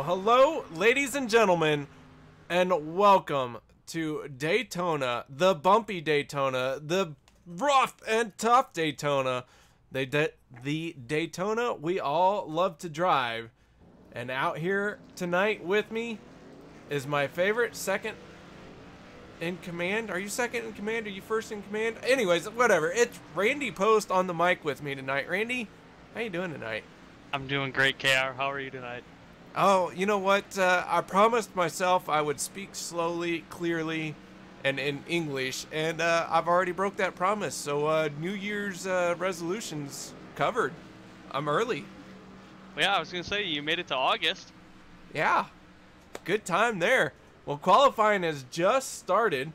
Well, hello, ladies and gentlemen, and welcome to Daytona, the bumpy Daytona, the rough and tough Daytona, the Daytona we all love to drive. And out here tonight with me is my favorite second in command. Are you second in command? Are you first in command? Anyways, whatever. It's Randy Post on the mic with me tonight. Randy, how you doing tonight? I'm doing great, KR. How are you tonight? Oh, you know what? I promised myself I would speak slowly, clearly, and in English, and I've already broke that promise. So New Year's resolutions covered. I'm early. Well, yeah, I was going to say, you made it to August. Yeah, good time there. Well, qualifying has just started,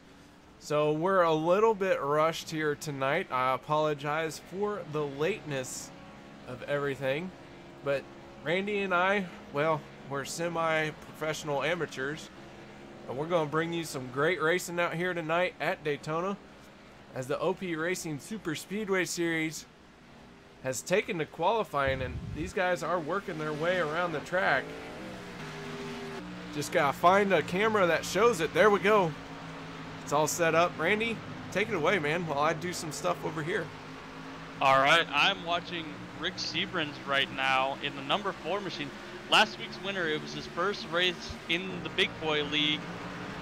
so we're a little bit rushed here tonight. I apologize for the lateness of everything, but Randy and I, well, we're semi-professional amateurs, and we're going to bring you some great racing out here tonight at Daytona as the OP Racing Superspeedway Series has taken to qualifying, and these guys are working their way around the track. Just got to find a camera that shows it. There we go. It's all set up. Randy, take it away, man, while I do some stuff over here. All right, I'm watching Rick Sebrans right now in the number 4 machine. Last week's winner, it was his first race in the Big Boy League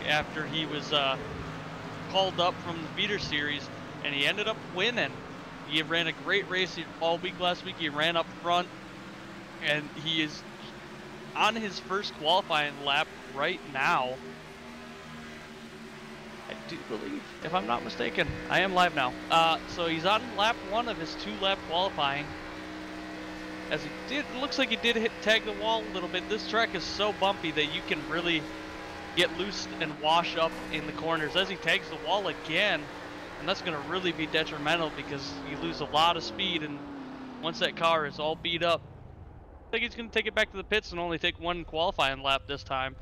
after he was called up from the feeder series, and he ended up winning. He ran a great race all week last week. He ran up front, and he is on his first qualifying lap right now. I do believe, if I'm not mistaken, I am live now. So he's on lap 1 of his 2-lap qualifying. As he did, it looks like he did tag the wall a little bit. This track is so bumpy that you can really get loose and wash up in the corners. As he tags the wall again, and that's going to really be detrimental because you lose a lot of speed, and once that car is all beat up, I think he's going to take it back to the pits and only take 1 qualifying lap this time.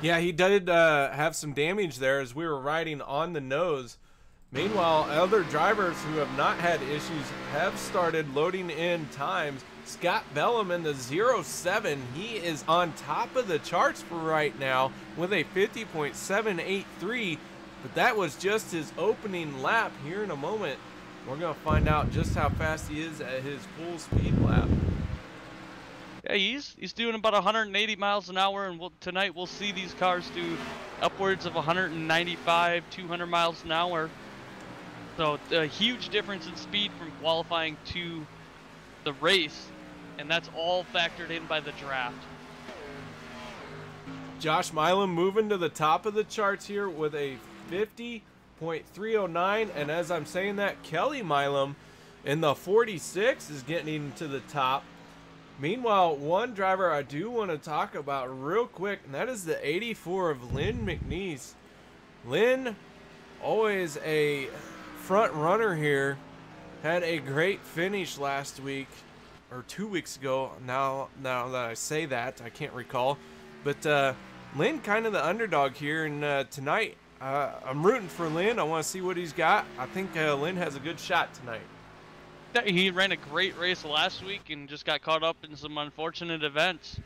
Yeah, he did have some damage there as we were riding on the nose. Meanwhile, other drivers who have not had issues have started loading in times. Scott Bellum in the 07, he is on top of the charts for right now with a 50.783, but that was just his opening lap. Here in a moment, we're going to find out just how fast he is at his full speed lap. Yeah, he's doing about 180 miles an hour, and tonight we'll see these cars do upwards of 195, 200 miles an hour. So a huge difference in speed from qualifying to the race, and that's all factored in by the draft. Josh Milam moving to the top of the charts here with a 50.309, and as I'm saying that, Kelly Milam in the 46 is getting to the top. Meanwhile, one driver I do want to talk about real quick, and that is the 84 of Lynn McNeese. Lynn, always a front runner here, had a great finish last week, or 2 weeks ago. Now that I say that, I can't recall. But Lynn kind of the underdog here, and tonight I'm rooting for Lynn. I want to see what he's got. I think Lynn has a good shot tonight. He ran a great race last week and just got caught up in some unfortunate events.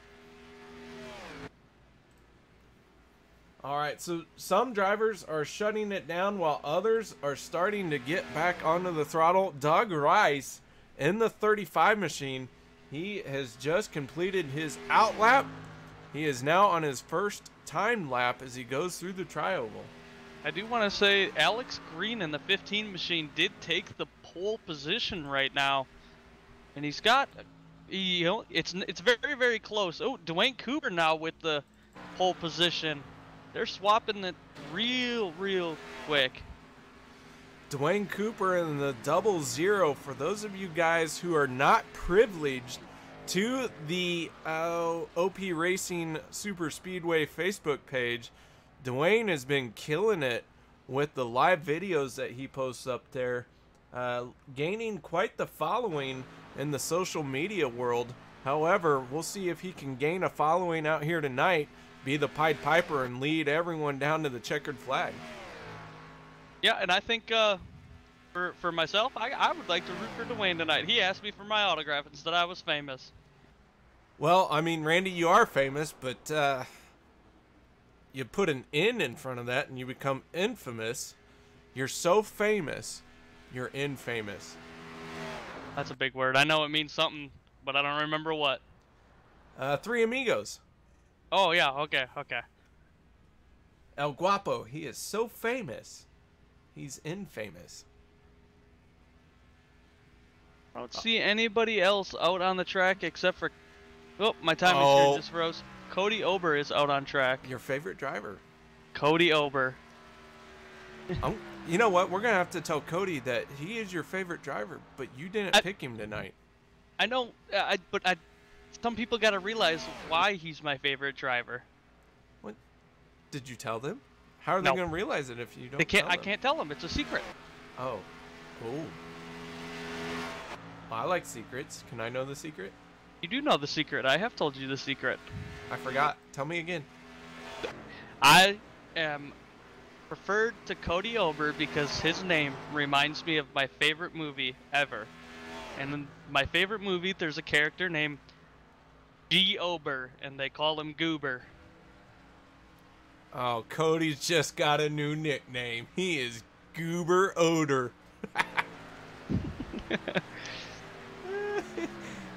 All right, so some drivers are shutting it down while others are starting to get back onto the throttle. Doug Rice in the 35 machine, he has just completed his out lap. He is now on his first time lap as he goes through the tri-oval. I do want to say Alex Green in the 15 machine did take the pole position right now, and he's got, it's very, very close. Oh, Dwayne Cooper now with the pole position. They're swapping it real quick. Dwayne Cooper in the 00. For those of you guys who are not privileged to the OP Racing Superspeedway Facebook page, Dwayne has been killing it with the live videos that he posts up there, gaining quite the following in the social media world. However, we'll see if he can gain a following out here tonight, be the Pied Piper, and lead everyone down to the checkered flag. Yeah, and I think for myself, I would like to root for Dwayne tonight. He asked me for my autograph and said I was famous. Well, I mean, Randy, you are famous, but you put an N in front of that and you become infamous. You're so famous, you're infamous. That's a big word. I know it means something, but I don't remember what. Three Amigos. Oh, yeah, okay, okay. El Guapo, he is so famous, he's infamous. I don't see anybody else out on the track except for... Oh, my timing here just froze. Cody Ober is out on track. Your favorite driver. Cody Ober. You know what? We're going to have to tell Cody that he is your favorite driver, but you didn't pick him tonight. I know, but some people got to realize why he's my favorite driver. What? Did you tell them? How are they going to realize it if you don't tell them? I can't tell them. It's a secret. Oh. Cool. Well, I like secrets. Can I know the secret? You do know the secret. I have told you the secret. I forgot. Tell me again. I am referred to Cody Ober because his name reminds me of my favorite movie ever. And in my favorite movie, there's a character named G. Ober, and they call him Goober. Oh, Cody's just got a new nickname. He is Goober Oder.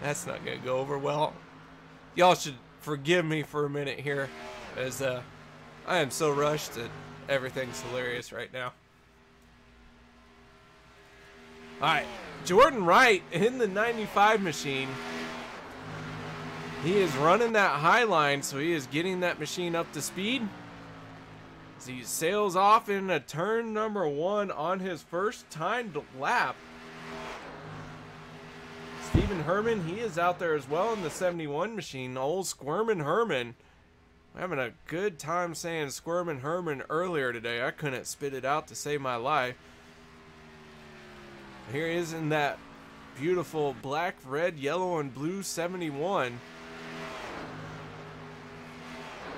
That's not going to go over well. Y'all should forgive me for a minute here, as I am so rushed that everything's hilarious right now. Alright, Jordan Wright in the 95 machine. He is running that high line, so he is getting that machine up to speed. As he sails off in a turn number 1 on his first timed lap. Stephen Herman, he is out there as well in the 71 machine. Old Squirmin' Herman. I'm having a good time saying Squirmin' Herman earlier today. I couldn't spit it out to save my life. Here he is in that beautiful black, red, yellow, and blue 71.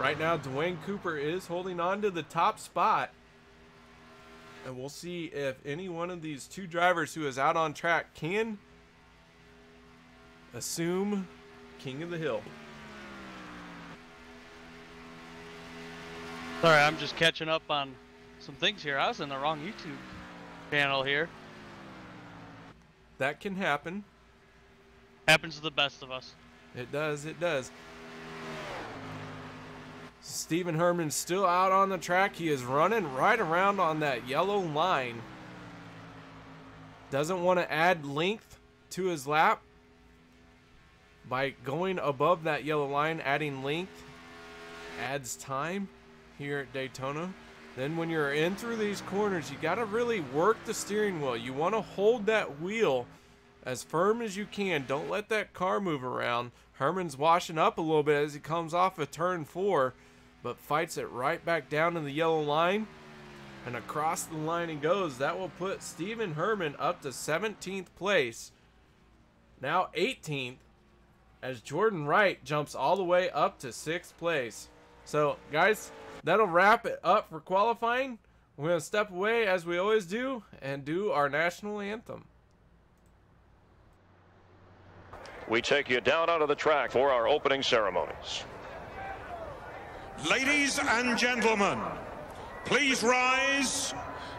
Right now, Dwayne Cooper is holding on to the top spot. And we'll see if any one of these two drivers who is out on track can assume King of the Hill. Sorry, I'm just catching up on some things here. I was in the wrong YouTube channel here. That can happen. Happens to the best of us. It does, it does. Stephen Herman's still out on the track. He is running right around on that yellow line. Doesn't want to add length to his lap. By going above that yellow line, adding length adds time here at Daytona. Then when you're in through these corners, you got to really work the steering wheel. You want to hold that wheel as firm as you can. Don't let that car move around. Herman's washing up a little bit as he comes off of turn 4, but fights it right back down to the yellow line. And across the line he goes. That will put Stephen Herman up to 17th place. Now 18th. As Jordan Wright jumps all the way up to 6th place. So, guys, that'll wrap it up for qualifying. We're going to step away, as we always do, and do our national anthem. We take you down onto the track for our opening ceremonies. Ladies and gentlemen, please rise.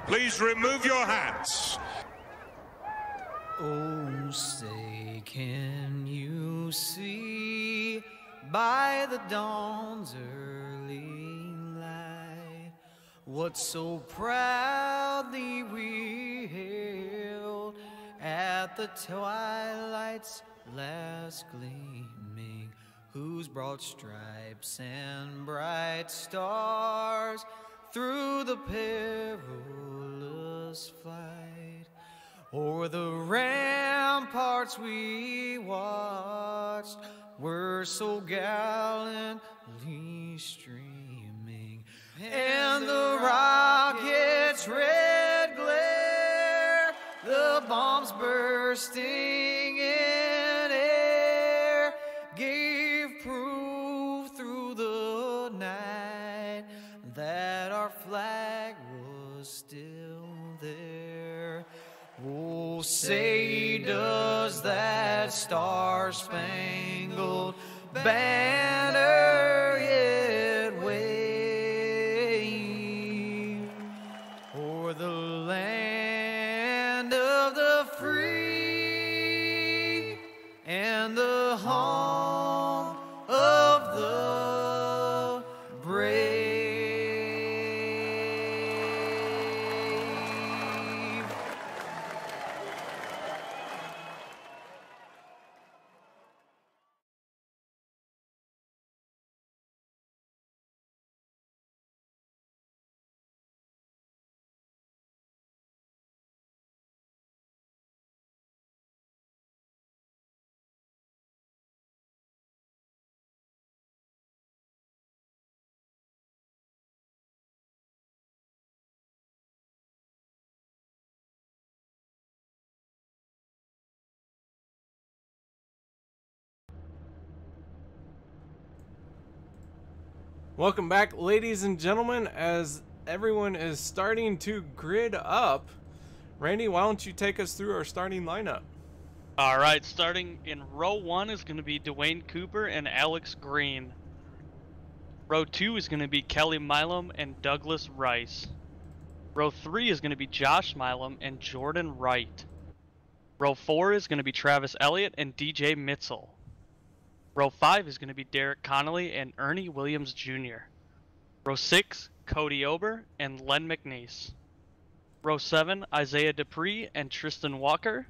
Please remove your hats. Oh, say, can you see by the dawn's early light what so proudly we hailed at the twilight's last gleaming, whose broad stripes and bright stars through the perilous flight o'er the ramparts we watched were so gallantly streaming, and the rocket's red glare, the bombs bursting in air, gave proof through the night that our flag was still there. Oh, say does that star-spangled banner yet wave o'er the land of the free and the home of the brave. Welcome back, ladies and gentlemen, as everyone is starting to grid up. Randy, why don't you take us through our starting lineup? All right, starting in row 1 is going to be Dwayne Cooper and Alex Green. Row 2 is going to be Kelly Milam and Douglas Rice. Row 3 is going to be Josh Milam and Jordan Wright. Row 4 is going to be Travis Elliott and DJ Mitzel. Row 5 is going to be Derek Connolly and Ernie Williams Jr. Row 6, Cody Ober and Len McNeese. Row 7, Isaiah Dupree and Tristan Walker.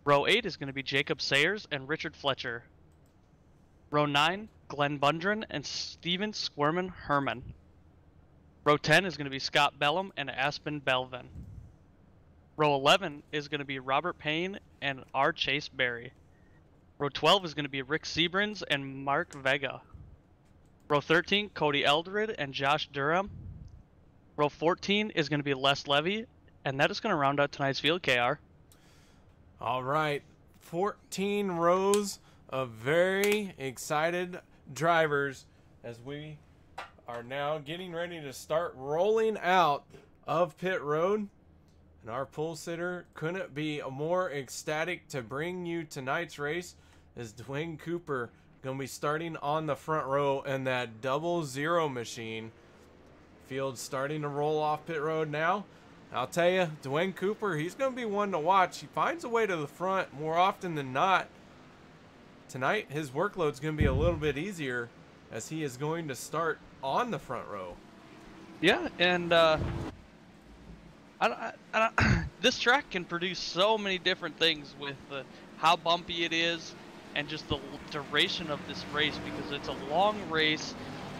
Row 8 is going to be Jacob Sayers and Richard Fletcher. Row 9, Glenn Bundren and Steven Squirman Herman. Row 10 is going to be Scott Bellum and Aspen Belvin. Row 11 is going to be Robert Payne and R. Chase Berry. Row 12 is going to be Rick Seabrins and Mark Vega. Row 13, Cody Eldred and Josh Durham. Row 14 is going to be Les Levy, and that is going to round out tonight's field, KR. All right, 14 rows of very excited drivers as we are now getting ready to start rolling out of pit road. And our pole sitter couldn't be more ecstatic to bring you tonight's race, as Dwayne Cooper going to be starting on the front row in that 00 machine. Field starting to roll off pit road now. I'll tell you, Dwayne Cooper, he's going to be one to watch. He finds a way to the front more often than not. Tonight, his workload's going to be a little bit easier as he is going to start on the front row. Yeah, and this track can produce so many different things with how bumpy it is and just the duration of this race, because it's a long race.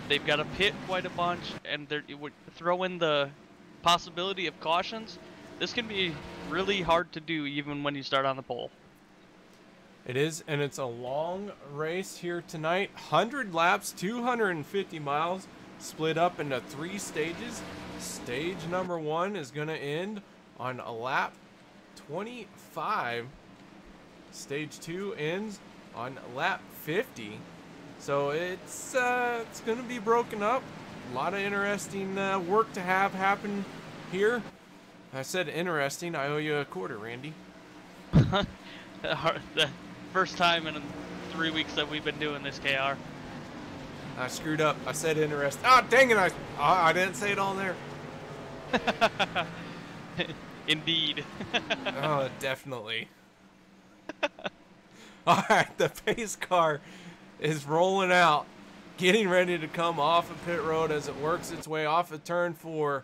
They've got to pit quite a bunch, and it would throw in the possibility of cautions. This can be really hard to do even when you start on the pole. It is, and it's a long race here tonight. 100 laps, 250 miles, split up into 3 stages. Stage number 1 is going to end on a lap 25. Stage 2 ends on lap 50. So it's going to be broken up. A lot of interesting work to have happen here. I said interesting. I owe you a quarter, Randy. The first time in 3 weeks that we've been doing this, KR. I screwed up. I said interesting. Oh, dang it. I didn't say it all there. Indeed. Oh, definitely. All right, the pace car is rolling out, getting ready to come off of pit road as it works its way off of turn 4.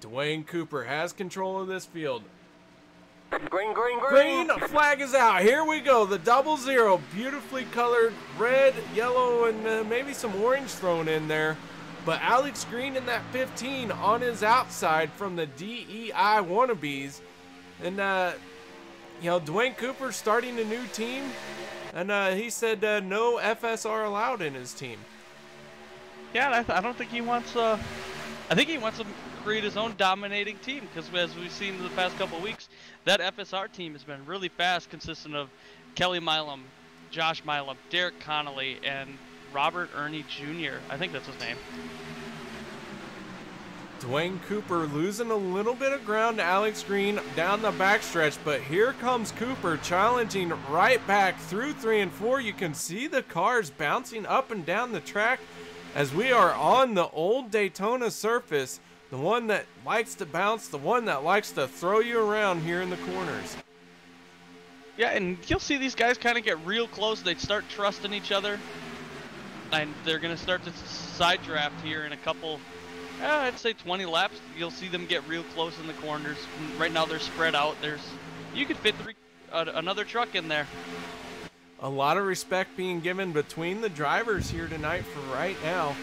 Dwayne Cooper has control of this field. Green, green, green. Green flag is out. Here we go. The 00, beautifully colored red, yellow, and maybe some orange thrown in there. But Alex Green in that 15 on his outside from the DEI wannabes. And, you know, Dwayne Cooper starting a new team. And he said no FSR allowed in his team. Yeah, I don't think he wants... I think he wants to create his own dominating team, because as we've seen in the past couple of weeks, that FSR team has been really fast, consisting of Kelly Milam, Josh Milam, Derek Connolly, and Robert Ernie Jr. I think that's his name. Dwayne Cooper losing a little bit of ground to Alex Green down the backstretch, but here comes Cooper challenging right back through 3 and 4. You can see the cars bouncing up and down the track as we are on the old Daytona surface, the one that likes to bounce, the one that likes to throw you around here in the corners. Yeah, and you'll see these guys kind of get real close. They start trusting each other, and they're going to start to side draft here in a couple, I'd say 20 laps. You'll see them get real close in the corners. Right now they're spread out. You could fit another truck in there. A lot of respect being given between the drivers here tonight for right now.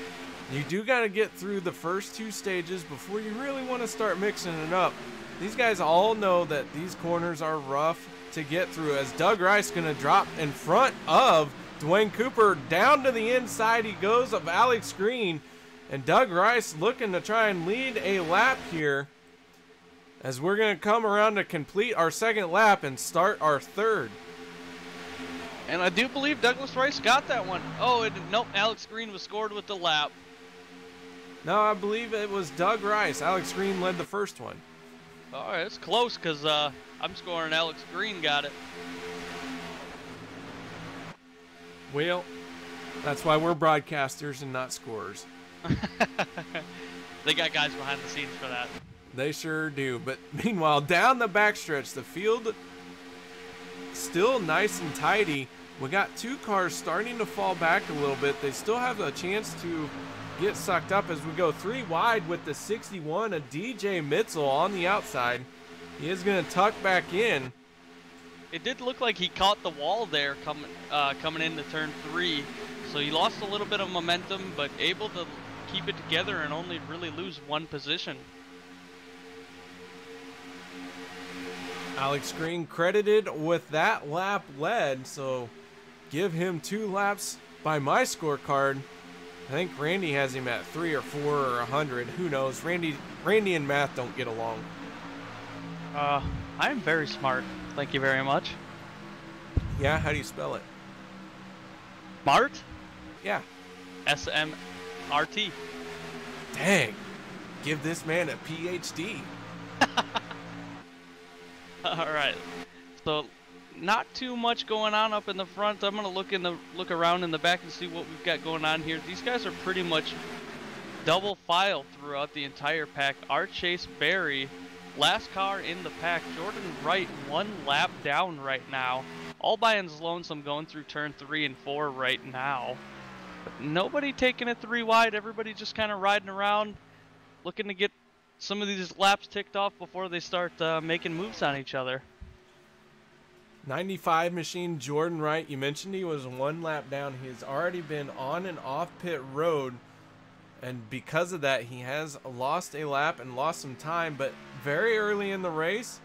You do got to get through the first 2 stages before you really want to start mixing it up. These guys all know that these corners are rough to get through, as Doug Rice going to drop in front of Dwayne Cooper. Down to the inside he goes of Alex Green, and Doug Rice looking to try and lead a lap here, as we're going to come around to complete our 2nd lap and start our 3rd. And I do believe Douglas Rice got that one. Oh, nope, Alex Green was scored with the lap. No, I believe it was Doug Rice. Alex Green led the first one. All right, it's close because I'm scoring Alex Green got it. Well, that's why we're broadcasters and not scorers. They got guys behind the scenes for that. They sure do. But meanwhile, down the backstretch, the field still nice and tidy. We got 2 cars starting to fall back a little bit. They still have a chance to get sucked up as we go 3 wide with the 61 of DJ Mitzel on the outside. He is going to tuck back in. It did look like he caught the wall there coming into turn 3. So he lost a little bit of momentum, but able to keep it together and only really lose 1 position. Alex Green credited with that lap led, so give him 2 laps by my scorecard. I think Randy has him at 3 or 4 or 100. Who knows? Randy and math don't get along. I am very smart. Thank you very much. Yeah, how do you spell it? Smart? Yeah. SMRT. Dang. Give this man a PhD. All right. So not too much going on up in the front. I'm gonna look around in the back and see what we've got going on here. These guys are pretty much double file throughout the entire pack. Our Chase Berry, last car in the pack. Jordan Wright 1 lap down right now, all by his lonesome going through turn 3 and 4 right now. But nobody taking it 3 wide. Everybody just kind of riding around, looking to get some of these laps ticked off before they start making moves on each other. 95 machine Jordan Wright, you mentioned he was 1 lap down. He has already been on and off pit road, and because of that he has lost a lap and lost some time, but very early in the race,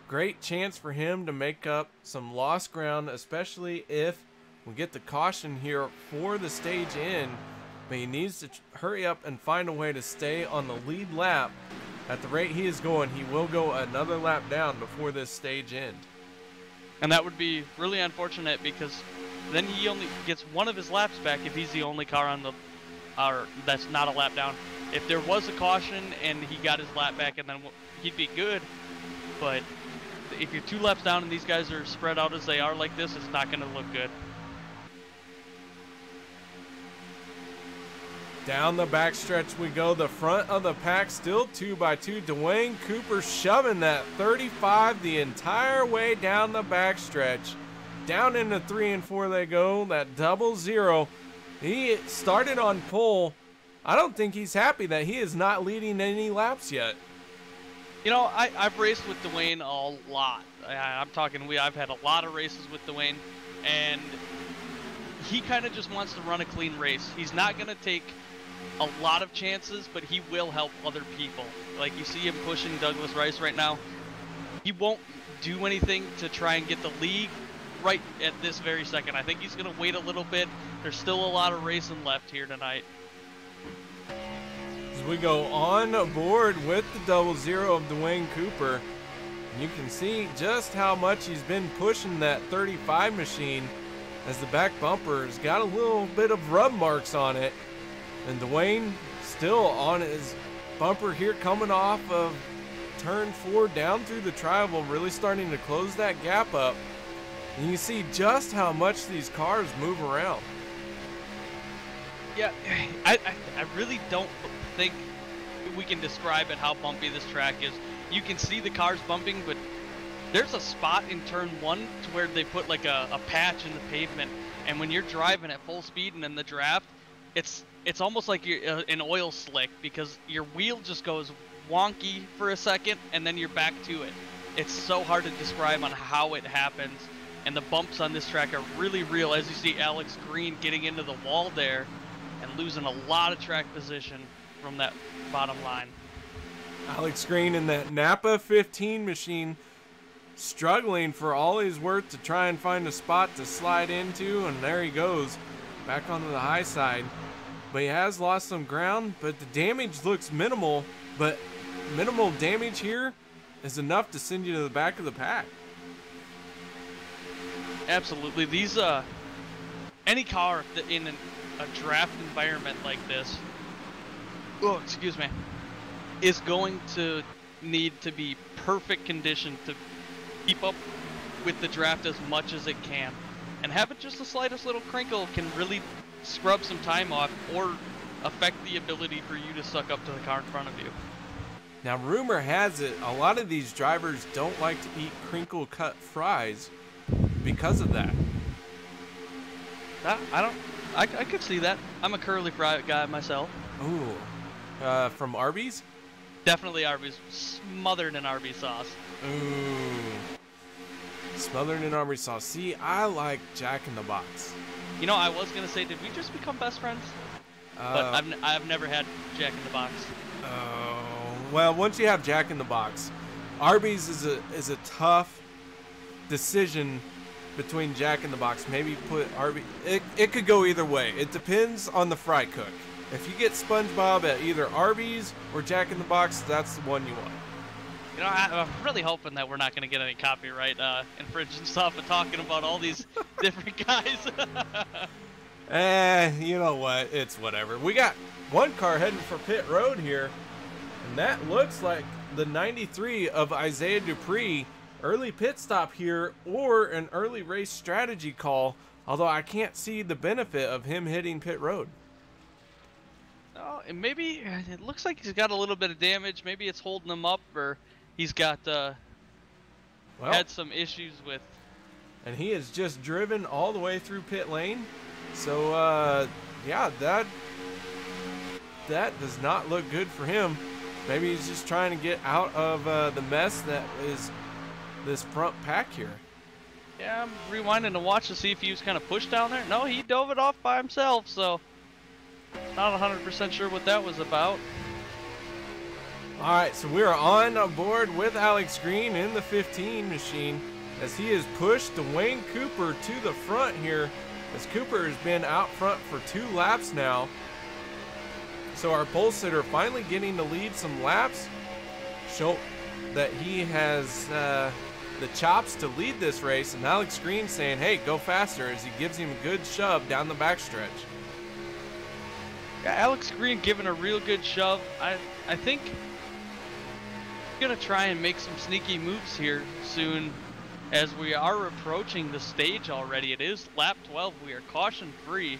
great chance for him to make up some lost ground, especially if we get the caution here for the stage end. But he needs to hurry up and find a way to stay on the lead lap. At the rate he is going, he will go another lap down before this stage end. And that would be really unfortunate, because then he only gets 1 of his laps back if he's the only car on the, or that's not a lap down. If there was a caution and he got his lap back, and then he'd be good. But if you're 2 laps down and these guys are spread out as they are like this, it's not going to look good. Down the backstretch we go. The front of the pack still 2x2. Dwayne Cooper shoving that 35 the entire way down the backstretch. Down into 3 and 4 they go. That 0-0. He started on pole. I don't think he's happy that he is not leading any laps yet. You know, I've raced with Dwayne a lot. I'm talking, I've had a lot of races with Dwayne, and he kind of just wants to run a clean race. He's not going to take a lot of chances, but he will help other people. Like you see him pushing Douglas Rice right now. He won't do anything to try and get the lead right at this very second. I think he's going to wait a little bit. There's still a lot of racing left here tonight. As we go on board with the 0-0 of Dwayne Cooper, you can see just how much he's been pushing that 35 machine, as the back bumper has got a little bit of rub marks on it. And Dwayne still on his bumper here coming off of turn 4 down through the tri-oval, really starting to close that gap up. And you see just how much these cars move around. Yeah, I really don't think we can describe it how bumpy this track is. You can see the cars bumping, but there's a spot in turn 1 to where they put like a patch in the pavement, and when you're driving at full speed and in the draft, it's almost like you're an oil slick, because your wheel just goes wonky for a second and then you're back to it. It's so hard to describe on how it happens, and the bumps on this track are really real, as you see Alex Green getting into the wall there and losing a lot of track position from that bottom line. Alex Green in that Napa 15 machine, struggling for all he's worth to try and find a spot to slide into, and there he goes back onto the high side. But he has lost some ground, but the damage looks minimal, but minimal damage here is enough to send you to the back of the pack. Absolutely. These any car in a draft environment like this, oh, excuse me, is going to need to be perfect condition to keep up with the draft as much as it can. And having just the slightest little crinkle can really scrub some time off or affect the ability for you to suck up to the car in front of you. Now, rumor has it a lot of these drivers don't like to eat crinkle cut fries because of that. I could see that. I'm a curly fry guy myself. Ooh, from Arby's? Definitely Arby's, smothered in Arby's sauce. Ooh, smothered in Arby's sauce. See, I like Jack in the Box. You know, I was gonna say, did we just become best friends? But I've never had Jack in the Box. Oh, well, once you have Jack in the Box, Arby's is a tough decision between Jack in the Box. Maybe put Arby's. It could go either way. It depends on the fry cook. If you get SpongeBob at either Arby's or Jack in the Box, that's the one you want. You know, I'm really hoping that we're not going to get any copyright infringement stuff and talking about all these different guys. You know what? It's whatever. We got one car heading for pit road here, and that looks like the 93 of Isaiah Dupree. Early pit stop here or an early race strategy call, although I can't see the benefit of him hitting pit road. Oh, and maybe it looks like he's got a little bit of damage. Maybe it's holding him up, or he's got had some issues with. And he has just driven all the way through pit lane. So, yeah, that does not look good for him. Maybe he's just trying to get out of the mess that is this front pack here. Yeah, I'm rewinding to watch to see if he was kind of pushed down there. No, he dove it off by himself, so not 100% sure what that was about. All right, so we are on board with Alex Green in the 15 machine as he has pushed Dwayne Cooper to the front here, as Cooper has been out front for 2 laps now. So our pole sitter finally getting to lead some laps, show that he has the chops to lead this race, and Alex Green saying, hey, go faster, as he gives him a good shove down the backstretch. Yeah, Alex Green giving a real good shove. I think he's gonna try and make some sneaky moves here soon, as we are approaching the stage already. It is lap 12. We are caution free.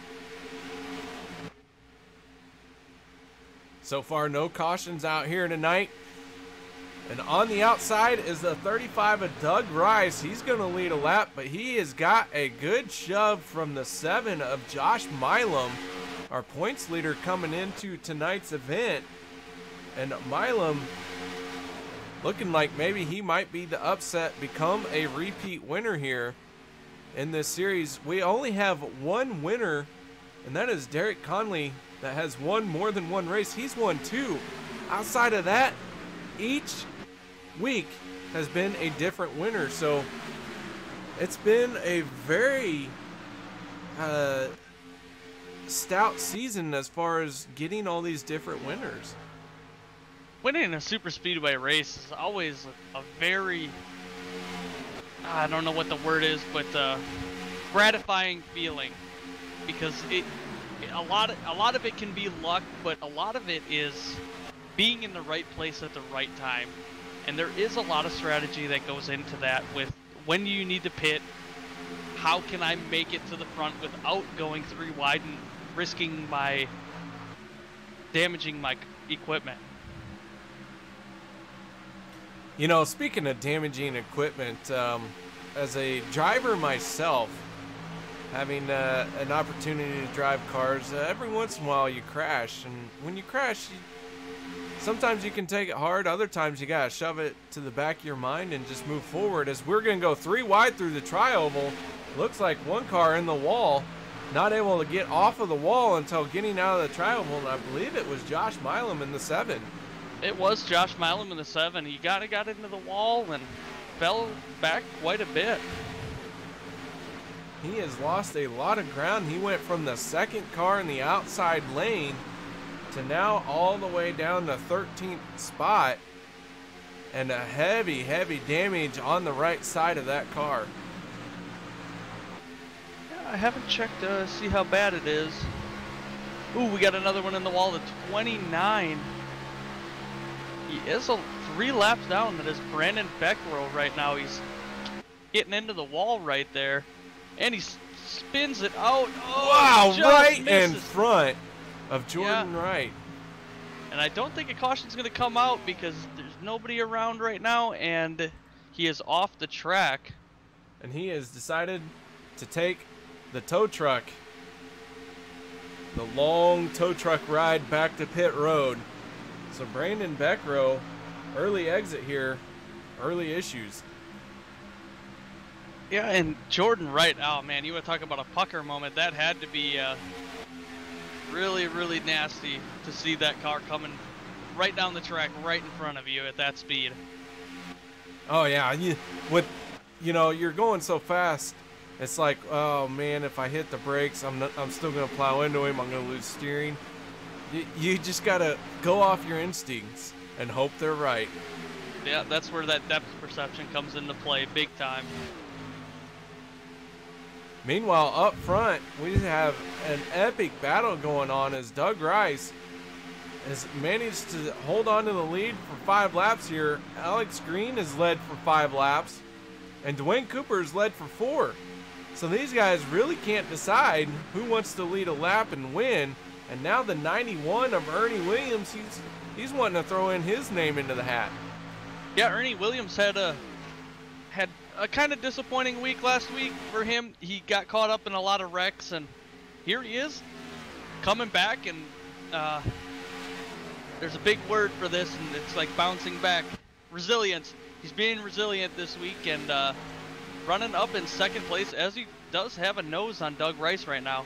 So far, no cautions out here tonight. And on the outside is the 35 of Doug Rice. He's going to lead a lap, but he has got a good shove from the 7 of Josh Milam, our points leader coming into tonight's event. And Milam looking like maybe he might be the upset, become a repeat winner here in this series. We only have one winner, and that is Derek Conley, that has won more than one race. He's won 2. Outside of that, each week has been a different winner. So it's been a very stout season as far as getting all these different winners. Winning a super speedway race is always a very, I don't know what the word is, but gratifying feeling, because a lot of it can be luck, but a lot of it is being in the right place at the right time. And there is a lot of strategy that goes into that with when you need to pit, how can I make it to the front without going 3 wide and risking damaging my equipment. You know, speaking of damaging equipment, as a driver myself, having an opportunity to drive cars, every once in a while you crash. And when you crash, sometimes you can take it hard. Other times you got to shove it to the back of your mind and just move forward. As we're going to go 3 wide through the tri-oval, looks like one car in the wall, not able to get off of the wall until getting out of the tri-oval. And I believe it was Josh Milam in the 7. It was Josh Milam in the 7. He got into the wall and fell back quite a bit. He has lost a lot of ground. He went from the 2nd car in the outside lane to now all the way down to 13th spot, and a heavy damage on the right side of that car. Yeah, I haven't checked to see how bad it is. Ooh, we got another one in the wall at 29. He is 3 laps down. That is Brandon Beckrow right now. He's getting into the wall right there, and he spins it out. Oh, wow, right misses. in front of Jordan Wright. And I don't think a caution's going to come out because there's nobody around right now, and he is off the track. And he has decided to take the tow truck, the long tow truck ride back to pit road. So Brandon Beckrow, early exit here, early issues. Yeah, and Jordan Wright, oh man, you want to talk about a pucker moment. That had to be really nasty to see that car coming right down the track, right in front of you at that speed. Oh yeah, you're going so fast. It's like, oh man, if I hit the brakes, I'm still gonna plow into him. I'm gonna lose steering. You just gotta go off your instincts and hope they're right. Yeah, that's where that depth perception comes into play, big time. Meanwhile, up front, we have an epic battle going on as Doug Rice has managed to hold on to the lead for 5 laps here. Alex Green has led for 5 laps, and Dwayne Cooper has led for 4. So these guys really can't decide who wants to lead a lap and win. And now the 91 of Ernie Williams, he's wanting to throw in his name into the hat. Yeah, Ernie Williams had a kind of disappointing week last week for him. He got caught up in a lot of wrecks, and here he is coming back, and there's a big word for this, and it's like bouncing back. Resilience. He's being resilient this week and running up in 2nd place, as he does have a nose on Doug Rice right now.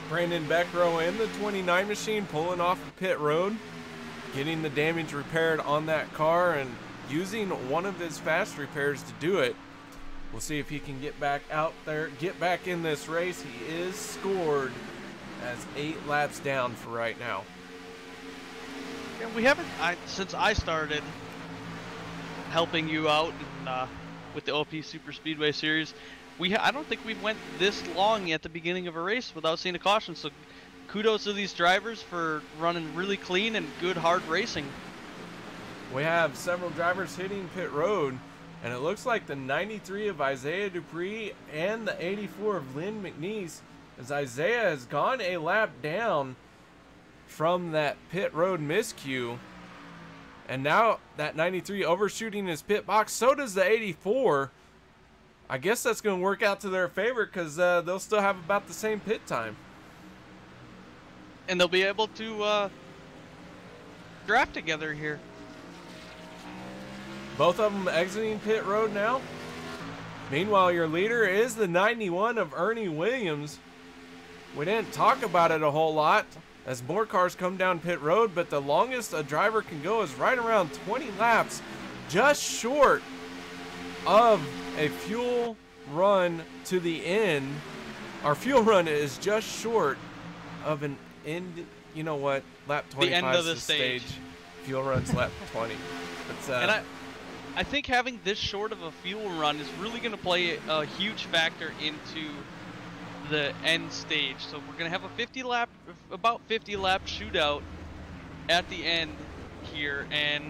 Brandon Beckrow in the 29 machine pulling off the pit road, getting the damage repaired on that car and using one of his fast repairs to do it. We'll see if he can get back out there, get back in this race. He is scored as 8 laps down for right now. Yeah, we haven't, since I started helping you out with the OP Superspeedway Series, I don't think we went this long at the beginning of a race without seeing a caution. So kudos to these drivers for running really clean and good hard racing. We have several drivers hitting pit road, and it looks like the 93 of Isaiah Dupree and the 84 of Lynn McNeese, as Isaiah has gone a lap down from that pit road miscue. And now that 93 overshooting his pit box, so does the 84. I guess that's going to work out to their favor because they'll still have about the same pit time. And they'll be able to draft together here. Both of them exiting pit road now. Meanwhile, your leader is the 91 of Ernie Williams. We didn't talk about it a whole lot as more cars come down pit road, but the longest a driver can go is right around 20 laps, just short of a fuel run to the end. Our fuel run is just short of an end. You know what? Lap 25 the end of the is the stage. Fuel run's lap 20. And I think having this short of a fuel run is really going to play a huge factor into the end stage. So we're going to have a about 50 lap shootout at the end here, and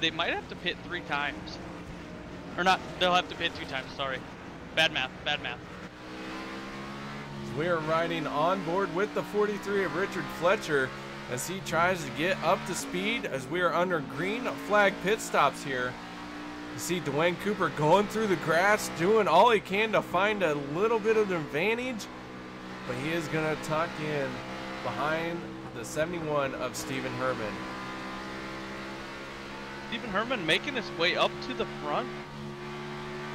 they might have to pit 3 times. Or not, they'll have to pit 2 times, sorry. Bad math, bad math. We are riding on board with the 43 of Richard Fletcher as he tries to get up to speed as we are under green flag pit stops here. You see Dwayne Cooper going through the grass, doing all he can to find a little bit of an advantage, but he is going to tuck in behind the 71 of Stephen Herman. Stephen Herman making his way up to the front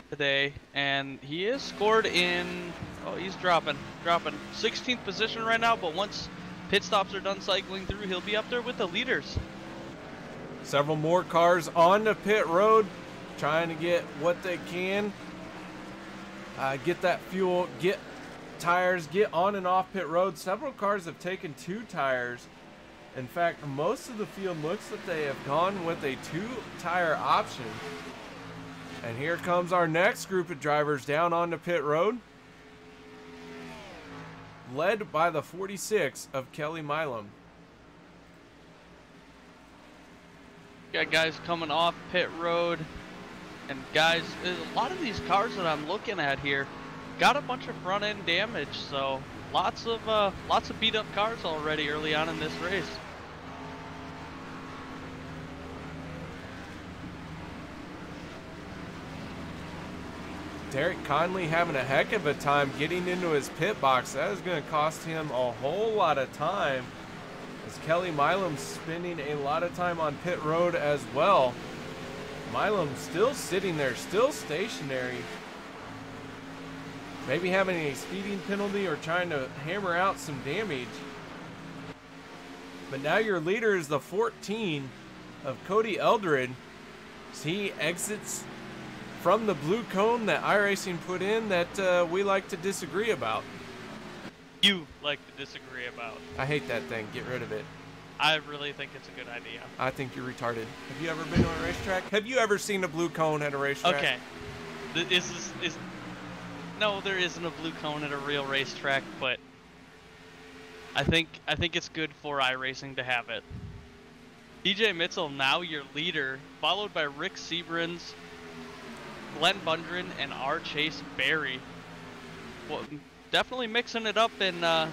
today, and he is scored in, oh, he's dropping 16th position right now, but once pit stops are done cycling through, he'll be up there with the leaders. Several more cars on the pit road trying to get what they can, get that fuel, get tires, get on and off pit road. Several cars have taken 2 tires. In fact, most of the field looks like they have gone with a 2-tire option. And here comes our next group of drivers down on the pit road, led by the 46 of Kelly Milam. Got guys coming off pit road, and guys, a lot of these cars that I'm looking at here got a bunch of front end damage, so lots of beat up cars already early on in this race. Derek Conley having a heck of a time getting into his pit box. That is going to cost him a whole lot of time, as Kelly Milam spending a lot of time on pit road as well. Milam still sitting there, still stationary. Maybe having a speeding penalty or trying to hammer out some damage. But now your leader is the 14 of Cody Eldred, as he exits from the blue cone that iRacing put in that we like to disagree about. You like to disagree about. I hate that thing. Get rid of it. I really think it's a good idea. I think you're retarded. Have you ever been on a racetrack? Have you ever seen a blue cone at a racetrack? Okay. No, there isn't a blue cone at a real racetrack, but I think it's good for iRacing to have it. DJ Mitzel now your leader, followed by Rick Seabrans, Glenn Bundren, and R. Chase Berry. Well, definitely mixing it up in the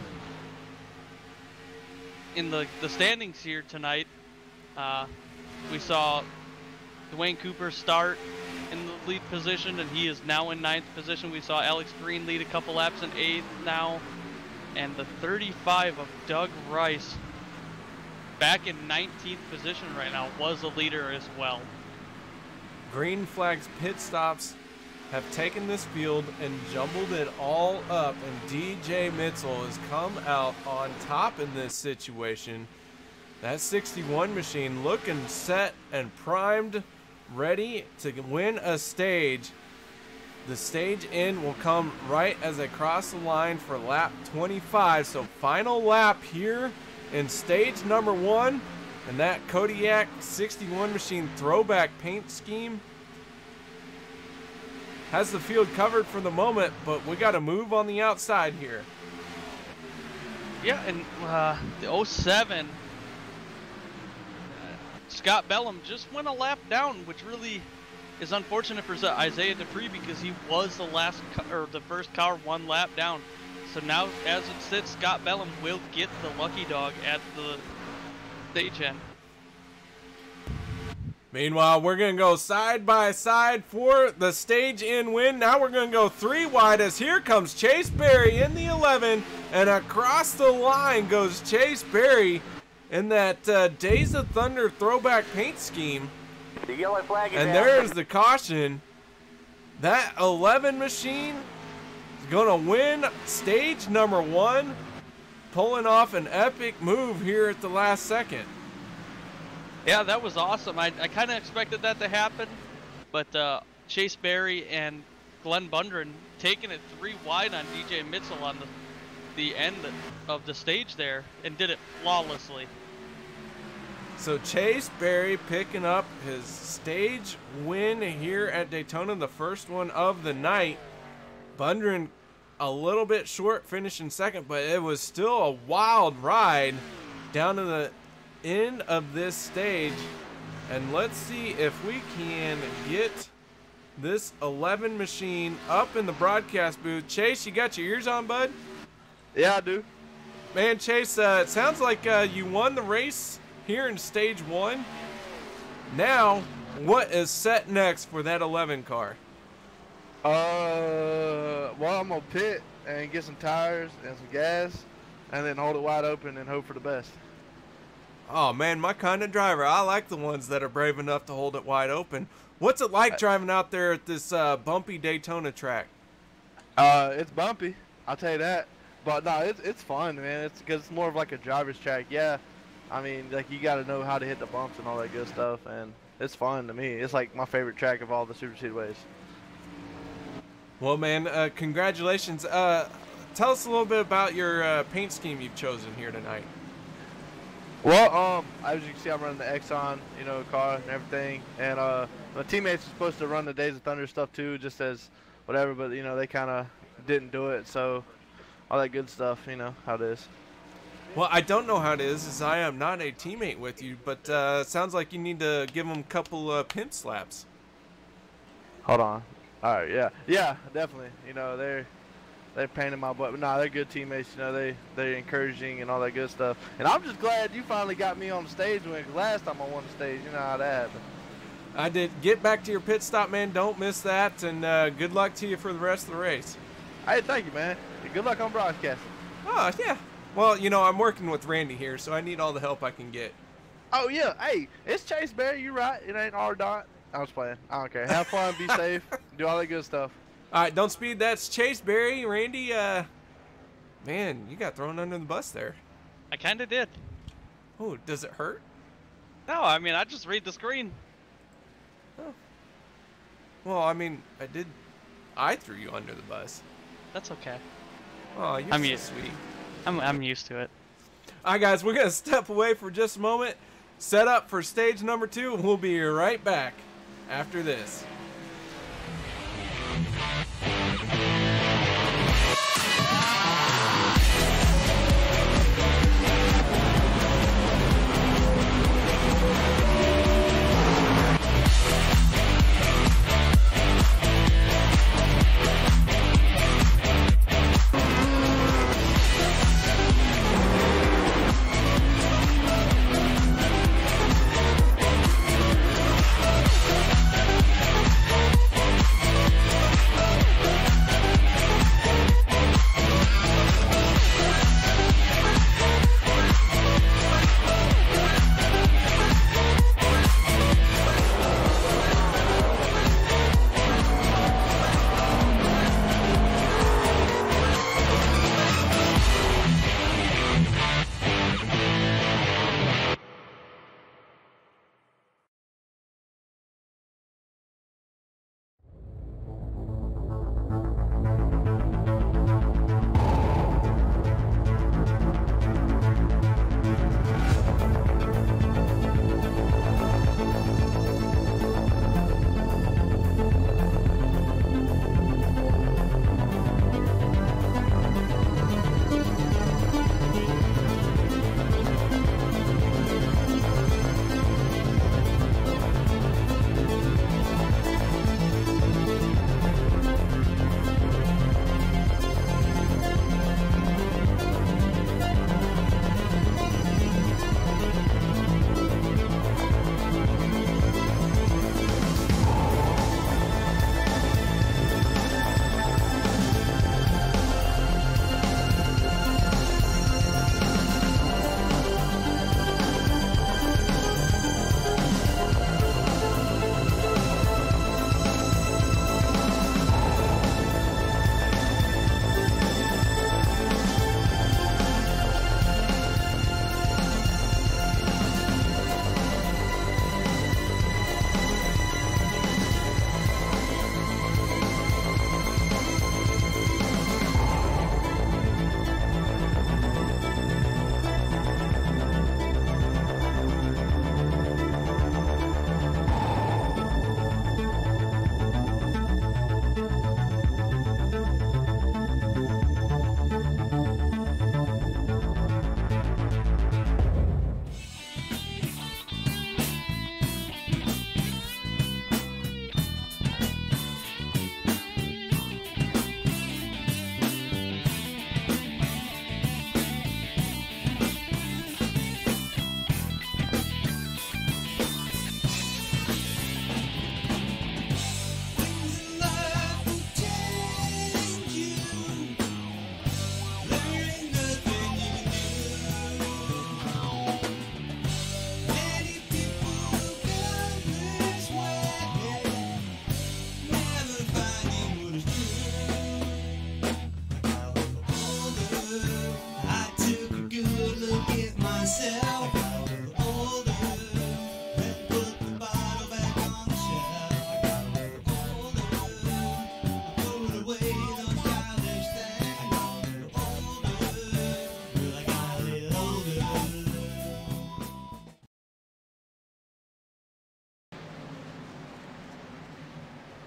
standings here tonight. We saw Dwayne Cooper start in the lead position, and he is now in 9th position. We saw Alex Green lead a couple laps in 8th now, and the 35 of Doug Rice, back in 19th position right now, was a leader as well. Green flags pit stops have taken this field and jumbled it all up, and DJ Mitzel has come out on top in this situation. That 61 machine looking set and primed, ready to win a stage. The stage in will come right as they cross the line for lap 25. So final lap here in stage number 1. And that Kodiak 61 machine throwback paint scheme has the field covered for the moment, but we got to move on the outside here. Yeah, and the 07, Scott Bellum just went a lap down, which really is unfortunate for Isaiah Dupree because he was the first car 1 lap down. So now, as it sits, Scott Bellum will get the lucky dog at the stage end. Meanwhile, we're going to go side by side for the stage in win. Now we're going to go 3 wide as here comes Chase Berry in the 11. And across the line goes Chase Berry in that Days of Thunder throwback paint scheme. The yellow flag is and down. there's the caution. That 11 machine is going to win stage number 1. Pulling off an epic move here at the last second. Yeah, that was awesome. I kind of expected that to happen, but Chase Berry and Glenn Bundren taking it 3 wide on DJ Mitzel on the end of the stage there and did it flawlessly. So Chase Berry picking up his stage win here at Daytona, the first one of the night. Bundren a little bit short, finishing second, but it was still a wild ride down to the end of this stage. And let's see if we can get this 11 machine up in the broadcast booth. Chase, you got your ears on, bud? Yeah, I do. Man, Chase, it sounds like you won the race here in stage 1. Now, what is set next for that 11 car? Well, I'm gonna pit and get some tires and some gas, and then hold it wide open and hope for the best. Oh man, my kind of driver. I like the ones that are brave enough to hold it wide open. What's it like driving out there at this bumpy Daytona track? It's bumpy, I'll tell you that. But no, it's fun, man. It's because it's more of like a driver's track. Yeah, I mean, like you got to know how to hit the bumps and all that good stuff, and it's fun to me. It's like my favorite track of all the super speedways. Well, man, congratulations. Tell us a little bit about your paint scheme you've chosen here tonight. Well, as you can see, I'm running the Exxon, you know, car and everything, and my teammates are supposed to run the Days of Thunder stuff too, just as whatever, but you know, they kind of didn't do it, so all that good stuff, you know how it is. Well, I don't know how it is, as I am not a teammate with you, but it sounds like you need to give them a couple pimp slaps. Hold on. All right, yeah, definitely. You know, they're painting my butt, but nah, they're good teammates. You know, they're encouraging and all that good stuff. And I'm just glad you finally got me on the stage when last time I won the stage. You know how that happened. I did. Get back to your pit stop, man. Don't miss that, and good luck to you for the rest of the race. Hey, thank you, man. Good luck on broadcasting. Oh, yeah. Well, you know, I'm working with Randy here, so I need all the help I can get. Oh, yeah. Hey, it's Chase Berry. You're right. It ain't our dot. I was playing. I don't care. Have fun. Be safe. Do all that good stuff. All right, don't speed. That's Chase Berry. Randy, man, you got thrown under the bus there. I kind of did. Oh, does it hurt? No, I mean, I just read the screen. Oh. Well, I mean, I threw you under the bus. That's okay. Oh, you're so sweet. I'm used to it. All right, guys, we're going to step away for just a moment, set up for stage number 2, and we'll be right back after this.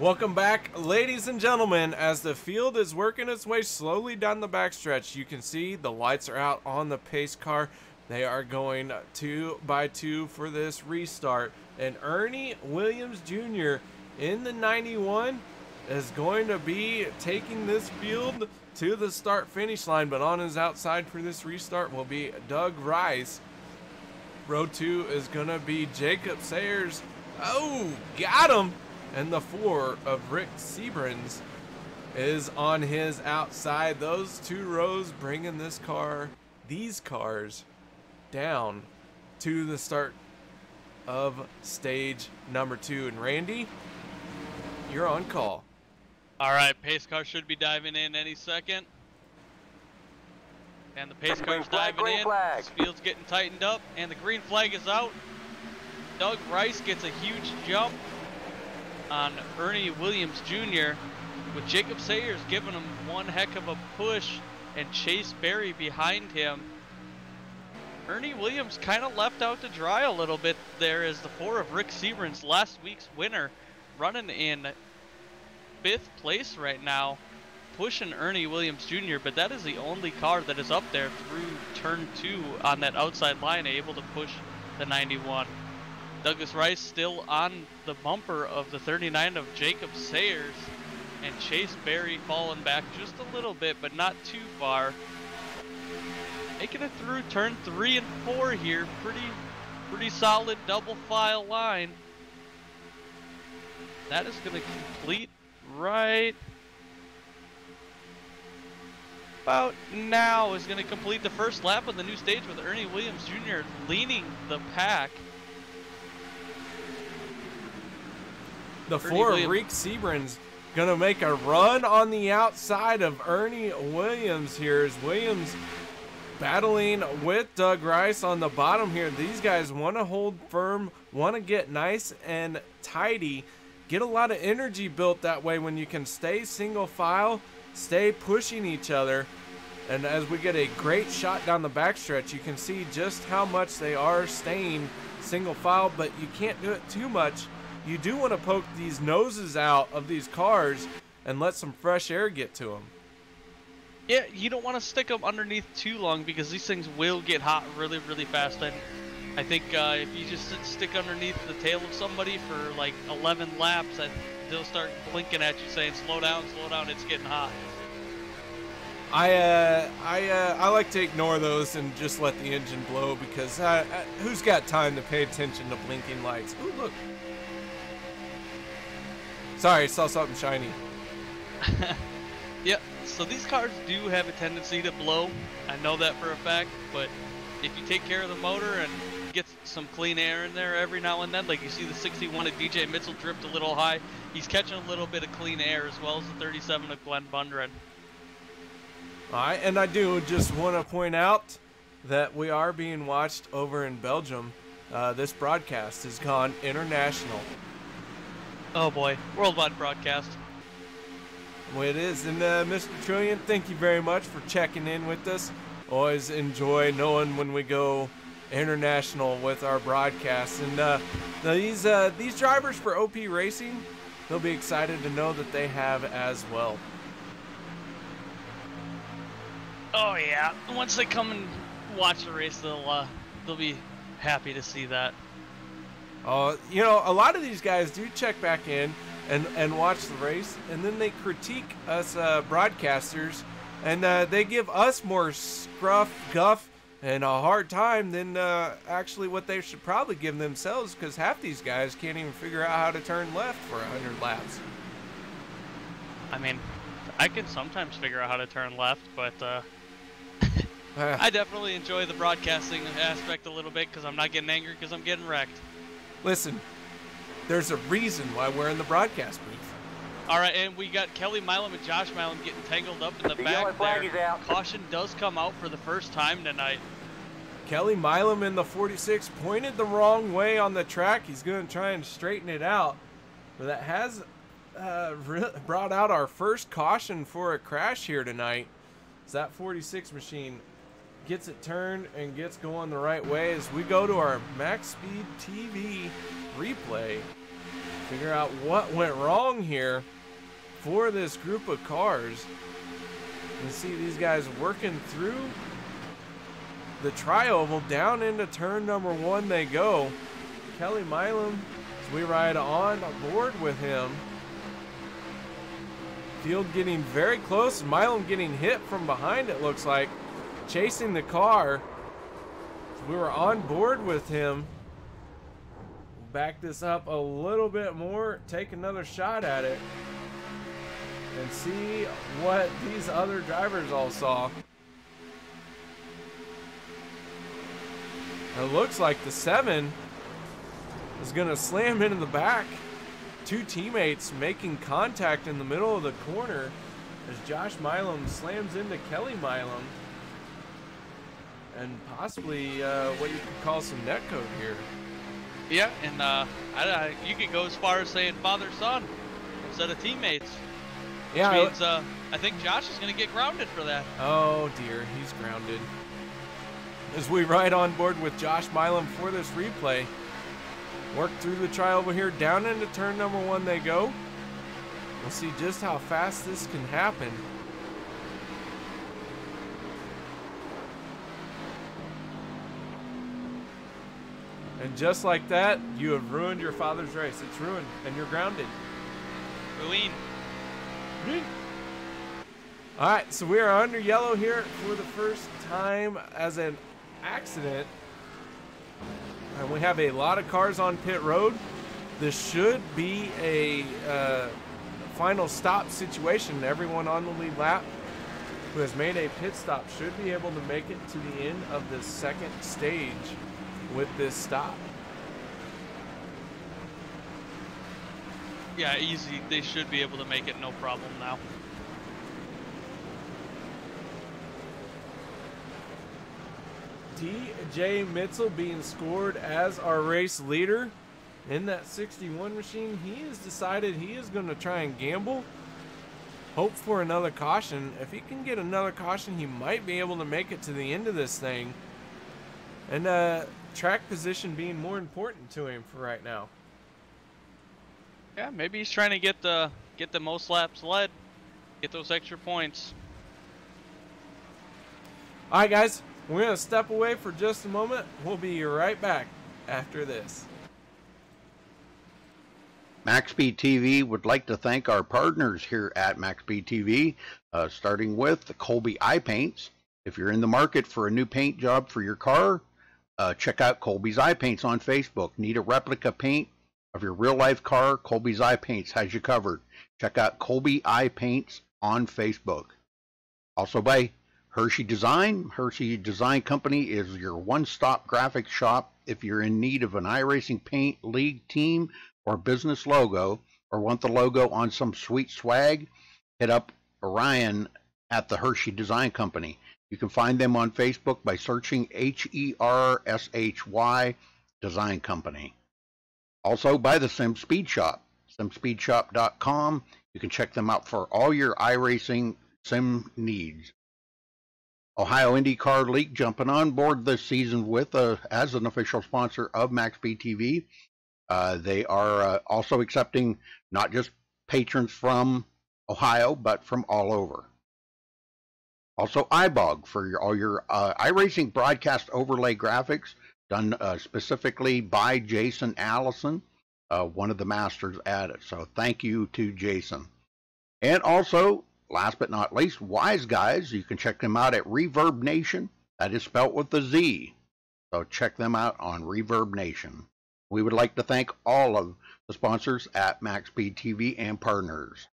Welcome back, ladies and gentlemen. As the field is working its way slowly down the backstretch, you can see the lights are out on the pace car. They are going 2 by 2 for this restart. And Ernie Williams Jr. in the 91 is going to be taking this field to the start-finish line. But on his outside for this restart will be Doug Rice. Row 2 is going to be Jacob Sayers. Oh, got him! And the 4 of Rick Seabrans is on his outside. Those 2 rows bringing these cars down to the start of stage number 2. And Randy, you're on call. All right, pace car should be diving in any second. And the pace car's diving in. This field's getting tightened up, and the green flag is out. Doug Rice gets a huge jump on Ernie Williams Jr. with Jacob Sayers giving him one heck of a push and Chase Berry behind him. Ernie Williams kind of left out to dry a little bit there as the 4 of Rick Seabrans, last week's winner, running in 5th place right now, pushing Ernie Williams Jr., but that is the only car that is up there through turn 2 on that outside line, able to push the 91. Douglas Rice still on the bumper of the 39 of Jacob Sayers, and Chase Berry falling back just a little bit, but not too far. Making it through turn 3 and 4 here. Pretty solid double file line. That is going to complete right about now. Is going to complete the first lap of the new stage with Ernie Williams Jr. leading the pack. The 4 of Rick Seabrans gonna make a run on the outside of Ernie Williams here, as Williams battling with Doug Rice on the bottom here. These guys want to hold firm, want to get nice and tidy, get a lot of energy built that way when you can stay single file, stay pushing each other. And as we get a great shot down the backstretch, you can see just how much they are staying single file, but you can't do it too much. You do want to poke these noses out of these cars and let some fresh air get to them. Yeah, you don't want to stick them underneath too long because these things will get hot really, really fast. And I think if you just stick underneath the tail of somebody for like 11 laps, they'll start blinking at you saying, slow down, it's getting hot. I like to ignore those and just let the engine blow, because who's got time to pay attention to blinking lights? Ooh, look. Sorry, I saw something shiny. Yep, so these cars do have a tendency to blow. I know that for a fact, but if you take care of the motor and get some clean air in there every now and then, like you see the 61 of DJ Mitchell drift a little high, he's catching a little bit of clean air, as well as the 37 of Glenn Bundren. Alright, and I do just want to point out that we are being watched over in Belgium. This broadcast has gone international. Oh boy, worldwide broadcast. Well, it is. And Mr. Trillion, thank you very much for checking in with us. Always enjoy knowing when we go international with our broadcasts. And these drivers for OP Racing, they'll be excited to know that they have as well. Oh yeah, once they come and watch the race, they'll be happy to see that. You know, a lot of these guys do check back in and watch the race, and then they critique us broadcasters, and they give us more guff, and a hard time than actually what they should probably give themselves, because half these guys can't even figure out how to turn left for 100 laps. I mean, I can sometimes figure out how to turn left, but I definitely enjoy the broadcasting aspect a little bit, because I'm not getting angry because I'm getting wrecked. Listen, there's a reason why we're in the broadcast booth. All right, and we got Kelly Milam and Josh Milam getting tangled up in the back there. Caution does come out for the first time tonight. Kelly Milam in the 46 pointed the wrong way on the track. He's going to try and straighten it out. But that has brought out our first caution for a crash here tonight. So that 46 machine gets it turned and gets going the right way as we go to our Maxspeedtv replay. figure out what went wrong here for this group of cars. You see these guys working through the tri-oval. Down into turn number 1 they go. Kelly Milam, as we ride on board with him. Field getting very close. Milam getting hit from behind, it looks like, chasing the car. We were on board with him. Back this up a little bit more, take another shot at it, and see what these other drivers all saw. It looks like the 7 is going to slam into the back. 2 teammates making contact in the middle of the corner as Josh Milam slams into Kelly Milam. And possibly what you could call some netcode here. Yeah, and you could go as far as saying father-son instead of teammates. Yeah, which means, I think Josh is going to get grounded for that. Oh dear, he's grounded. As we ride on board with Josh Milam for this replay. Work through the tri-oval here, down into turn number 1 they go. We'll see just how fast this can happen. And just like that, you have ruined your father's race. It's ruined, and you're grounded. Ruin. All right, so we are under yellow here for the first time as an accident. And we have a lot of cars on pit road. This should be a final stop situation. Everyone on the lead lap who has made a pit stop should be able to make it to the end of the second stage with this stop. Yeah, easy. They should be able to make it, no problem now. TJ Mitzel being scored as our race leader in that 61 machine. He has decided he is going to try and gamble, hope for another caution. If he can get another caution, he might be able to make it to the end of this thing. And track position being more important to him for right now. Yeah, maybe he's trying to get the most laps led, get those extra points. All right, guys, we're going to step away for just a moment. We'll be right back after this. Maxspeedtv would like to thank our partners here at Maxspeedtv, starting with the Colby Eye Paints. If you're in the market for a new paint job for your car, check out Colby's Eye Paints on Facebook. Need a replica paint of your real-life car? Colby's Eye Paints has you covered. Check out Colby Eye Paints on Facebook. Also by Hershey Design. Hershey Design Company is your one-stop graphics shop. If you're in need of an iRacing paint, league, team, or business logo, or want the logo on some sweet swag, hit up Orion at the Hershey Design Company. You can find them on Facebook by searching HERSHY Design Company. Also by the Sim Speed Shop, simspeedshop.com. You can check them out for all your iRacing sim needs. Ohio IndyCar League jumping on board this season with as an official sponsor of Maxspeedtv. They are also accepting not just patrons from Ohio, but from all over. Also iBog for all your iRacing broadcast overlay graphics done specifically by Jason Allison, one of the masters at it. So thank you to Jason. And also, last but not least, Wise Guys. You can check them out at Reverb Nation. That is spelt with a Z. So check them out on Reverb Nation. We would like to thank all of the sponsors at Maxspeedtv and partners.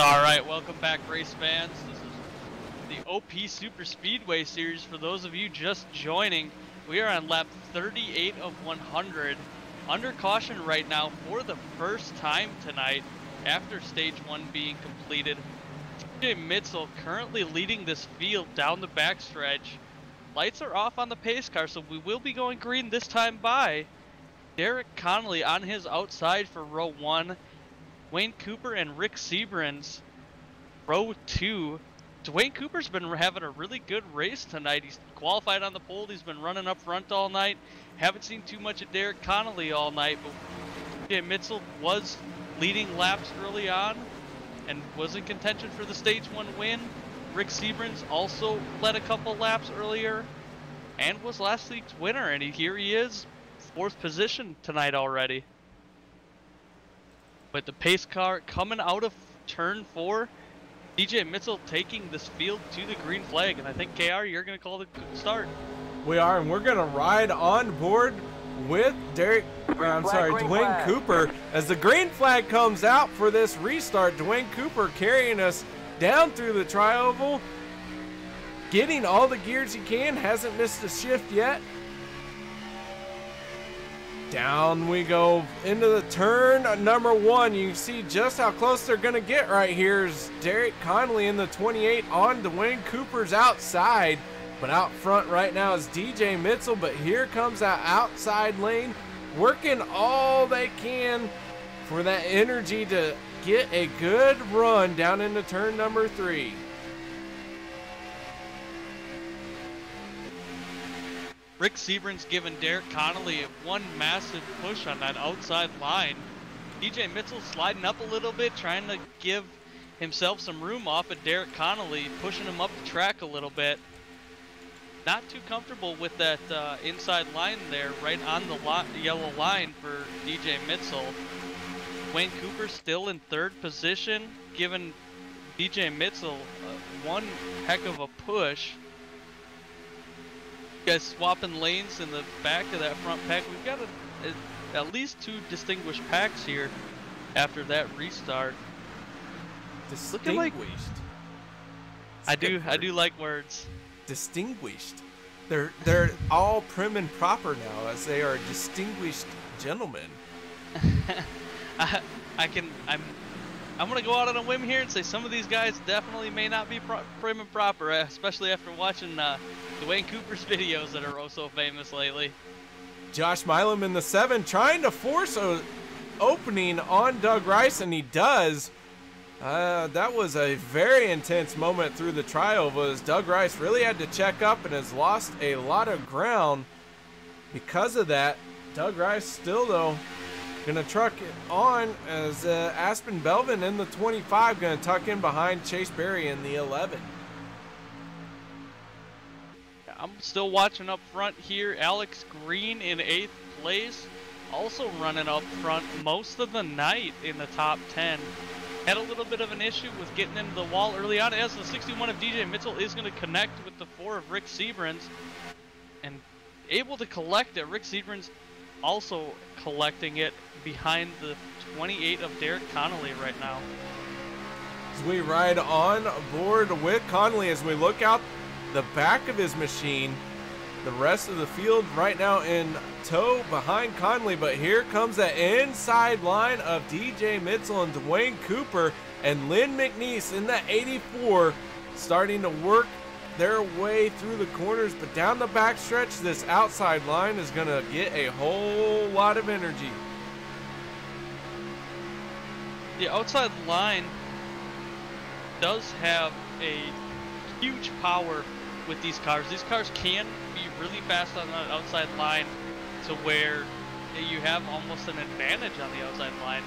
All right, welcome back, race fans. This is the OP Superspeedway Series. For those of you just joining, we are on lap 38 of 100. Under caution right now for the first time tonight after stage 1 being completed. DJ Mitzel currently leading this field down the backstretch. Lights are off on the pace car, so we will be going green this time by. Derek Connolly on his outside for row 1. Dwayne Cooper and Rick Seabrans, row 2. Dwayne Cooper's been having a really good race tonight. He's qualified on the pole. He's been running up front all night. Haven't seen too much of Derek Connolly all night, but DJ Mitzel was leading laps early on and was in contention for the stage 1 win. Rick Seabrans also led a couple laps earlier and was last week's winner, and here he is, 4th position tonight already. But the pace car coming out of turn 4, DJ Mitzel taking this field to the green flag, and I think KR, you're going to call the start. We are, and we're going to ride on board with Dwayne Cooper as the green flag comes out for this restart. Dwayne Cooper carrying us down through the tri-oval, getting all the gears he can, hasn't missed a shift yet. Down we go into the turn number 1. You can see just how close they're going to get right here is Derek Connolly in the 28 on Dwayne Cooper's outside. But out front right now is DJ Mitzel. But here comes that outside lane, working all they can for that energy to get a good run down into turn number 3. Rick Seabrans giving Derek Connolly one massive push on that outside line. DJ Mitzel sliding up a little bit, trying to give himself some room off of Derek Connolly, pushing him up the track a little bit. Not too comfortable with that inside line there, right on the yellow line for DJ Mitzel. Wayne Cooper still in 3rd position, giving DJ Mitzel one heck of a push. Guys swapping lanes in the back of that front pack. We've got at least 2 distinguished packs here after that restart. Distinguished. I do like words. Distinguished. They're all prim and proper now, as they are distinguished gentlemen. I'm gonna go out on a whim here and say some of these guys definitely may not be prim and proper, especially after watching Dwayne Cooper's videos that are oh so famous lately. Josh Milam in the 7 trying to force an opening on Doug Rice, and he does. That was a very intense moment through the tri-oval as Doug Rice really had to check up and has lost a lot of ground because of that. Doug Rice still, though, gonna truck it on as Aspen Belvin in the 25 gonna tuck in behind Chase Berry in the 11. I'm still watching up front here. Alex Green in 8th place, also running up front most of the night in the top 10. Had a little bit of an issue with getting into the wall early on, as the 61 of DJ Mitzel is going to connect with the 4 of Rick Seabrans and able to collect it. Rick Seabrans also collecting it behind the 28 of Derek Connolly right now. As we ride on board with Connolly, as we look out the back of his machine, the rest of the field right now in tow behind Connolly, but here comes the inside line of DJ Mitzel and Dwayne Cooper and Lynn McNeese in the 84 starting to work their way through the corners, but down the backstretch this outside line is going to get a whole lot of energy. The outside line does have a huge power with these cars. These cars can be really fast on the outside line to where you have almost an advantage on the outside line.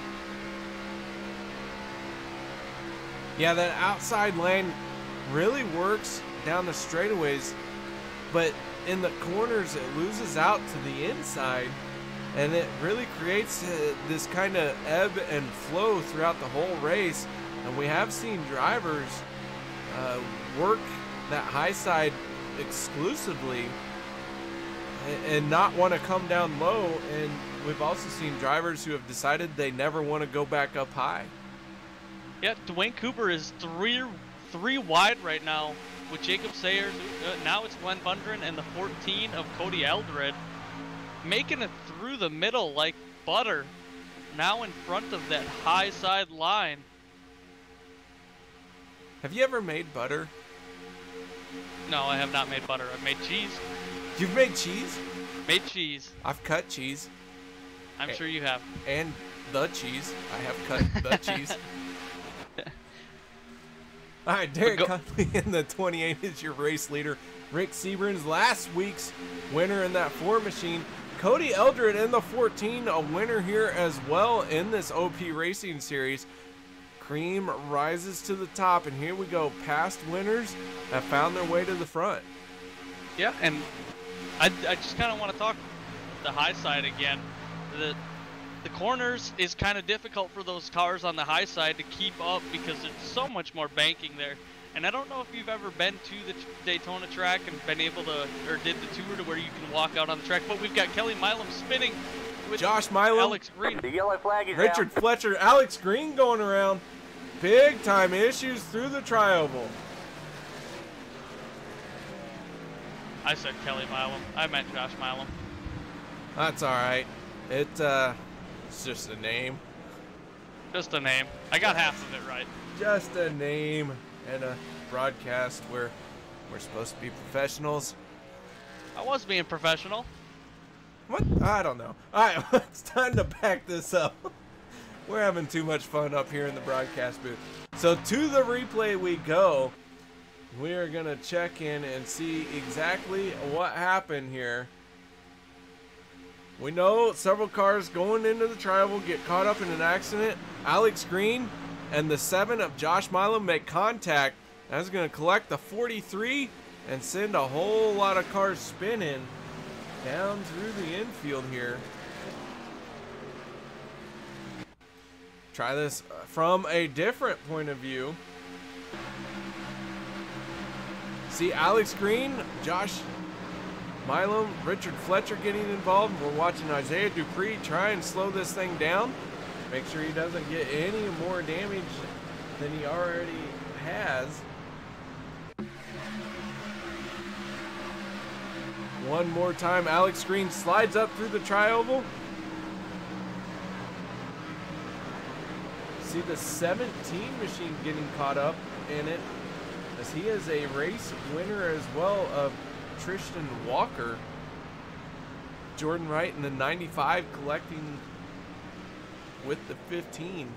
Yeah, that outside lane really works down the straightaways, but in the corners it loses out to the inside, and it really creates this kind of ebb and flow throughout the whole race. And we have seen drivers work that high side exclusively and not want to come down low, and we've also seen drivers who have decided they never want to go back up high. Yeah, Dwayne Cooper is three wide right now with Jacob Sayers. Now it's Glenn Bundren and the 14 of Cody Eldred, making it through the middle like butter. Now in front of that high side line. Have you ever made butter? No, I have not made butter. I've made cheese. You've made cheese? Made cheese. I've cut cheese. I'm sure you have. And the cheese. I have cut the cheese. All right, Derek Conley in the 28 is your race leader. Rick Seabrans, last week's winner in that 4 machine. Cody Eldred in the 14, a winner here as well in this OP Racing Series. Cream rises to the top, and here we go. Past winners have found their way to the front. Yeah, and I just kind of want to talk the high side again. The corners is kind of difficult for those cars on the high side to keep up because there's so much more banking there. And I don't know if you've ever been to the Daytona track and been able to, or did the tour to where you can walk out on the track, but we've got Kelly Milam spinning with Josh Milam, Alex Green. The yellow flag is Richard down. Fletcher, Alex Green going around. Big time issues through the tri-oval. I said Kelly Milam. I meant Josh Milam. That's all right. It's just a name. Just a name. I got half of it right. Just a name and a broadcast where we're supposed to be professionals. I was being professional. What? I don't know. All right, it's time to pack this up. We're having too much fun up here in the broadcast booth. So to the replay we go. We are going to check in and see exactly what happened here. We know several cars going into the tri-oval get caught up in an accident. Alex Green and the 7 of Josh Milam make contact. That's going to collect the 43 and send a whole lot of cars spinning down through the infield here. Try this from a different point of view. See Alex Green, Josh Milam, Richard Fletcher getting involved. We're watching Isaiah Dupree try and slow this thing down. Make sure he doesn't get any more damage than he already has. One more time, Alex Green slides up through the tri-oval. See the 17 machine getting caught up in it, as he is a race winner as well of Tristan Walker. Jordan Wright in the 95 collecting with the 15.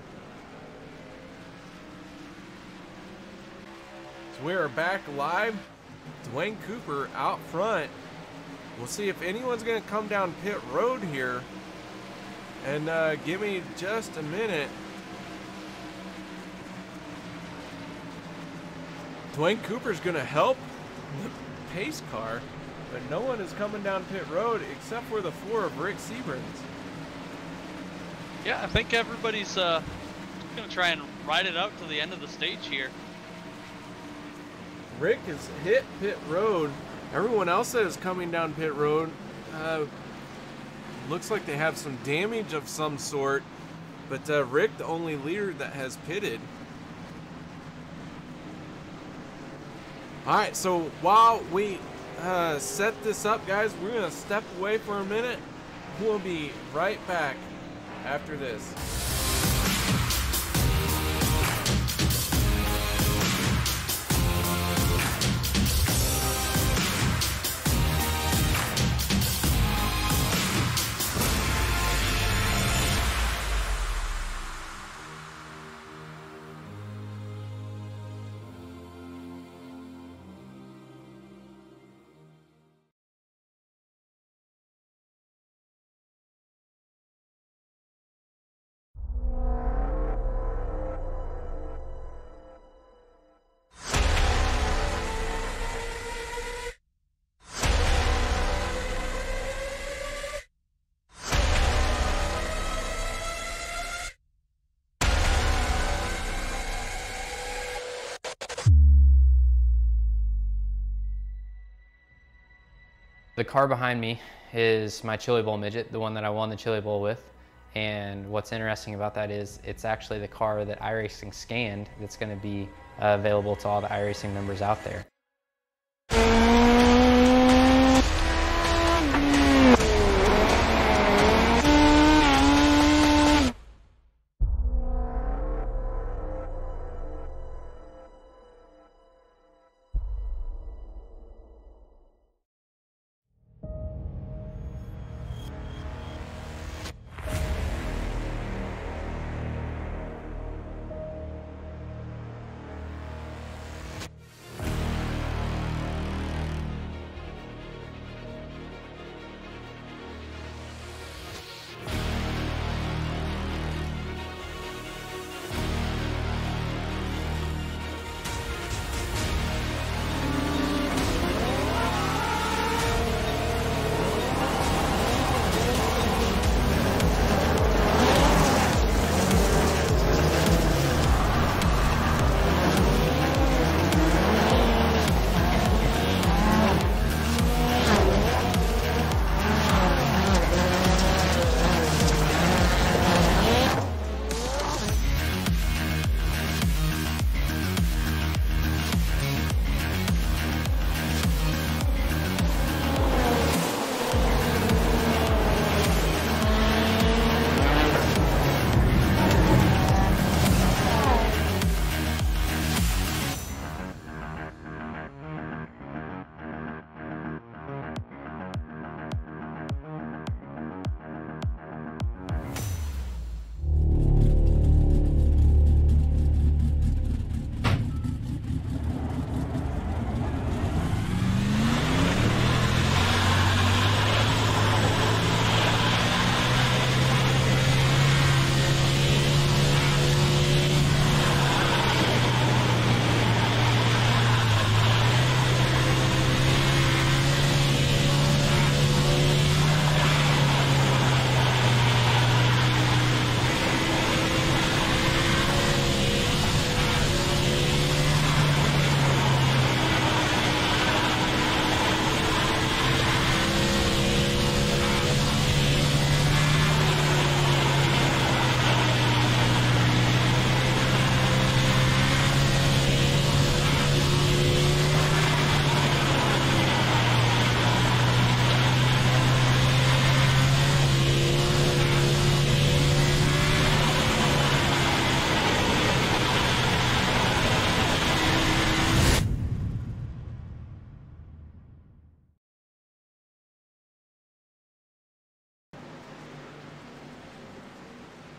So we are back live. Dwayne Cooper out front. We'll see if anyone's going to come down pit road here. And give me just a minute. Dwayne Cooper's going to help the pace car, but no one is coming down pit road except for the 4 of Rick Seabrans. Yeah, I think everybody's going to try and ride it out to the end of the stage here. Rick has hit pit road. Everyone else that is coming down pit road looks like they have some damage of some sort, but Rick, the only leader that has pitted. All right, so while we set this up, guys, we're going to step away for a minute. We'll be right back after this. The car behind me is my Chili Bowl midget, the one that I won the Chili Bowl with. And what's interesting about that is it's actually the car that iRacing scanned that's going to be available to all the iRacing members out there.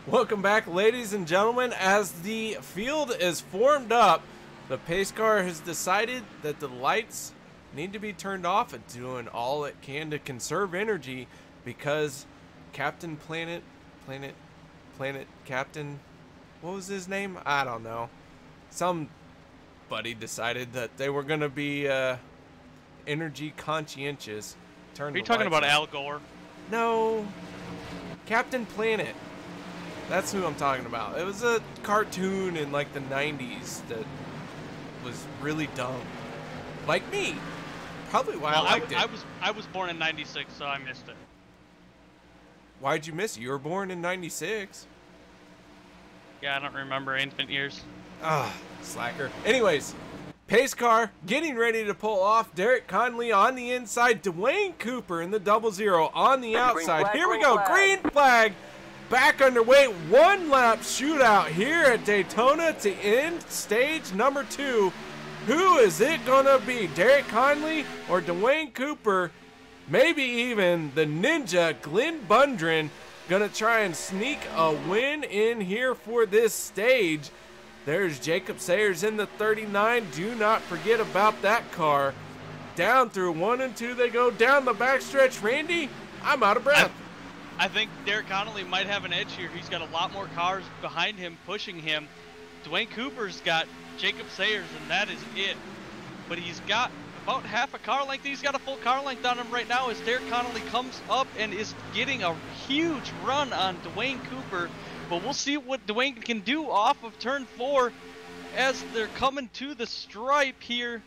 Welcome back, ladies and gentlemen. As the field is formed up, the pace car has decided that the lights need to be turned off. It's doing all it can to conserve energy because Captain Captain, what was his name? I don't know. Somebody decided that they were going to be energy conscientious. Are you talking about Al Gore? No. Captain Planet. That's who I'm talking about. It was a cartoon in like the 90s that was really dumb. Like me. Probably why I liked it. I was born in 96, so I missed it. Why'd you miss it? You were born in 96. Yeah, I don't remember infant years. Ah, slacker. Anyways, pace car getting ready to pull off. Derek Conley on the inside. Dwayne Cooper in the 00 on the outside. Here we go. Green flag. Back underway. One lap shootout here at Daytona to end stage number 2. Who is it gonna be? Derek Conley or Dwayne Cooper? Maybe even the ninja Glenn Bundren gonna try and sneak a win in here for this stage. There's Jacob Sayers in the 39. Do not forget about that car. Down through 1 and 2 they go. Down the backstretch. Randy, I'm out of breath. I think Derek Connolly might have an edge here. He's got a lot more cars behind him pushing him. Dwayne Cooper's got Jacob Sayers, and that is it. But he's got about half a car length. He's got a full car length on him right now as Derek Connolly comes up and is getting a huge run on Dwayne Cooper. But we'll see what Dwayne can do off of turn 4 as they're coming to the stripe here.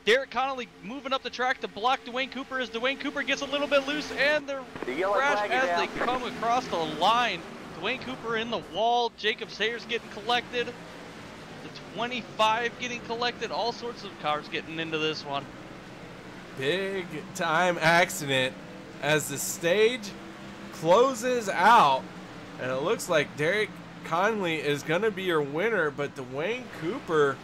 Derek Connolly moving up the track to block Dwayne Cooper as Dwayne Cooper gets a little bit loose, and they're crash as they come across the line. Dwayne Cooper in the wall. Jacob Sayers getting collected. The 25 getting collected. All sorts of cars getting into this one. Big time accident as the stage closes out, and it looks like Derek Conley is going to be your winner, but Dwayne Cooper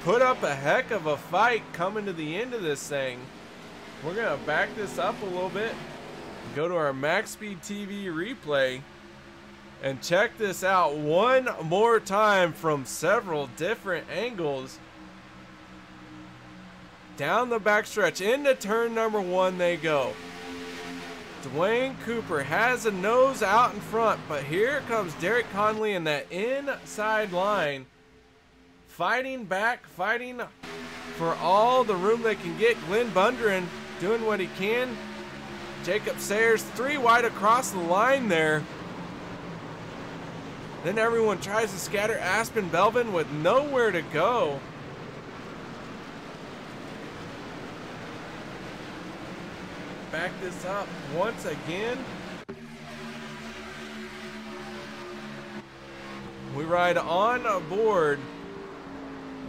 put up a heck of a fight coming to the end of this thing. We're going to back this up a little bit, go to our Maxspeedtv replay, and check this out one more time from several different angles. Down the backstretch into turn number 1 they go. Dwayne Cooper has a nose out in front, but here comes Derek Conley in that inside line, fighting back, fighting for all the room they can get. Glenn Bundren doing what he can. Jacob Sayers 3 wide across the line there. Then everyone tries to scatter. Aspen Belvin with nowhere to go. Back this up once again. We ride on board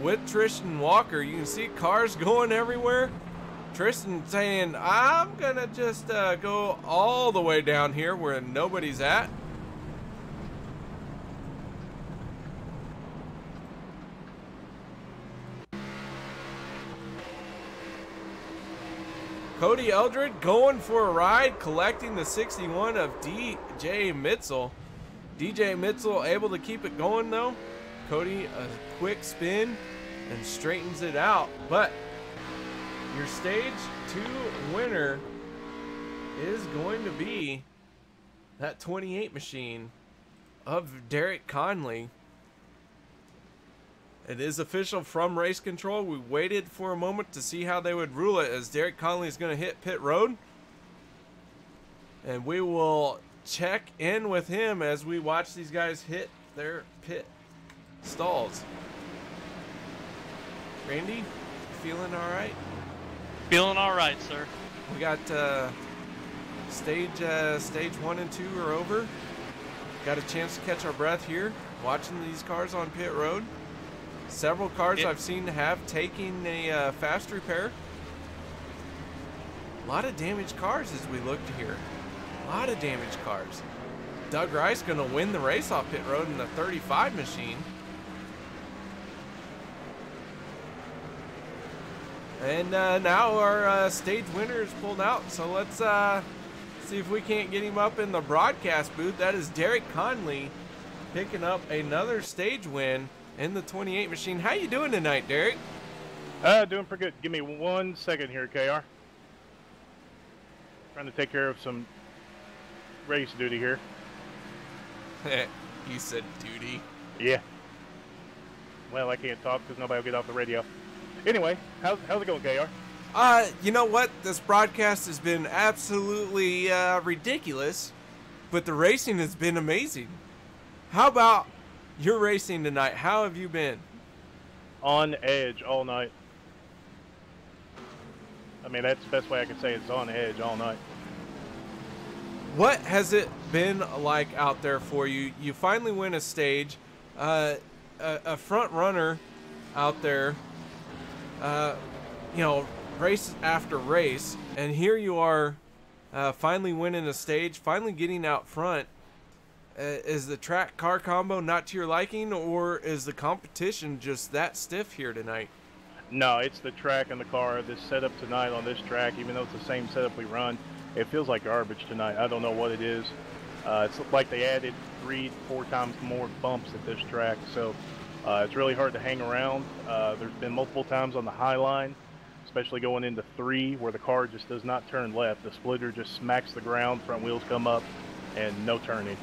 with Tristan Walker. You can see cars going everywhere. Tristan saying, I'm gonna just go all the way down here where nobody's at. Cody Eldred going for a ride, collecting the 61 of DJ Mitzel. DJ Mitzel able to keep it going though. Cody a quick spin and straightens it out. But your stage 2 winner is going to be that 28 machine of Derek Conley. It is official from Race Control. We waited for a moment to see how they would rule it, as Derek Conley is going to hit pit road. And we will check in with him as we watch these guys hit their pit stalls. Randy, feeling all right? Feeling all right, sir. We got stage 1 and 2 are over. Got a chance to catch our breath here, watching these cars on pit road. Several cars I've seen have taken a fast repair. A lot of damaged cars as we look here. A lot of damaged cars. Doug Rice going to win the race off pit road in the 35 machine. And now our stage winner is pulled out. So let's see if we can't get him up in the broadcast booth. That is Derek Conley picking up another stage win in the 28 machine. How you doing tonight, Derek? Doing pretty good. Give me 1 second here, KR. Trying to take care of some race duty here. You said duty. Yeah. Well, I can't talk because nobody will get off the radio. Anyway, how's it going, KR? You know what? This broadcast has been absolutely ridiculous, but the racing has been amazing. How about your racing tonight? How have you been? On edge all night. I mean, that's the best way I can say it. It's on edge all night. What has it been like out there for you? You finally win a stage, a front runner out there, you know, race after race, and here you are finally winning a stage, finally getting out front. Is the track car combo not to your liking, or is the competition just that stiff here tonight? No, it's the track and the car. This setup tonight on this track, even though it's the same setup we run, it feels like garbage tonight. I don't know what it is. It's like they added 3-4 times more bumps at this track, so it's really hard to hang around. There's been multiple times on the high line, especially going into 3, where the car just does not turn left. The splitter just smacks the ground, front wheels come up, and no turning.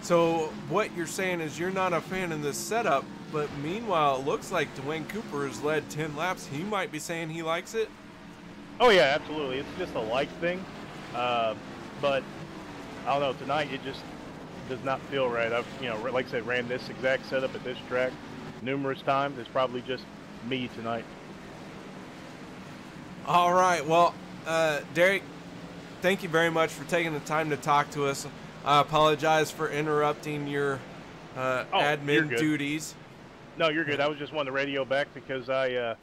So what you're saying is you're not a fan of this setup, but meanwhile it looks like Dwayne Cooper has led 10 laps. He might be saying he likes it. Oh yeah, absolutely. It's just a like thing, but I don't know. Tonight it just does not feel right. I've, you know, like I said, ran this exact setup at this track numerous times. It's probably just me tonight. All right. Well, Derek, thank you very much for taking the time to talk to us. I apologize for interrupting your admin duties. No, you're good. I was just wanting the radio back because I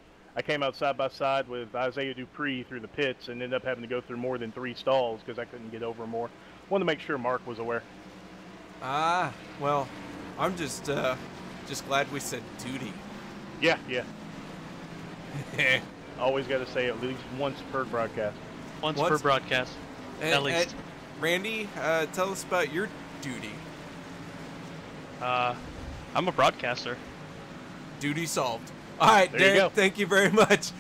came out side by side with Isaiah Dupree through the pits and ended up having to go through more than 3 stalls because I couldn't get over more. Wanted to make sure Mark was aware. Ah, well, I'm just glad we said duty. Yeah. Always got to say at least once per broadcast. Once per broadcast, at least. Randy, tell us about your duty. I'm a broadcaster. Duty solved. All right, there you go. Thank you very much.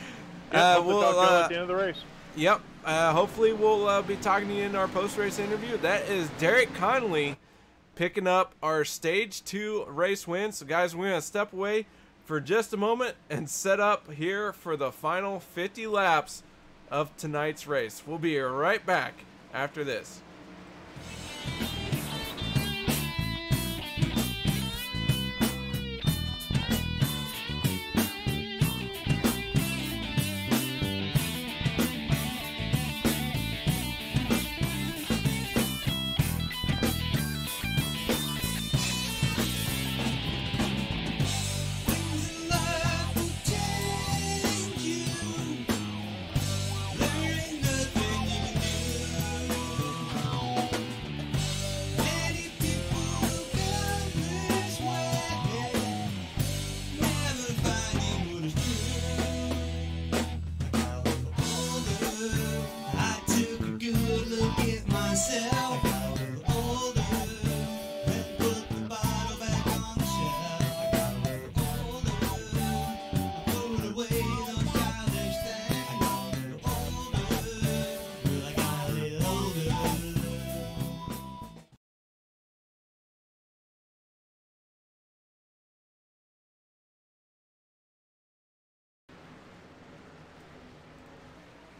We'll talk to you at the end of the race. Yep. Hopefully we'll be talking to you in our post-race interview. That is Derek Connolly picking up our Stage 2 race win. So, guys, we're going to step away for just a moment and set up here for the final 50 laps of tonight's race. We'll be right back after this.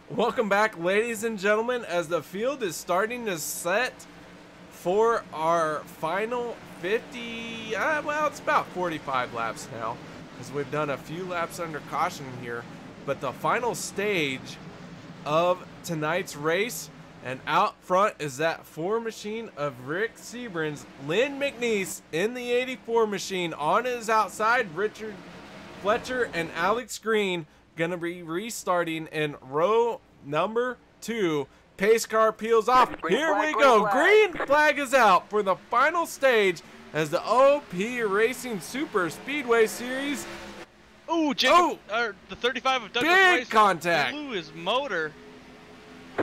Welcome back, ladies and gentlemen, as the field is starting to set for our final 50, well, it's about 45 laps now, as we've done a few laps under caution here, but the final stage of tonight's race, and out front is that 4 machine of Rick Sebren's Lynn McNeese in the 84 machine. On his outside, Richard Fletcher and Alex Green going to be restarting in row number 2. Pace car peels off. Here we go. Green flag is out for the final stage as the OP Racing Superspeedway Series. Ooh, Jacob, the 35 of Douglas big Rice contact. blew his motor.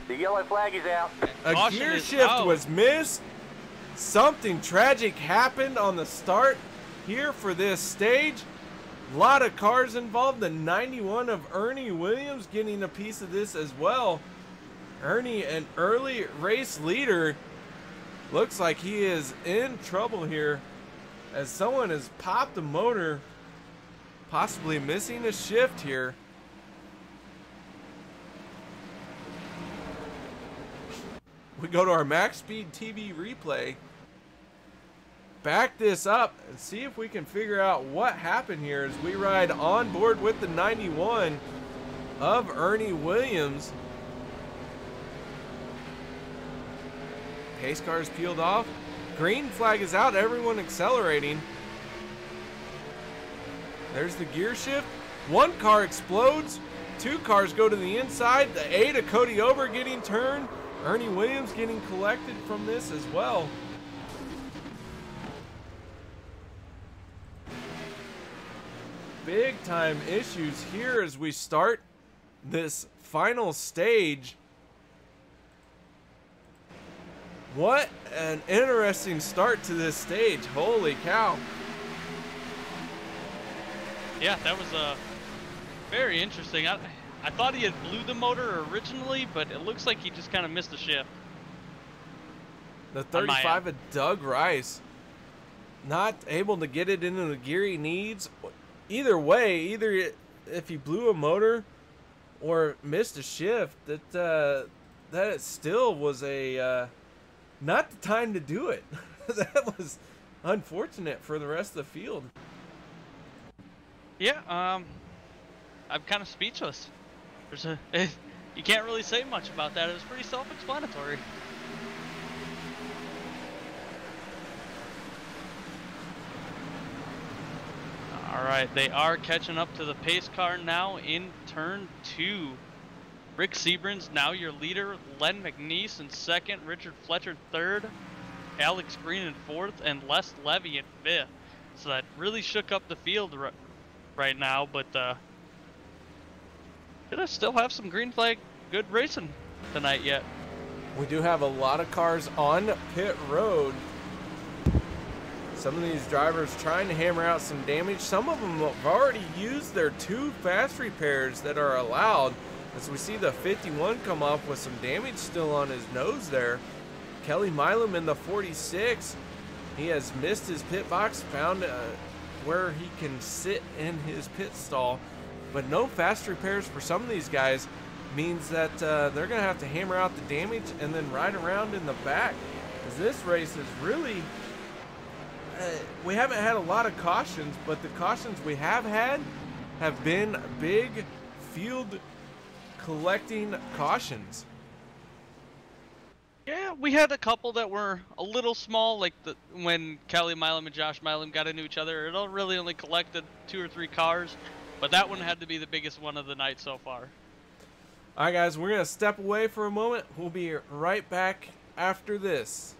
The yellow flag is out. A gear shift was missed. Something tragic happened on the start here for this stage. A lot of cars involved. The 91 of Ernie Williams getting a piece of this as well. Ernie, an early race leader, looks like he is in trouble here as someone has popped a motor, possibly missing a shift here. We go to our Maxspeedtv replay, back this up and see if we can figure out what happened here as we ride on board with the 91 of Ernie Williams. Pace car is peeled off. Green flag is out. Everyone accelerating. There's the gear shift. 1 car explodes. 2 cars go to the inside. The 8 of Cody Ober getting turned. Ernie Williams getting collected from this as well. Big time issues here as we start this final stage. What an interesting start to this stage. Holy cow. Yeah, that was very interesting. I thought he had blew the motor originally, but it looks like he just kind of missed a shift. The 35 of Doug Rice not able to get it into the gear he needs. Either way, either if he blew a motor or missed a shift, that it still was a not the time to do it. That was unfortunate for the rest of the field. Yeah, I'm kind of speechless. You can't really say much about that. It was pretty self-explanatory. All right, they are catching up to the pace car now in turn 2. Rick Seabrans now your leader, Len McNeese in second, Richard Fletcher third, Alex Green in fourth, and Les Levy in fifth. So that really shook up the field right now, but gonna still have some green flag good racing tonight yet. We do have a lot of cars on pit road. Some of these drivers trying to hammer out some damage. Some of them have already used their 2 fast repairs that are allowed. As we see the 51 come off with some damage still on his nose there. Kelly Milam in the 46. He has missed his pit box, found where he can sit in his pit stall. But no fast repairs for some of these guys means that they're going to have to hammer out the damage and then ride around in the back. As this race is really... we haven't had a lot of cautions, but the cautions we have had have been big field collecting cautions. Yeah, we had a couple that were a little small, like when Kelly Milam and Josh Milam got into each other. It really only collected 2 or 3 cars, but that one had to be the biggest one of the night so far. All right, guys, we're going to step away for a moment. We'll be right back after this.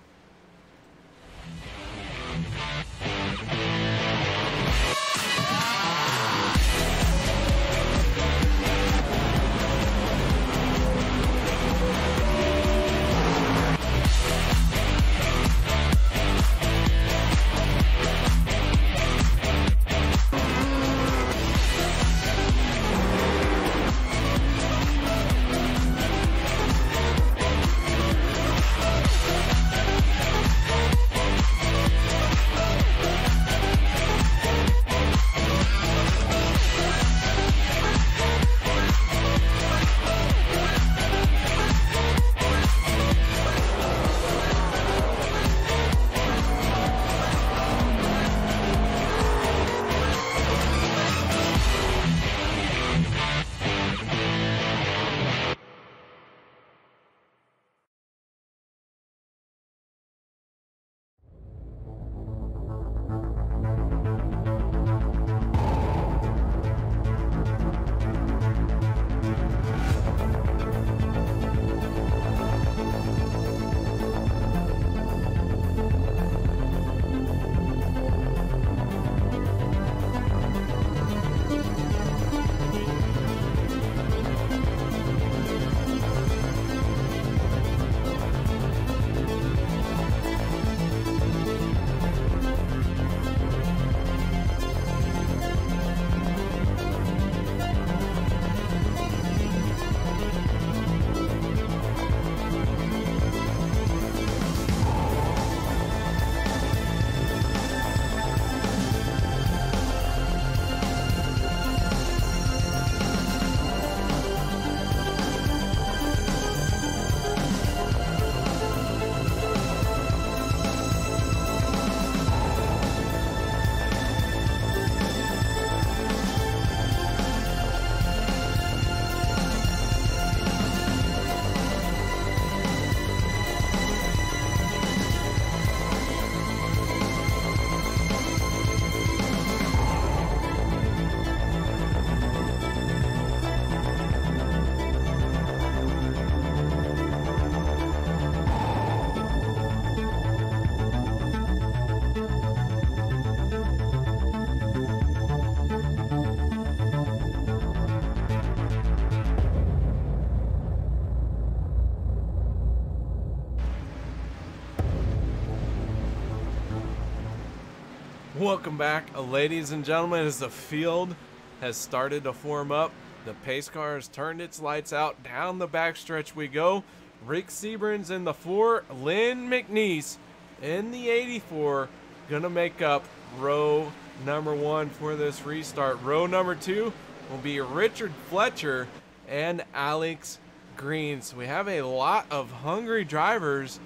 Welcome back, ladies and gentlemen, as the field has started to form up. The pace car has turned its lights out. Down the backstretch we go. Rick Seabrans in the 4, Len McNeese in the 84, gonna make up row number 1 for this restart. Row number 2 will be Richard Fletcher and Alex Green. So we have a lot of hungry drivers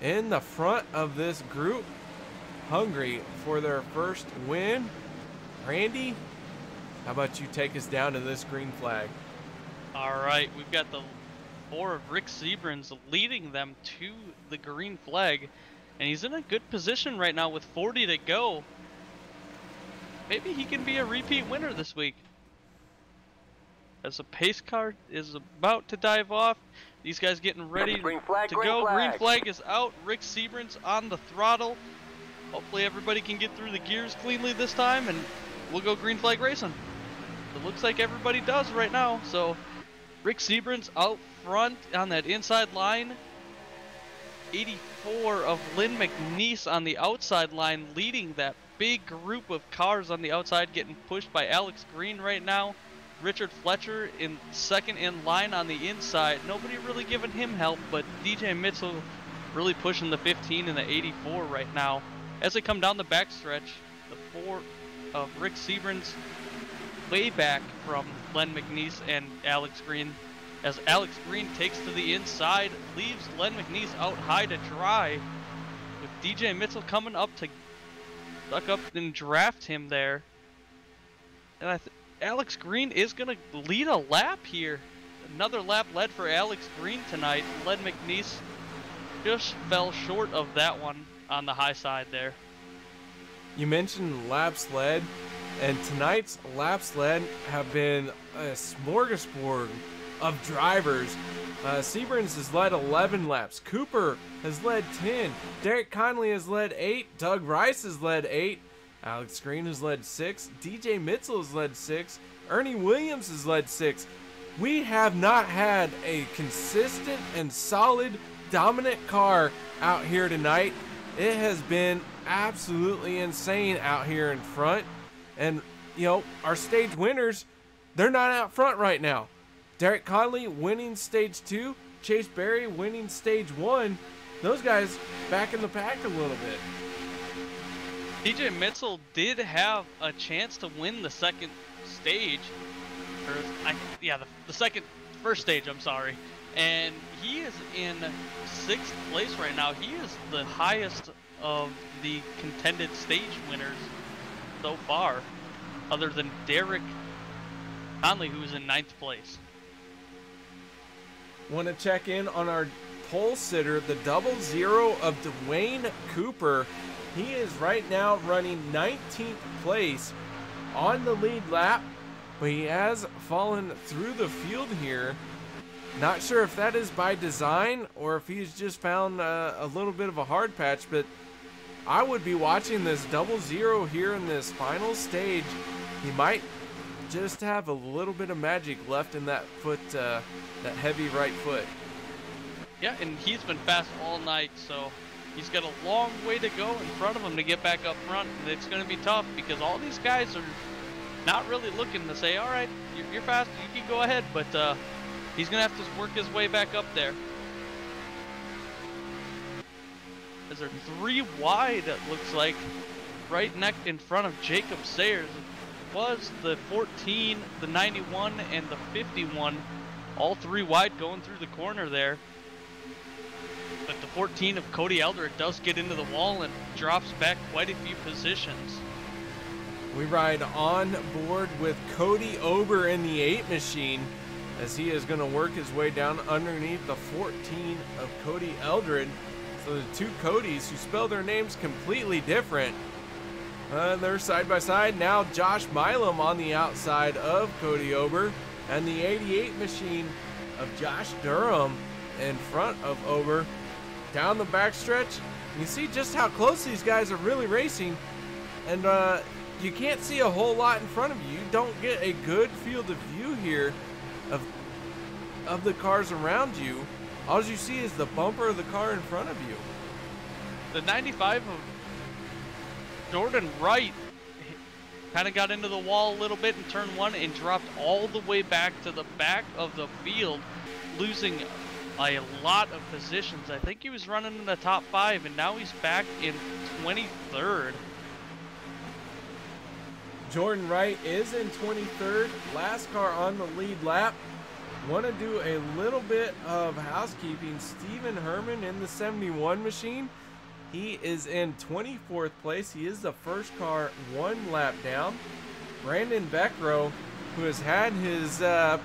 in the front of this group, hungry for their first win. Randy, how about you take us down to this green flag? All right, we've got the 4 of Rick Seabrans leading them to the green flag, and he's in a good position right now with 40 to go. maybe he can be a repeat winner this week. As the pace car is about to dive off, these guys getting ready to go. Green flag is out. Rick Sebrand's on the throttle. Hopefully everybody can get through the gears cleanly this time, and we'll go green flag racing. It looks like everybody does right now. So Rick Sebrand's out front on that inside line. 84 of Lynn McNeese on the outside line, leading that big group of cars on the outside, getting pushed by Alex Green right now. Richard Fletcher in second in line on the inside. Nobody really giving him help, but DJ Mitchell really pushing the 15 and the 84 right now. As they come down the backstretch, the 4 of Rick Sebrand's way back from Len McNeese and Alex Green. As Alex Green takes to the inside, leaves Len McNeese out high to dry, with DJ Mitchell coming up to duck up and draft him there. And Alex Green is going to lead a lap here. Another lap led for Alex Green tonight. Len McNeese just fell short of that one on the high side there. You mentioned laps led, and tonight's laps led have been a smorgasbord of drivers. Sebrand's has led 11 laps. Cooper has led 10. Derek Conley has led 8. Doug Rice has led 8. Alex Green has led 6. DJ Mitchell has led 6. Ernie Williams has led 6. We have not had a consistent and solid dominant car out here tonight. It has been absolutely insane out here in front. And, you know, our stage winners, they're not out front right now. Derek Conley winning stage 2. Chase Berry winning stage 1. Those guys back in the pack a little bit. DJ Mitchell did have a chance to win the second stage, or the first stage, I'm sorry, and he is in 6th place right now. He is the highest of the contended stage winners so far, other than Derek Conley, who is in 9th place. Want to check in on our pole sitter, the 00 of Dwayne Cooper. He is right now running 19th place on the lead lap, but he has fallen through the field here. Not sure if that is by design or if he's just found a little bit of a hard patch, but I would be watching this 00 here in this final stage. He might just have a little bit of magic left in that foot, that heavy right foot. Yeah, and he's been fast all night, so he's got a long way to go in front of him to get back up front. And it's going to be tough because all these guys are not really looking to say, all right, you're fast, you can go ahead, but he's going to have to work his way back up there. As they're 3 wide, it looks like, right next in front of Jacob Sayers. It was the 14, the 91, and the 51, all 3 wide going through the corner there. But the 14 of Cody Elder does get into the wall and drops back quite a few positions. We ride on board with Cody Ober in the 8 machine as he is going to work his way down underneath the 14 of Cody Eldred. So the 2 Codys who spell their names completely different. They're side by side. Now Josh Milam on the outside of Cody Ober, and the 88 machine of Josh Durham in front of Ober. Down the backstretch, you see just how close these guys are really racing, and you can't see a whole lot in front of you. You don't get a good field of view here of the cars around you. All you see is the bumper of the car in front of you. The 95 of Jordan Wright kind of got into the wall a little bit in turn 1 and dropped all the way back to the back of the field, losing a lot of positions. I think he was running in the top 5, and now he's back in 23rd. Jordan Wright is in 23rd, last car on the lead lap. Want to do a little bit of housekeeping. Stephen Herman in the 71 machine. He is in 24th place. He is the first car 1 lap down. Brandon Beckrow, who has had his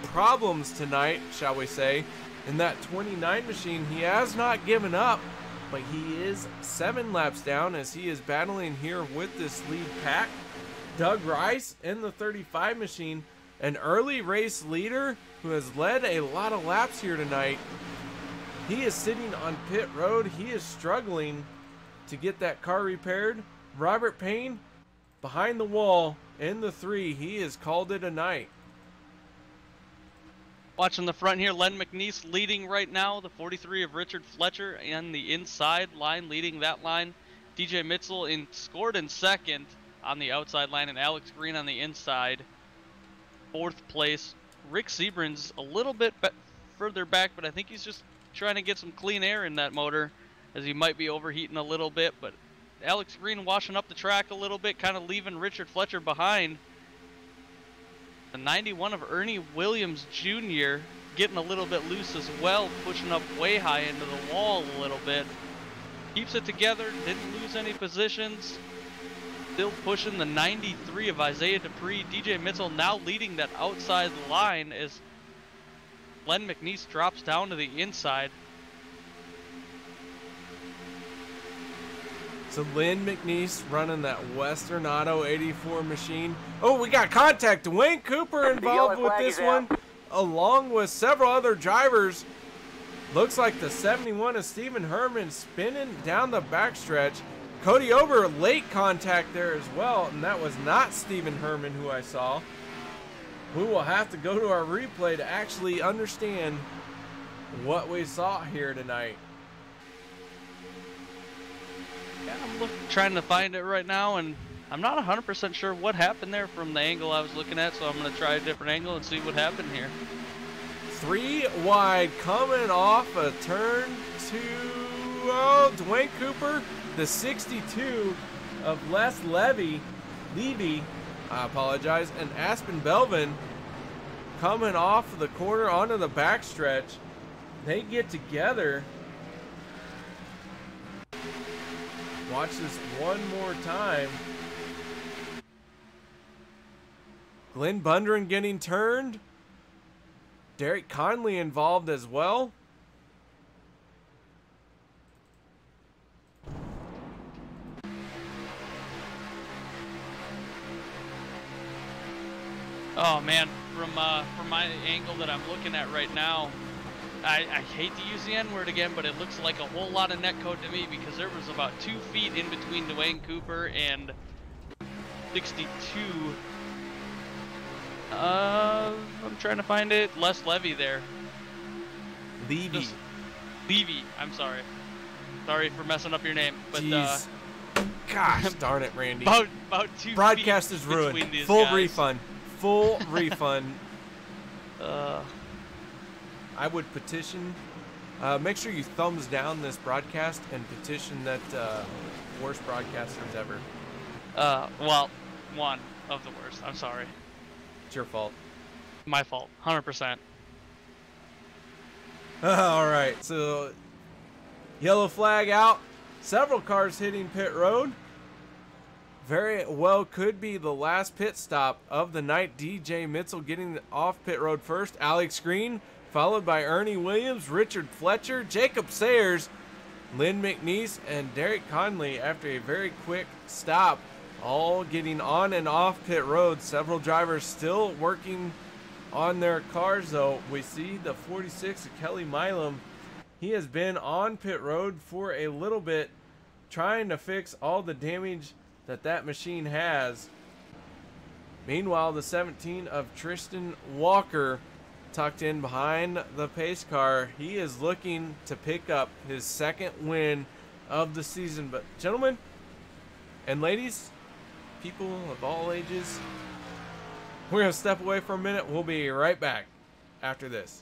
problems tonight, shall we say, in that 29 machine, he has not given up, but he is 7 laps down as he is battling here with this lead pack. Doug Rice in the 35 machine, an early race leader who has led a lot of laps here tonight. He is sitting on pit road. He is struggling to get that car repaired. Robert Payne behind the wall in the 3. He has called it a night. Watching the front here, Len McNeese leading right now, the 43 of Richard Fletcher, and the inside line leading that line. DJ Mitzel scored in second on the outside line, and Alex Green on the inside. 4th place. Rick Sebrin's a little bit further back, but I think he's just trying to get some clean air in that motor, as he might be overheating a little bit. But Alex Green washing up the track a little bit, kind of leaving Richard Fletcher behind. The 91 of Ernie Williams Jr. getting a little bit loose as well, pushing up way high into the wall a little bit. Keeps it together, didn't lose any positions. Still pushing the 93 of Isaiah Dupree. DJ Mitzel now leading that outside line as Len McNeese drops down to the inside. So Len McNeese running that Western Auto 84 machine. Oh, we got contact. Dwayne Cooper involved with this one, along with several other drivers. Looks like the 71 of Stephen Herman spinning down the backstretch. Cody Ober, late contact there as well, and that was not Stephen Herman who I saw. We will have to go to our replay to actually understand what we saw here tonight. Yeah, I'm trying to find it right now, and I'm not 100% sure what happened there from the angle I was looking at, so I'm going to try a different angle and see what happened here. 3 wide coming off a turn 2. Oh, Dwayne Cooper, the 62 of Les Levy, I apologize, and Aspen Belvin coming off the corner onto the backstretch. They get together. Watch this one more time. Glenn Bundren getting turned. Derek Conley involved as well. Oh man, from my angle that I'm looking at right now, I hate to use the N-word again, but it looks like a whole lot of netcode to me, because there was about 2 feet in between Dwayne Cooper and 62. I'm trying to find it. Les Levy there. Levy. I'm sorry. Sorry for messing up your name. But jeez. Gosh darn it, Randy. About 2 Broadcast feet is ruined. between these Full guys. refund. Full refund. I would petition. Make sure you thumbs down this broadcast and petition that worst broadcasters ever. Well, one of the worst. I'm sorry. It's your fault. My fault. 100%. All right. So yellow flag out. Several cars hitting pit road. Very well could be the last pit stop of the night. DJ Mitzel getting off pit road first. Alex Green, followed by Ernie Williams, Richard Fletcher, Jacob Sayers, Lynn McNeese, and Derek Conley after a very quick stop, all getting on and off pit road. Several drivers still working on their cars, though. We see the 46 of Kelly Milam. He has been on pit road for a little bit, trying to fix all the damage that machine has. Meanwhile, the 17 of Tristan Walker, tucked in behind the pace car, he is looking to pick up his 2nd win of the season. But gentlemen and ladies, people of all ages, we're going to step away for a minute. We'll be right back after this.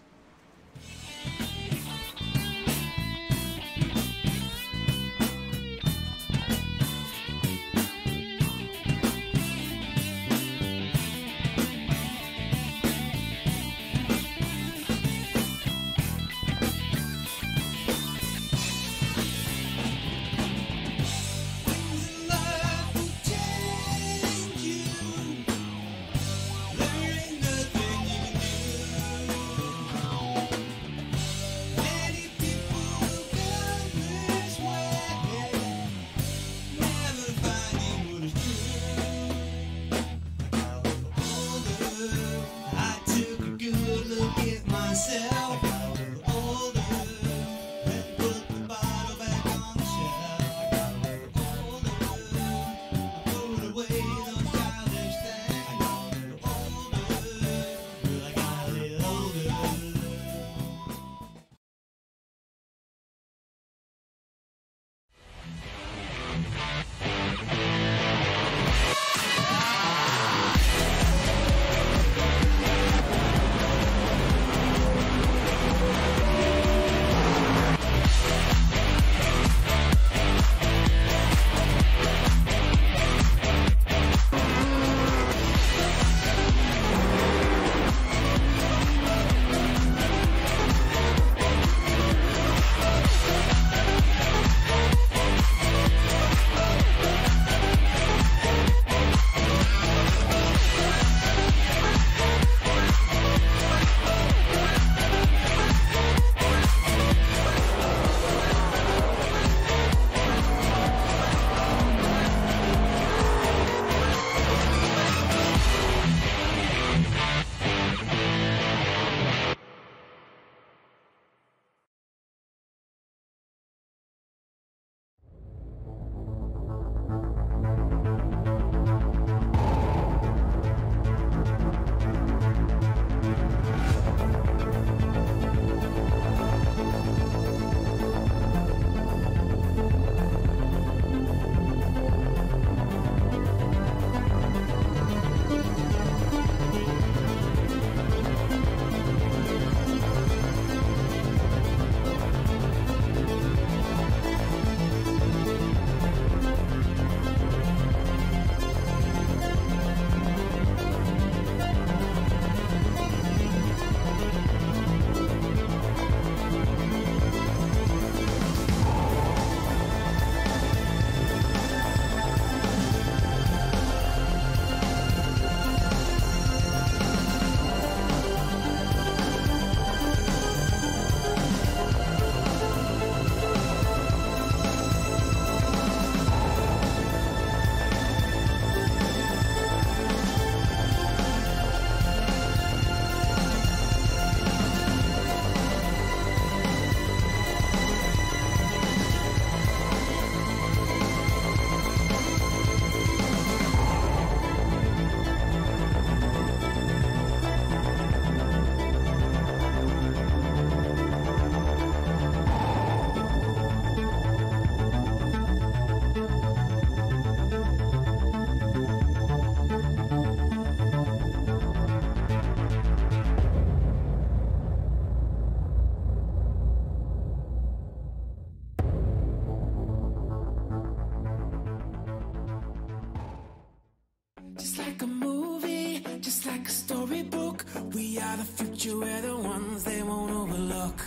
future, we're the ones they won't overlook.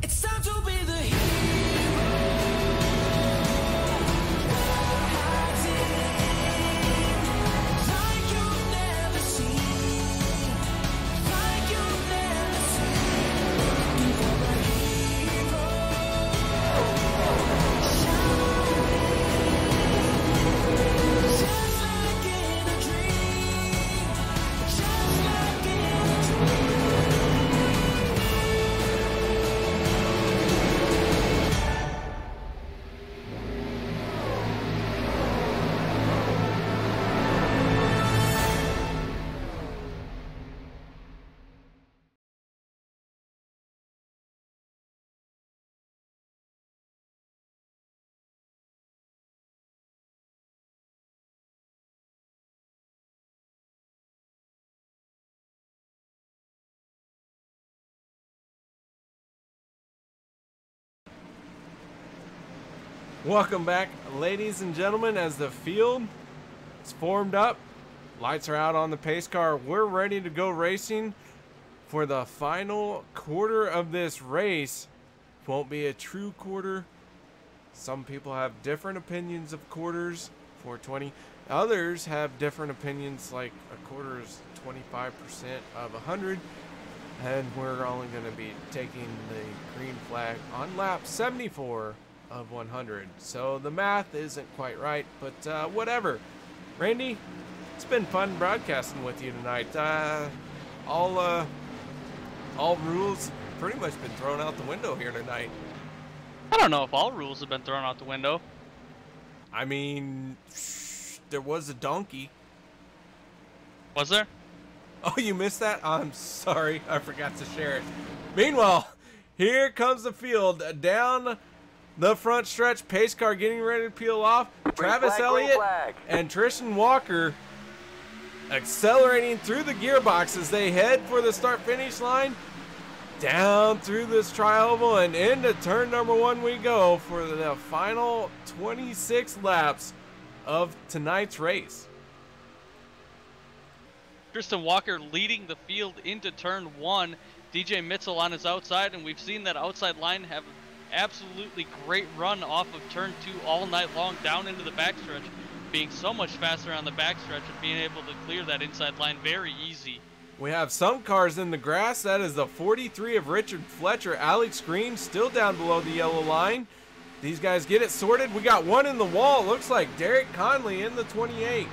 It's time to be the hero. Like you've never seen. Like you've never seen. Looking for a hero. Just like in a dream. Just like in a dream. Welcome back, ladies and gentlemen, as the field is formed up. Lights are out on the pace car. We're ready to go racing for the final quarter of this race. Won't be a true quarter. Some people have different opinions of quarters, 420. Others have different opinions, like a quarter is 25% of 100. And we're only going to be taking the green flag on lap 74 of 100. So the math isn't quite right, but whatever. Randy, it's been fun broadcasting with you tonight. All rules pretty much been thrown out the window here tonight. I don't know if all rules have been thrown out the window. I mean, there was a donkey. Was there? Oh, you missed that? I'm sorry. I forgot to share it. Meanwhile, here comes the field down the front stretch. Pace car getting ready to peel off. Travis Elliott and Tristan Walker accelerating through the gearbox as they head for the start-finish line. Down through this tri-oval and into turn number 1 we go for the final 26 laps of tonight's race. Tristan Walker leading the field into turn 1. DJ Mitchell on his outside, and we've seen that outside line have absolutely great run off of turn 2 all night long down into the backstretch, being so much faster on the backstretch and being able to clear that inside line very easy. We have some cars in the grass. That is the 43 of Richard Fletcher. Alex Green still down below the yellow line. These guys get it sorted. We got one in the wall. Looks like Derek Conley in the 28.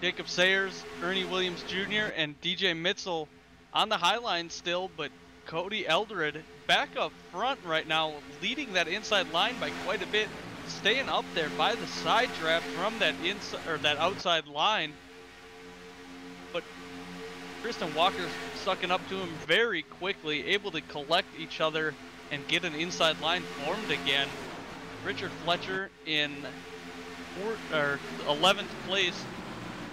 Jacob Sayers, Ernie Williams Jr., and DJ Mitchell on the high line still, but Cody Eldred back up front right now, leading that inside line by quite a bit, staying up there by the side draft from that that outside line. But Tristan Walker sucking up to him very quickly, able to collect each other and get an inside line formed again. Richard Fletcher in 11th place,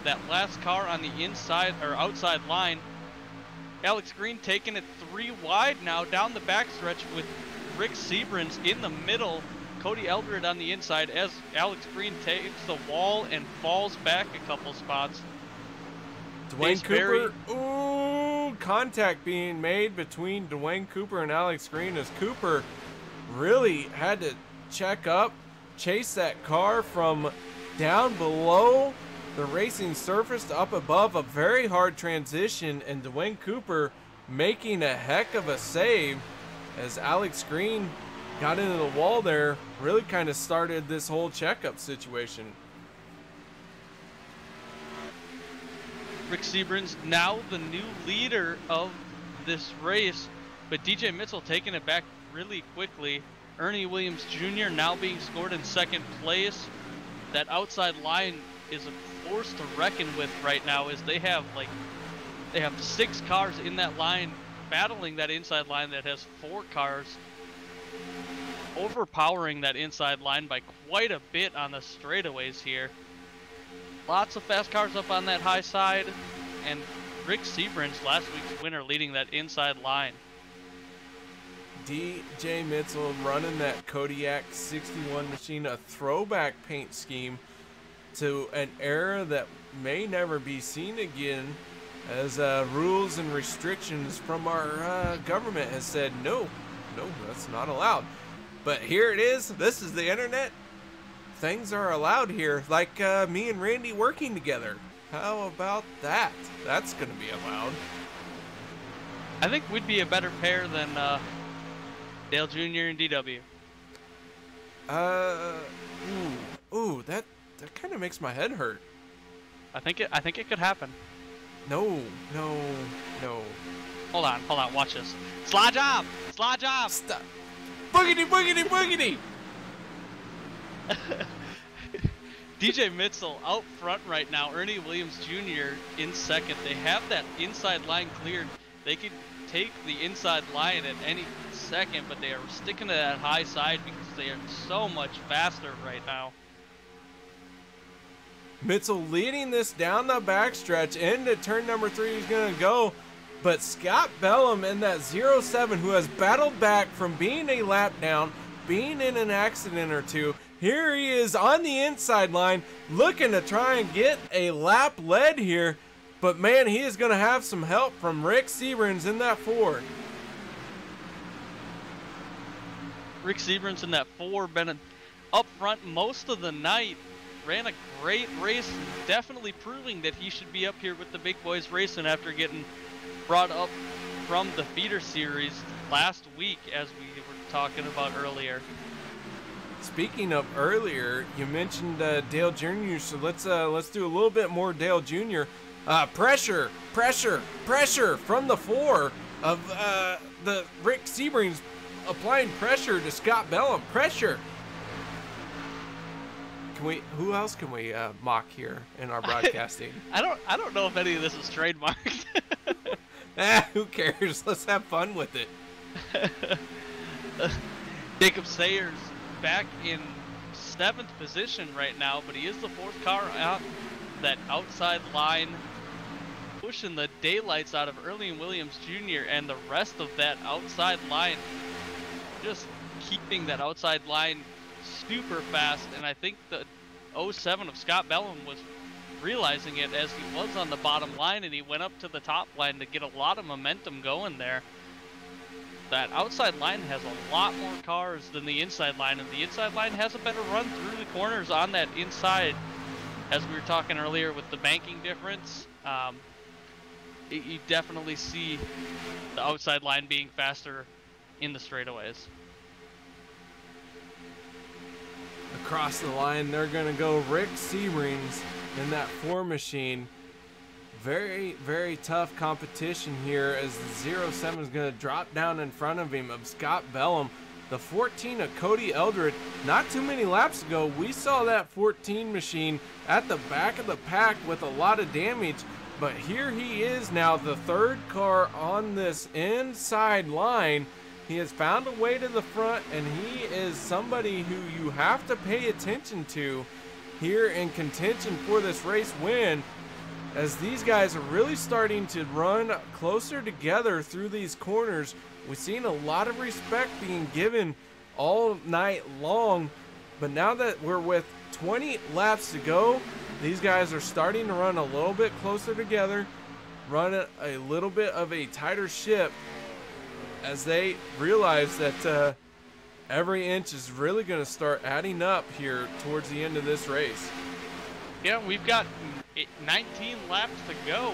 that last car on the inside or outside line. Alex Green taking it 3 wide now down the backstretch with Rick Seabrans in the middle. Cody Eldred on the inside as Alex Green takes the wall and falls back a couple spots. Dwayne Cooper, ooh, contact being made between Dwayne Cooper and Alex Green as Cooper really had to check up, chase that car from down below the racing surface to up above, a very hard transition, and Dwayne Cooper making a heck of a save as Alex Green got into the wall there, really kind of started this whole checkup situation. Rick Seabrans now the new leader of this race, but DJ Mitchell taking it back really quickly. Ernie Williams Jr. now being scored in 2nd place. That outside line is a force to reckon with right now, as they have 6 cars in that line battling that inside line that has 4 cars, overpowering that inside line by quite a bit on the straightaways here. Lots of fast cars up on that high side, and Rick Seabrans, last week's winner, leading that inside line. DJ Mitchell running that Kodiak 61 machine, a throwback paint scheme to an era that may never be seen again, as rules and restrictions from our government has said no, that's not allowed. But here it is. This is the internet. Things are allowed here, like me and Randy working together. How about that? That's gonna be allowed. I think we'd be a better pair than Dale Jr. and DW. Ooh, that kind of makes my head hurt. I think it could happen. No. Hold on, watch this. Slide job! Stop. Boogity! DJ Mitzel out front right now. Ernie Williams Jr. in second. They have that inside line cleared. They could take the inside line at any second, but they are sticking to that high side because they are so much faster right now. Mitzel leading this down the backstretch into turn number 3. He's going to go. But Scott Bellum in that 07, who has battled back from being a lap down, being in an accident or two, here he is on the inside line looking to try and get a lap led here. But man, he is going to have some help from Rick Seaburns in that 4. Rick Seaburns in that 4, been up front most of the night. Ran a great race, definitely proving that he should be up here with the big boys racing after getting brought up from the feeder series last week, as we were talking about earlier. Speaking of earlier, you mentioned Dale Jr., so let's do a little bit more Dale Jr. Pressure from the 4 of the Rick Seaburns applying pressure to Scott Bellum. Pressure. Who else can we mock here in our broadcasting? I don't know if any of this is trademarked. Who cares? Let's have fun with it. Jacob Sayers back in 7th position right now, but he is the 4th car out that outside line, pushing the daylights out of Ernie Williams Jr. and the rest of that outside line, just keeping that outside line super fast. And I think the 07 of Scott Bellum was realizing it as he was on the bottom line, and he went up to the top line to get a lot of momentum going there. That outside line has a lot more cars than the inside line, and the inside line has a better run through the corners on that inside. As we were talking earlier with the banking difference, you definitely see the outside line being faster in the straightaways. Across the line, they're going to go Rick Seaburns in that 4 machine. Very, very tough competition here as the 07 is going to drop down in front of him of Scott Bellum. The 14 of Cody Eldred. Not too many laps ago, we saw that 14 machine at the back of the pack with a lot of damage. But here he is now, the 3rd car on this inside line. He has found a way to the front, and he is somebody who you have to pay attention to here in contention for this race win, as these guys are really starting to run closer together through these corners. We've seen a lot of respect being given all night long, but now that we're with 20 laps to go, these guys are starting to run a little bit closer together, run a little bit of a tighter ship, as they realize that every inch is really going to start adding up here towards the end of this race. Yeah, we've got 19 laps to go.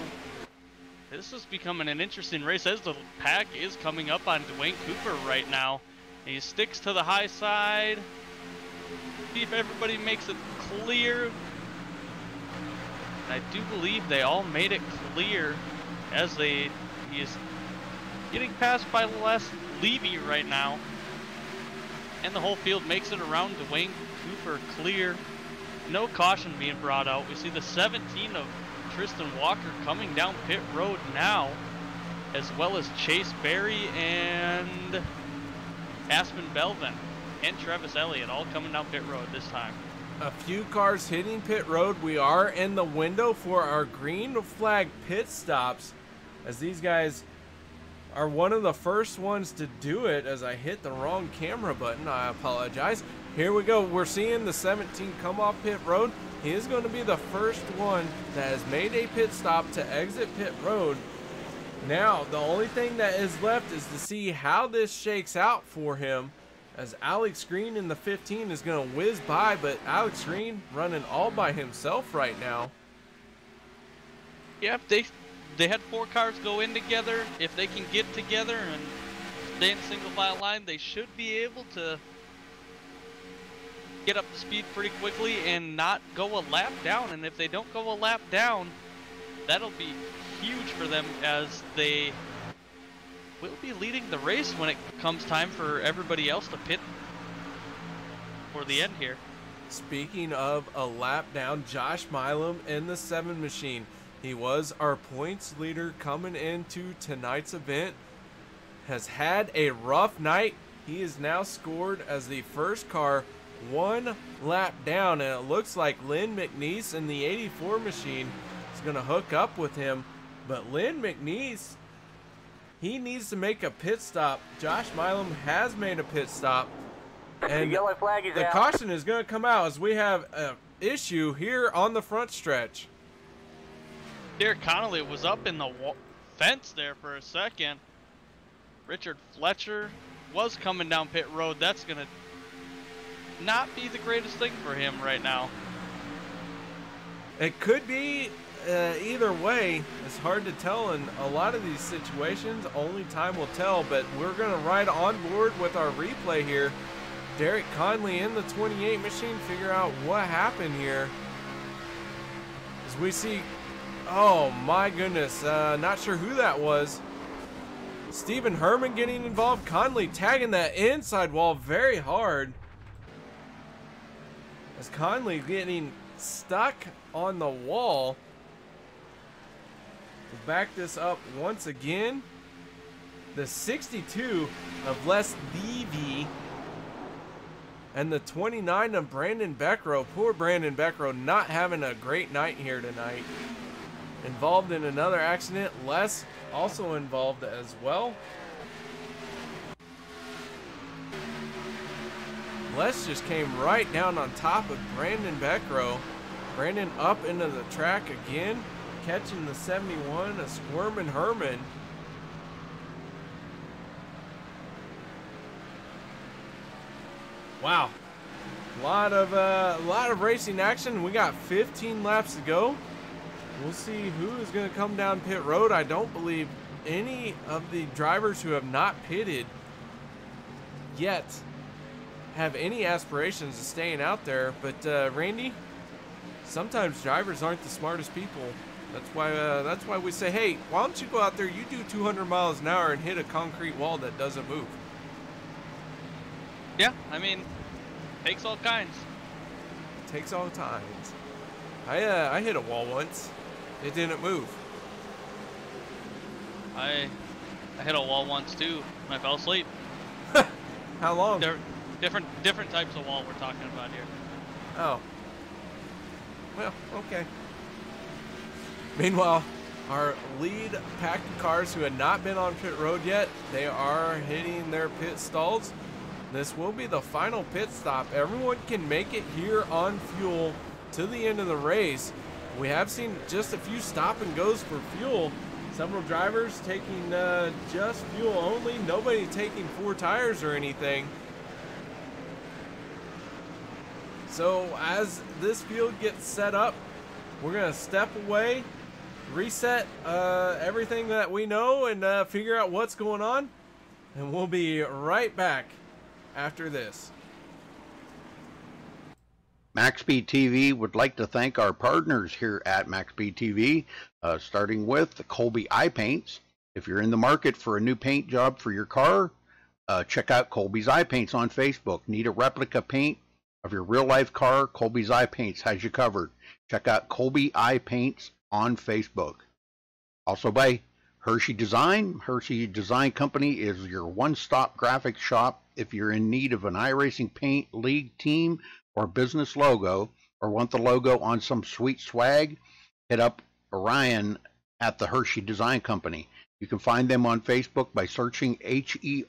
This is becoming an interesting race as the pack is coming up on Dwayne Cooper right now. He sticks to the high side. See if everybody makes it clear. I do believe they all made it clear as he is getting passed by Les Levy right now. And the whole field makes it around Dwayne Cooper clear. No caution being brought out. We see the 17 of Tristan Walker coming down pit road now, as well as Chase Berry and Aspen Belvin and Travis Elliott all coming down pit road this time. A few cars hitting pit road. We are in the window for our green flag pit stops, as these guys are one of the first ones to do it. As I hit the wrong camera button, I apologize. Here we go. We're seeing the 17 come off pit road. He is going to be the first one that has made a pit stop to exit pit road. Now, the only thing that is left is to see how this shakes out for him, as Alex Green in the 15 is going to whiz by, but Alex Green running all by himself right now. Yeah, they had 4 cars go in together. If they can get together and stay in single file line, they should be able to get up to speed pretty quickly and not go a lap down. And if they don't go a lap down, that'll be huge for them, as they will be leading the race when it comes time for everybody else to pit for the end here. Speaking of a lap down, Josh Milam in the 7 machine. He was our points leader coming into tonight's event. Has had a rough night. He is now scored as the first car 1 lap down, and it looks like Lynn McNeese in the 84 machine is going to hook up with him. But Lynn McNeese, he needs to make a pit stop. Josh Milam has made a pit stop, and the yellow flag is the out. caution is going to come out as we have an issue here on the front stretch. Derek Connolly was up in the fence there for a second. Richard Fletcher was coming down pit road. That's going to not be the greatest thing for him right now. It could be either way. It's hard to tell in a lot of these situations. Only time will tell, but we're going to ride on board with our replay here. Derek Conley in the 28 machine, figure out what happened here. As we see, oh my goodness, not sure who that was. Stephen Herman getting involved. Conley tagging that inside wall very hard. As Conley getting stuck on the wall. We'll back this up once again. The 62 of Les Levy and the 29 of Brandon Beckrow. Poor Brandon Beckrow not having a great night here tonight. Involved in another accident. Les also involved as well. Les just came right down on top of Brandon Beckrow. Brandon up into the track again, catching the 71, a squirming Herman. Wow, a lot of racing action. We got 15 laps to go. We'll see who is going to come down pit road. I don't believe any of the drivers who have not pitted yet have any aspirations of staying out there. But Randy, sometimes drivers aren't the smartest people. That's why we say, hey, why don't you go out there, you do 200 miles an hour and hit a concrete wall that doesn't move. Yeah, I mean, takes all kinds. Takes all kinds. I hit a wall once. It didn't move. I hit a wall once too, and I fell asleep. How long? Different types of wall we're talking about here. Oh. Well, okay. Meanwhile, our lead pack of cars who had not been on pit road yet, they are hitting their pit stalls. This will be the final pit stop. Everyone can make it here on fuel to the end of the race. We have seen just a few stop and goes for fuel. Several drivers taking just fuel only. Nobody taking 4 tires or anything. So as this field gets set up, we're going to step away, reset everything that we know, and figure out what's going on. And we'll be right back after this. Maxspeedtv would like to thank our partners here at Maxspeedtv, starting with the Colby Eye Paints. If you're in the market for a new paint job for your car, check out Colby's Eye Paints on Facebook. Need a replica paint of your real-life car? Colby's Eye Paints has you covered. Check out Colby Eye Paints on Facebook. Also by Hershey Design. Hershey Design Company is your one-stop graphics shop if you're in need of an iRacing paint, league, team, or business logo, or want the logo on some sweet swag. Hit up Orion at the Hershey Design Company. You can find them on Facebook by searching HERSHY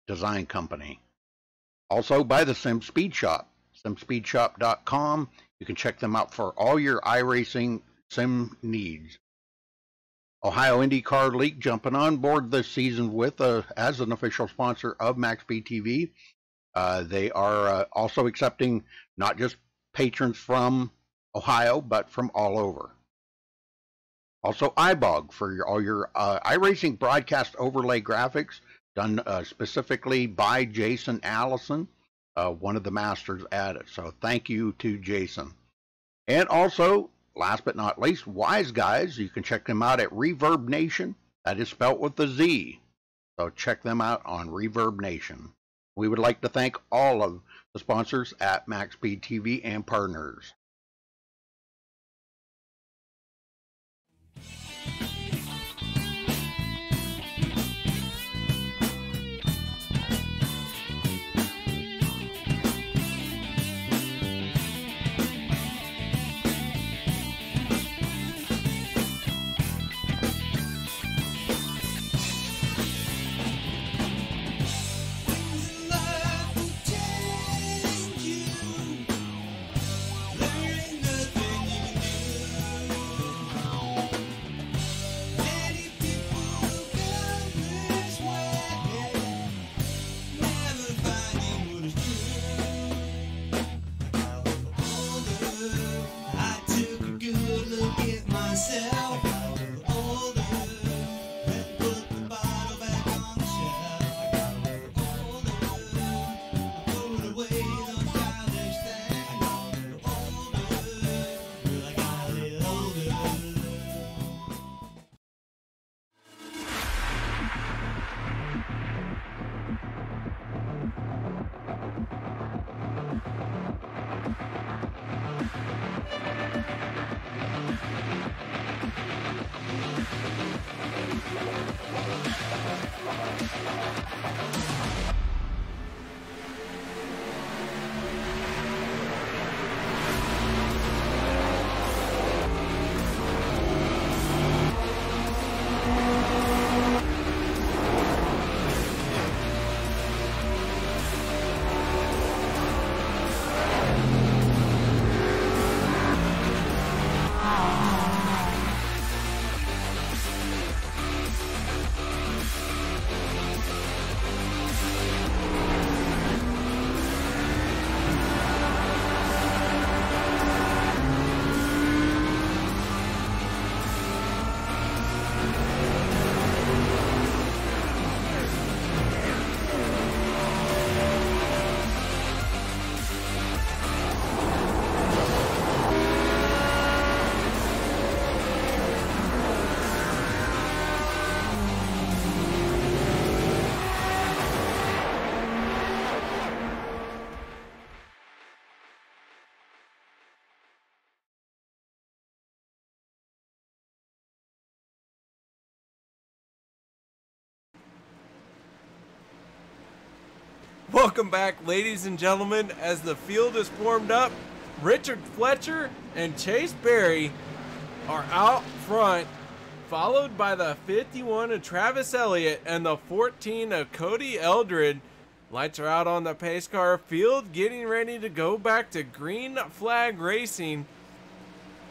Design Company. Also by the Sim Speed Shop. Maxspeedtv.com. You can check them out for all your iRacing sim needs. Ohio IndyCar League jumping on board this season with as an official sponsor of Maxspeedtv. They are also accepting not just patrons from Ohio, but from all over. Also, iBog for all your iRacing broadcast overlay graphics done specifically by Jason Allison, one of the masters at it. So thank you to Jason. And also, last but not least, Guyz. You can check them out at Reverb Nation. That is spelt with a Z. So check them out on Reverb Nation. We would like to thank all of the sponsors at Maxspeedtv and partners. Welcome back, ladies and gentlemen. As the field is formed up, Richard Fletcher and Chase Berry are out front, followed by the 51 of Travis Elliott and the 14 of Cody Eldred. Lights are out on the pace car field, getting ready to go back to green flag racing.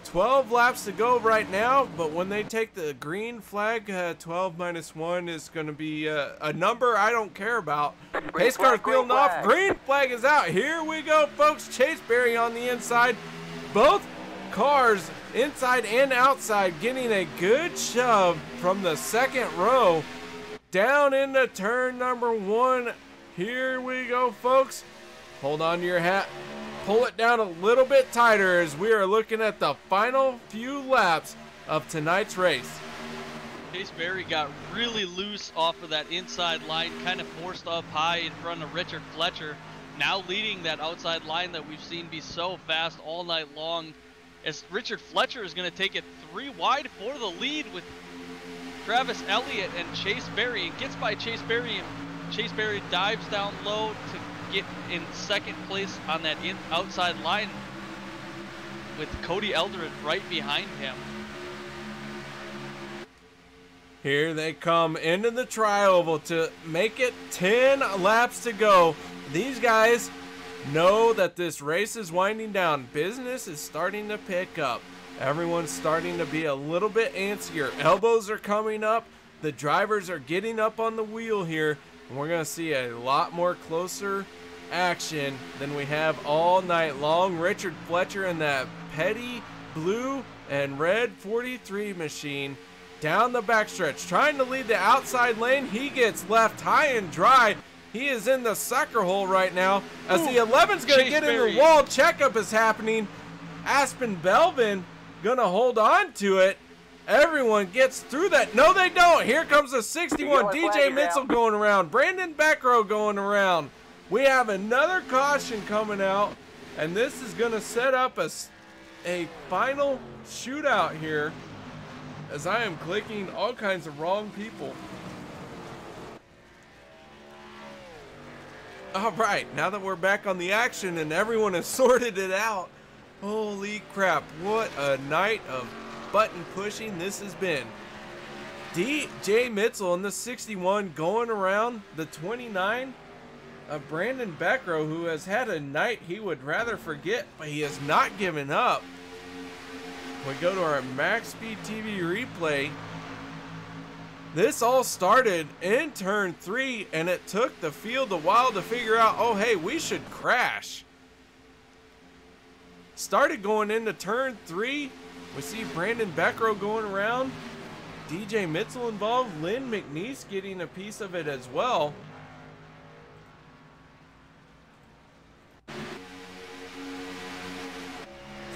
12 laps to go right now, but when they take the green flag, 12 minus 1 is going to be a number I don't care about. Pace car fielding off. Green flag is out. Here we go, folks. Chase Berry on the inside. Both cars, inside and outside, getting a good shove from the second row down into turn number 1. Here we go, folks. Hold on to your hat. Pull it down a little bit tighter as we are looking at the final few laps of tonight's race. Chase Berry got really loose off of that inside line, kind of forced up high in front of Richard Fletcher, now leading that outside line that we've seen be so fast all night long, as Richard Fletcher is going to take it 3 wide for the lead with Travis Elliott and Chase Berry, and gets by Chase Berry, and Chase Berry dives down low to get in second place on that outside line with Cody Eldred right behind him. Here they come into the tri-oval to make it 10 laps to go. These guys know that this race is winding down. Business is starting to pick up. Everyone's starting to be a little bit antsier. Elbows are coming up. The drivers are getting up on the wheel here. And we're going to see a lot more closer action than we have all night long. Richard Fletcher in that petty blue and red 43 machine down the backstretch, trying to lead the outside lane. He gets left high and dry. He is in the sucker hole right now as the 11's going to get in the wall. Checkup is happening. Aspen Belvin going to hold on to it. Everyone gets through that. No, they don't. Here comes the 61. DJ Mitchell going around. Brandon Beckrow going around. We have another caution coming out, and this is going to set up a final shootout here as I am clicking all kinds of wrong people. All right, now that we're back on the action and everyone has sorted it out, holy crap, what a night of button pushing this has been. DJ Mitchell in the 61 going around the 29 of Brandon Beckrow, who has had a night he would rather forget, but he has not given up. We go to our Maxspeedtv replay. This all started in turn 3, and it took the field a while to figure out, oh, hey, we should crash. Started going into turn 3. We see Brandon Beckrow going around. DJ Mitchell involved. Lynn McNeese getting a piece of it as well.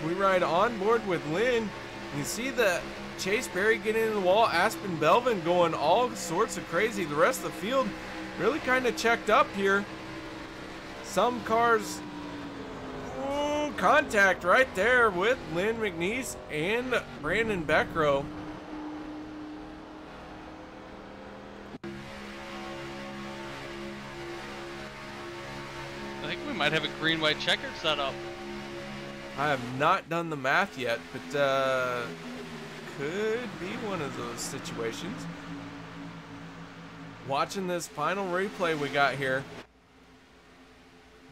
We ride on board with Lynn. You see the Chase Berry getting in the wall. Aspen Belvin going all sorts of crazy. The rest of the field really kind of checked up here. Some cars, ooh, contact right there with Lynn McNeese and Brandon Beckrow. I think we might have a green-white checker set up. I have not done the math yet, but could be one of those situations. Watching this final replay we got here.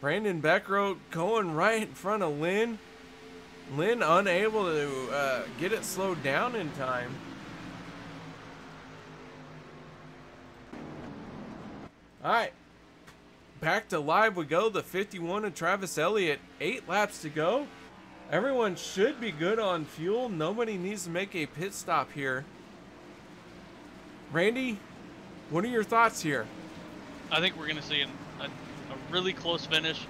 Brandon Beckrow going right in front of Lynn. Lynn unable to get it slowed down in time. All right. Back to live we go. The 51 of Travis Elliott. 8 laps to go. Everyone should be good on fuel. Nobody needs to make a pit stop here. Randy, what are your thoughts here? I think we're going to see a really close finish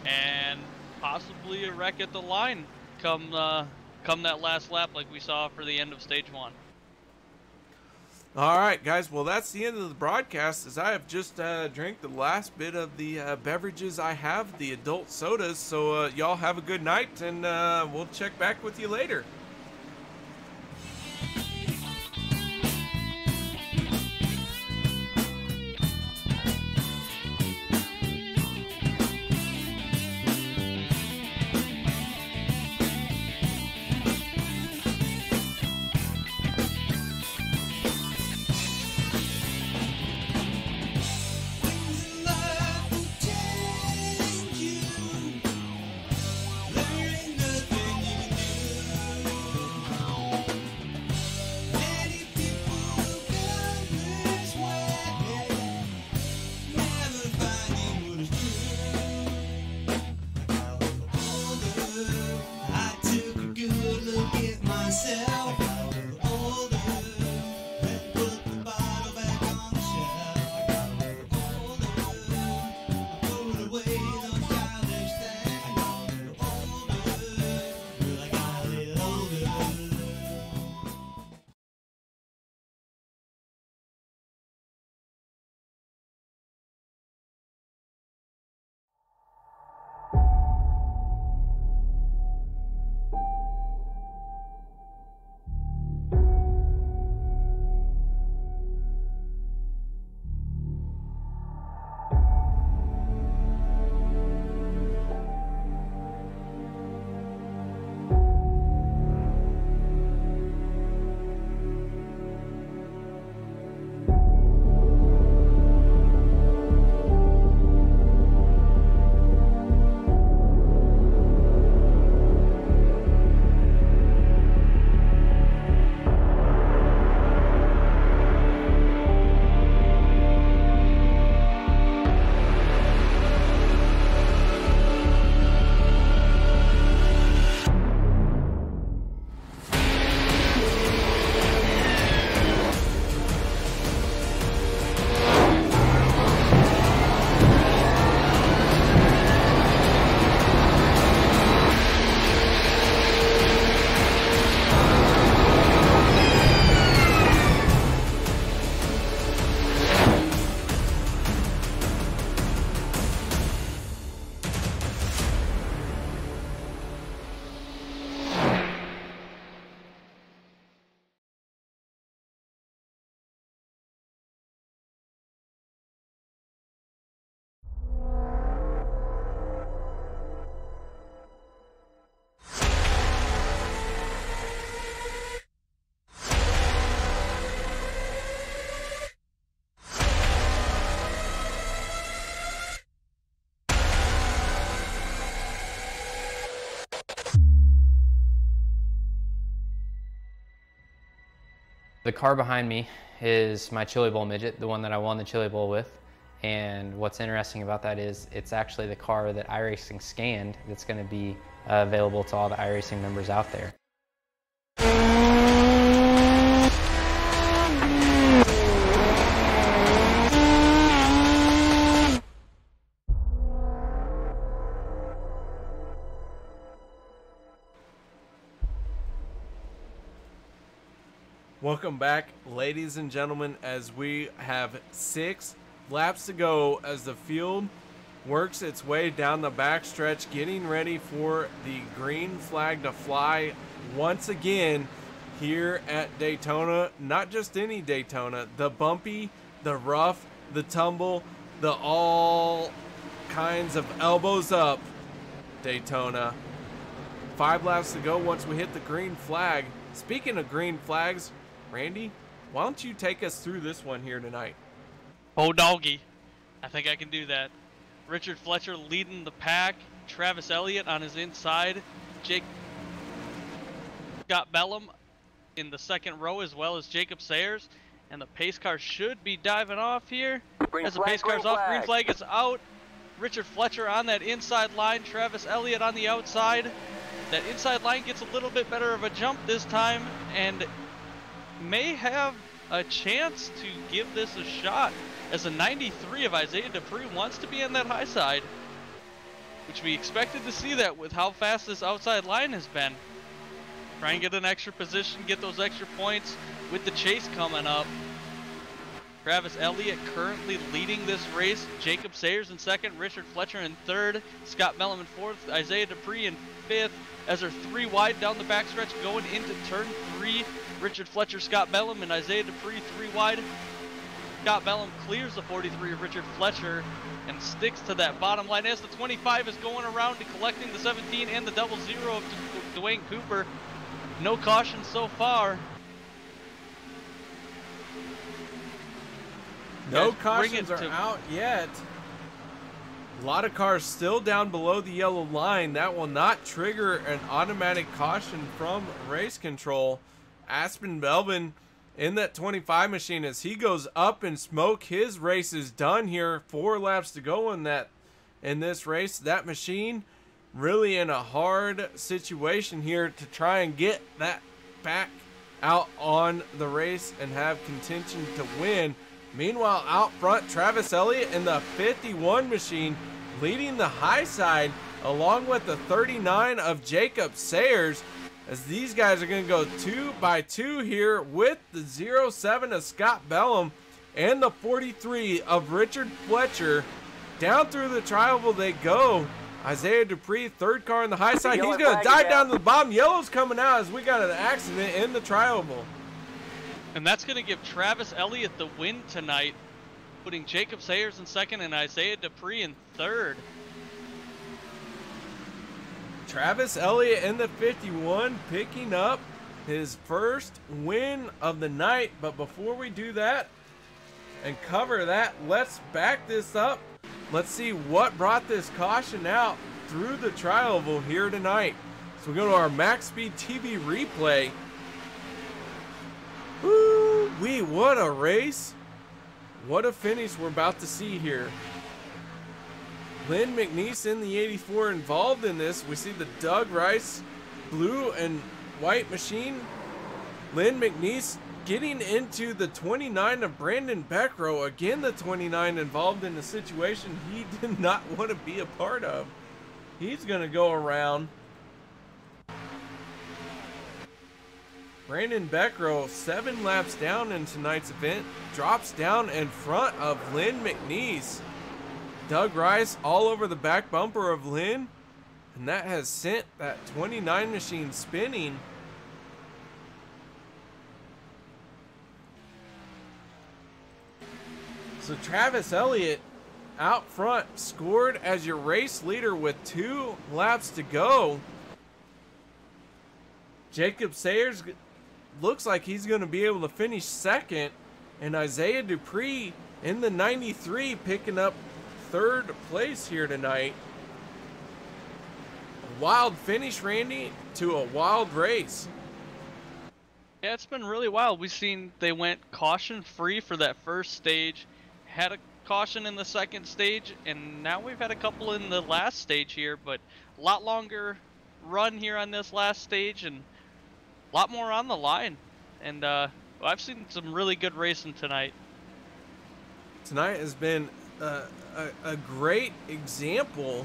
and possibly a wreck at the line come that last lap like we saw for the end of stage 1. All right, guys. Well, that's the end of the broadcast as I have just drank the last bit of the beverages I have, the adult sodas. So y'all have a good night, and we'll check back with you later. There ain't nothing you can do. The car behind me is my Chili Bowl midget, the one that I won the Chili Bowl with. And what's interesting about that is it's actually the car that iRacing scanned that's going to be available to all the iRacing members out there. Welcome back, ladies and gentlemen, as we have 6 laps to go as the field works its way down the backstretch, getting ready for the green flag to fly once again here at Daytona. Not just any Daytona, the bumpy, the rough, the tumble, the all kinds of elbows up Daytona. 5 laps to go once we hit the green flag. Speaking of green flags, Randy, why don't you take us through this one here tonight? Oh, doggy. I think I can do that. Richard Fletcher leading the pack. Travis Elliott on his inside. Scott Bellum in the second row, as well as Jacob Sayers. And the pace car should be diving off here. As the pace car's off, green flag is out. Richard Fletcher on that inside line. Travis Elliott on the outside. That inside line gets a little bit better of a jump this time, and may have a chance to give this a shot, as a 93 of Isaiah Dupree wants to be on that high side, which we expected to see that with how fast this outside line has been. Try and get an extra position, get those extra points with the chase coming up. Travis Elliott currently leading this race. Jacob Sayers in second, Richard Fletcher in third, Scott Bellum in fourth, Isaiah Dupree in fifth, as they're 3 wide down the backstretch going into turn 3. Richard Fletcher, Scott Bellum, and Isaiah Dupree 3 wide. Scott Bellum clears the 43 of Richard Fletcher and sticks to that bottom line as the 25 is going around and collecting the 17 and the 00 of Dwayne Cooper. No caution so far. No cautions are out yet. A lot of cars still down below the yellow line. That will not trigger an automatic caution from race control. Aspen Belvin in that 25 machine as he goes up in smoke. His race is done here. 4 laps to go in this race. That machine really in a hard situation here to try and get that back out on the race and have contention to win. Meanwhile, out front, Travis Elliott in the 51 machine leading the high side, along with the 39 of Jacob Sayers, as these guys are going to go 2 by 2 here with the 07 of Scott Bellum and the 43 of Richard Fletcher. Down through the tri-oval they go. Isaiah Dupree, third car on the high side. He's going to dive down to the bottom. Yellow's coming out as we got an accident in the tri-oval. And that's going to give Travis Elliott the win tonight, putting Jacob Sayers in second and Isaiah Dupree in third. Travis Elliott in the 51 picking up his first win of the night. But before we do that and cover that, let's back this up. Let's see what brought this caution out through the tri-oval here tonight. So we go to our Maxspeedtv replay. Woo-wee, what a race. What a finish we're about to see here. Lynn McNeese in the 84 involved in this. We see the Doug Rice blue and white machine. Lynn McNeese getting into the 29 of Brandon Beckrow. Again, the 29 involved in a situation he did not want to be a part of. He's going to go around. Brandon Beckrow, 7 laps down in tonight's event, drops down in front of Lynn McNeese. Doug Rice all over the back bumper of Lynn, and that has sent that 29 machine spinning. So Travis Elliott out front scored as your race leader with 2 laps to go. Jacob Sayers looks like he's going to be able to finish second, and Isaiah Dupree in the 93 picking up 3rd place here tonight. A wild finish, Randy, to a wild race. Yeah, it's been really wild. We've seen they went caution free for that first stage, had a caution in the second stage, and now we've had a couple in the last stage here, but a lot longer run here on this last stage and a lot more on the line. And I've seen some really good racing tonight. Tonight has been a great example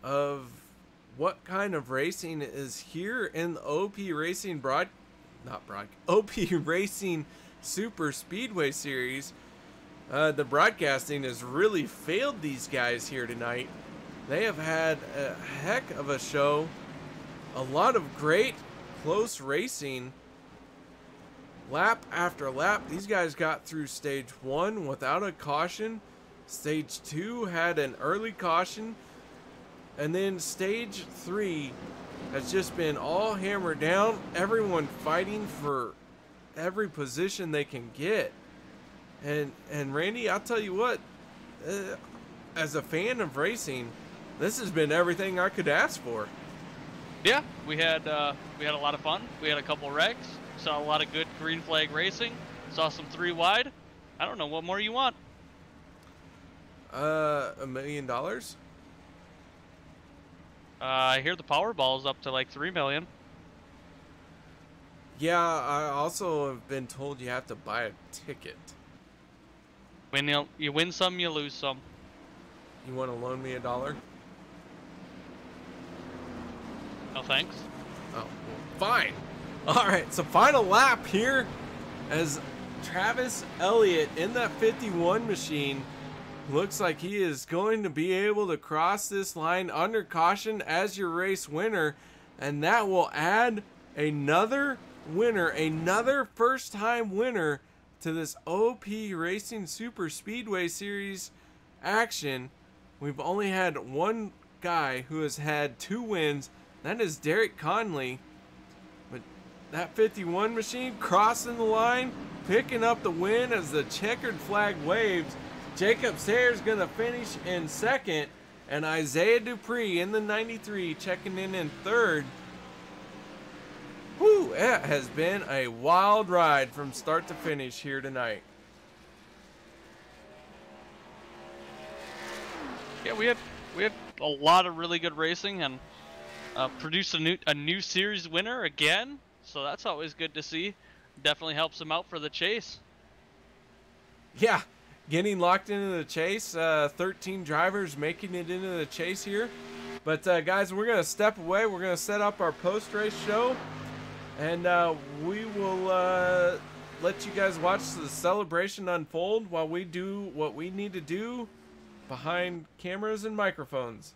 of what kind of racing is here in the OP Racing OP Racing Super Speedway Series. The broadcasting has really failed these guys here tonight. They have had a heck of a show. A lot of great close racing. Lap after lap, these guys got through stage 1 without a caution. Stage 2 had an early caution. And then stage 3 has just been all hammered down. Everyone fighting for every position they can get. And Randy, I'll tell you what, as a fan of racing, this has been everything I could ask for. Yeah, we had a lot of fun. We had a couple wrecks. Saw a lot of good green flag racing. Saw some 3 wide. I don't know what more you want. $1 million. I hear the Powerball is up to like 3 million. Yeah, I also have been told you have to buy a ticket. You win some, you lose some. You want to loan me $1? No thanks. Oh, well, fine. All right, so final lap here as Travis Elliott in that 51 machine looks like he is going to be able to cross this line under caution as your race winner, and that will add another winner, another first-time winner to this OP Racing Super Speedway Series action. We've only had one guy who has had 2 wins. That is Derek Conley. But that 51 machine crossing the line, picking up the win as the checkered flag waves. Jacob Sayers going to finish in second, and Isaiah Dupree in the 93 checking in third. Whew, it has been a wild ride from start to finish here tonight. Yeah, we had a lot of really good racing and produced a new series winner again. So that's always good to see. Definitely helps them out for the chase. Yeah, getting locked into the chase. 13 drivers making it into the chase here. But guys, we're gonna step away. We're gonna set up our post-race show. And we will let you guys watch the celebration unfold while we do what we need to do behind cameras and microphones.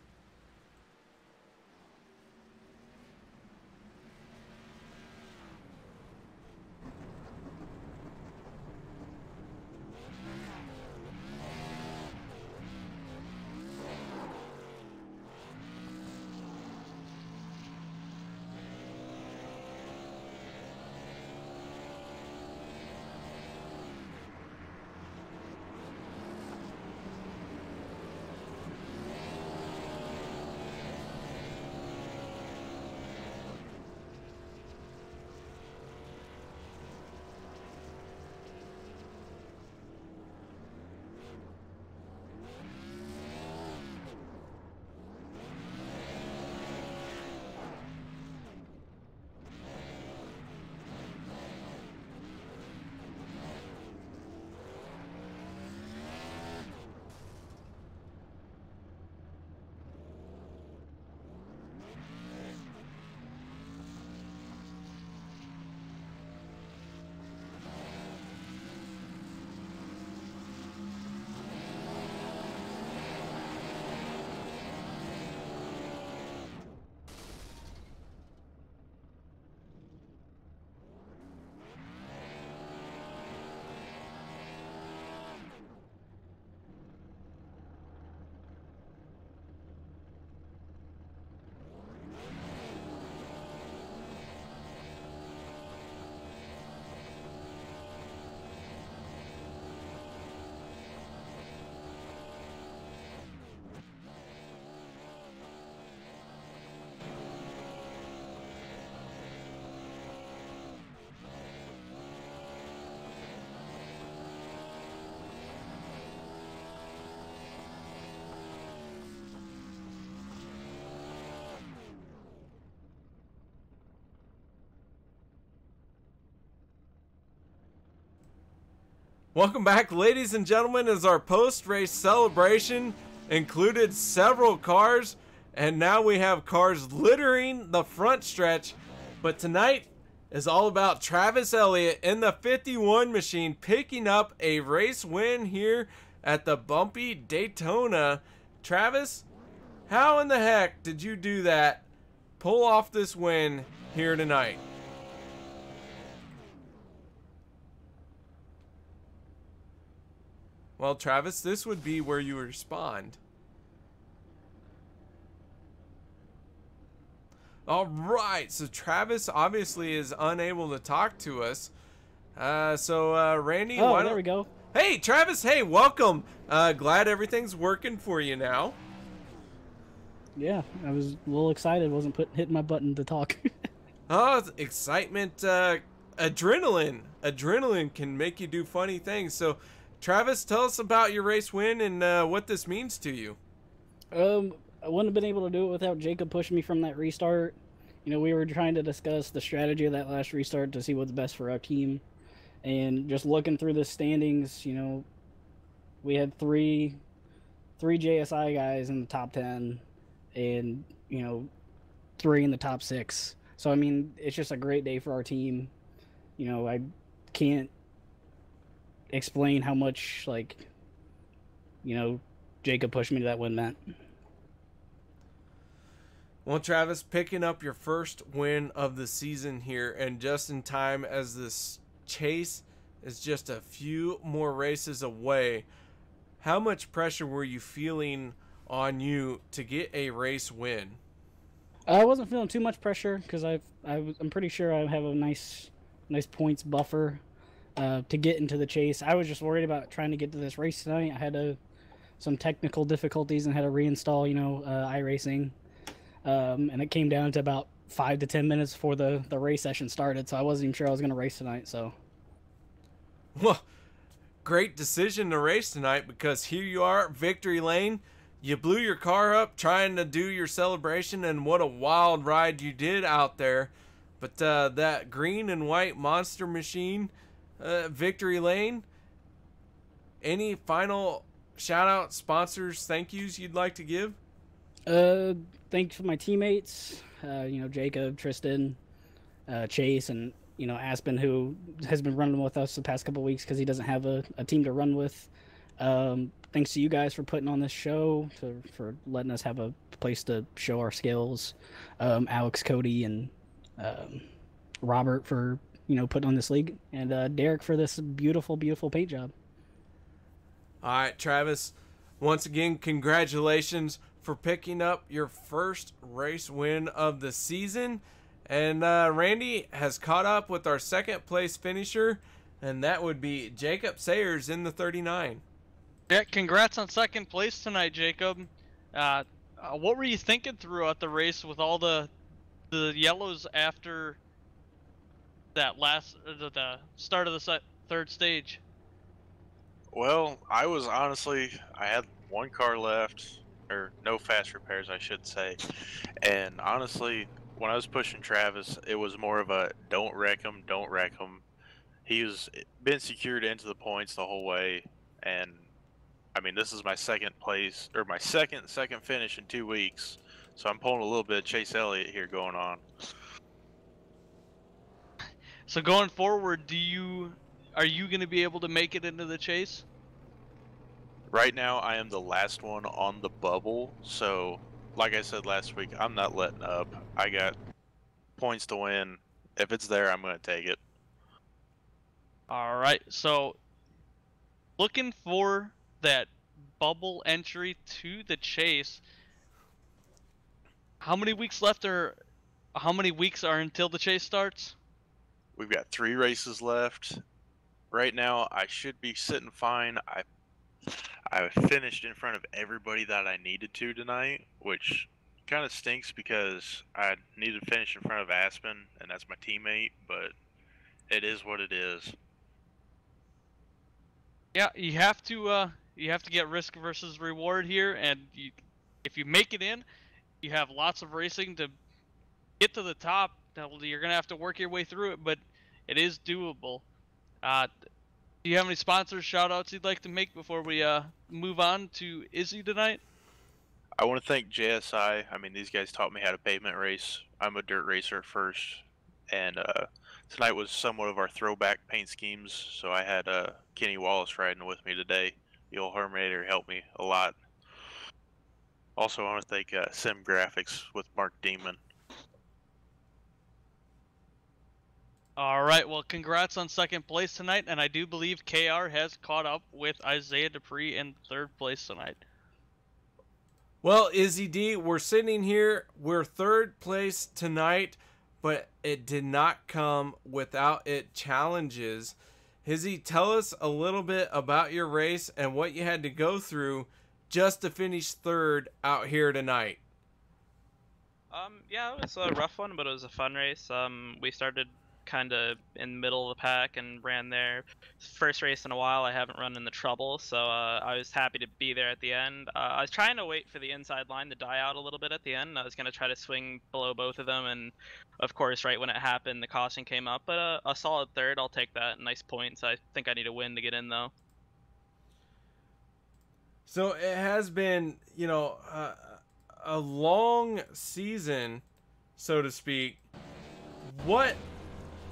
Welcome back, ladies and gentlemen, as our post-race celebration included several cars, and now we have cars littering the front stretch. But tonight is all about Travis Elliott in the 51 machine picking up a race win here at the bumpy Daytona. Travis, how in the heck did you do that? Pull off this win here tonight? Well, Travis, this would be where you respond. All right, so Travis obviously is unable to talk to us. Randy, oh, there we go. Hey, Travis, hey, welcome. Glad everything's working for you now. Yeah, I was a little excited. Wasn't hitting my button to talk. Oh, excitement, adrenaline. Adrenaline can make you do funny things. So, Travis, tell us about your race win and what this means to you. I wouldn't have been able to do it without Jacob pushing me from that restart. You know, we were trying to discuss the strategy of that last restart to see what's best for our team. And just looking through the standings, you know, we had three JSI guys in the top 10 and, you know, 3 in the top 6. So, I mean, it's just a great day for our team. You know, I can't explain how much, like, you know, Jacob pushed me to that win meant. Well, Travis, picking up your first win of the season here, and just in time as this chase is just a few more races away. How much pressure were you feeling on you to get a race win? I wasn't feeling too much pressure because I'm pretty sure I have a nice points buffer to get into the chase. I was just worried about trying to get to this race tonight. I had some technical difficulties and had to reinstall, you know, iRacing. And it came down to about 5 to 10 minutes before the race session started, so I wasn't even sure I was going to race tonight. So, well, great decision to race tonight, because here you are at victory lane. You blew your car up trying to do your celebration, and what a wild ride you did out there. But that green and white monster machine, victory lane. Any final shout out, sponsors, thank yous you'd like to give? Thanks for my teammates, you know, Jacob, Tristan, Chase, and, you know, Aspen, who has been running with us the past couple weeks because he doesn't have a team to run with. Thanks to you guys for putting on this show, for letting us have a place to show our skills. Alex, Cody, and Robert for, you know, putting on this league, and Derek for this beautiful, beautiful paint job. All right, Travis, once again, congratulations for picking up your first race win of the season. And Randy has caught up with our second place finisher, and that would be Jacob Sayers in the 39. Yeah, congrats on second place tonight, Jacob. What were you thinking throughout the race with all the yellows after that the start of the third stage? Well, I had one car left, or no fast repairs, I should say. And honestly, when I was pushing Travis, it was more of a don't wreck him, don't wreck him. He's been secured into the points the whole way, and I mean, this is my second place, or my second finish in 2 weeks, so I'm pulling a little bit of Chase Elliott here going on. So going forward, are you going to be able to make it into the chase? Right now, I am the last one on the bubble, so like I said last week, I'm not letting up. I got points to win. If it's there, I'm going to take it. All right, so looking for that bubble entry to the chase. How many weeks left, or how many weeks are until the chase starts? We've got 3 races left. Right now, I should be sitting fine. I finished in front of everybody that I needed to tonight, which kind of stinks because I needed to finish in front of Aspen, and that's my teammate, but it is what it is. Yeah, you have to get risk versus reward here, and if you make it in, you have lots of racing to get to the top. You're gonna have to work your way through it, but it is doable. Do you have any sponsors shout outs you'd like to make before we move on to Izzy tonight? I want to thank JSI. I mean, these guys taught me how to pavement race. I'm a dirt racer at first, and tonight was somewhat of our throwback paint schemes. So I had Kenny Wallace riding with me today. The old Herminator helped me a lot. Also, I want to thank Sim Graphics with Mark Demon. All right, well, congrats on second place tonight, and I do believe KR has caught up with Isaiah Dupree in third place tonight. Well, Izzy D, we're sitting here. We're third place tonight, but it did not come without its challenges. Izzy, tell us a little bit about your race and what you had to go through just to finish third out here tonight. Yeah, it was a rough one, but it was a fun race. We started kind of in the middle of the pack and ran there. First race in a while I haven't run in the trouble, so I was happy to be there at the end. I was trying to wait for the inside line to die out a little bit at the end. I was going to try to swing below both of them, and of course right when it happened the caution came up, but a solid third, I'll take that. Nice points. I think I need a win to get in though. So it has been, you know, a long season, so to speak. What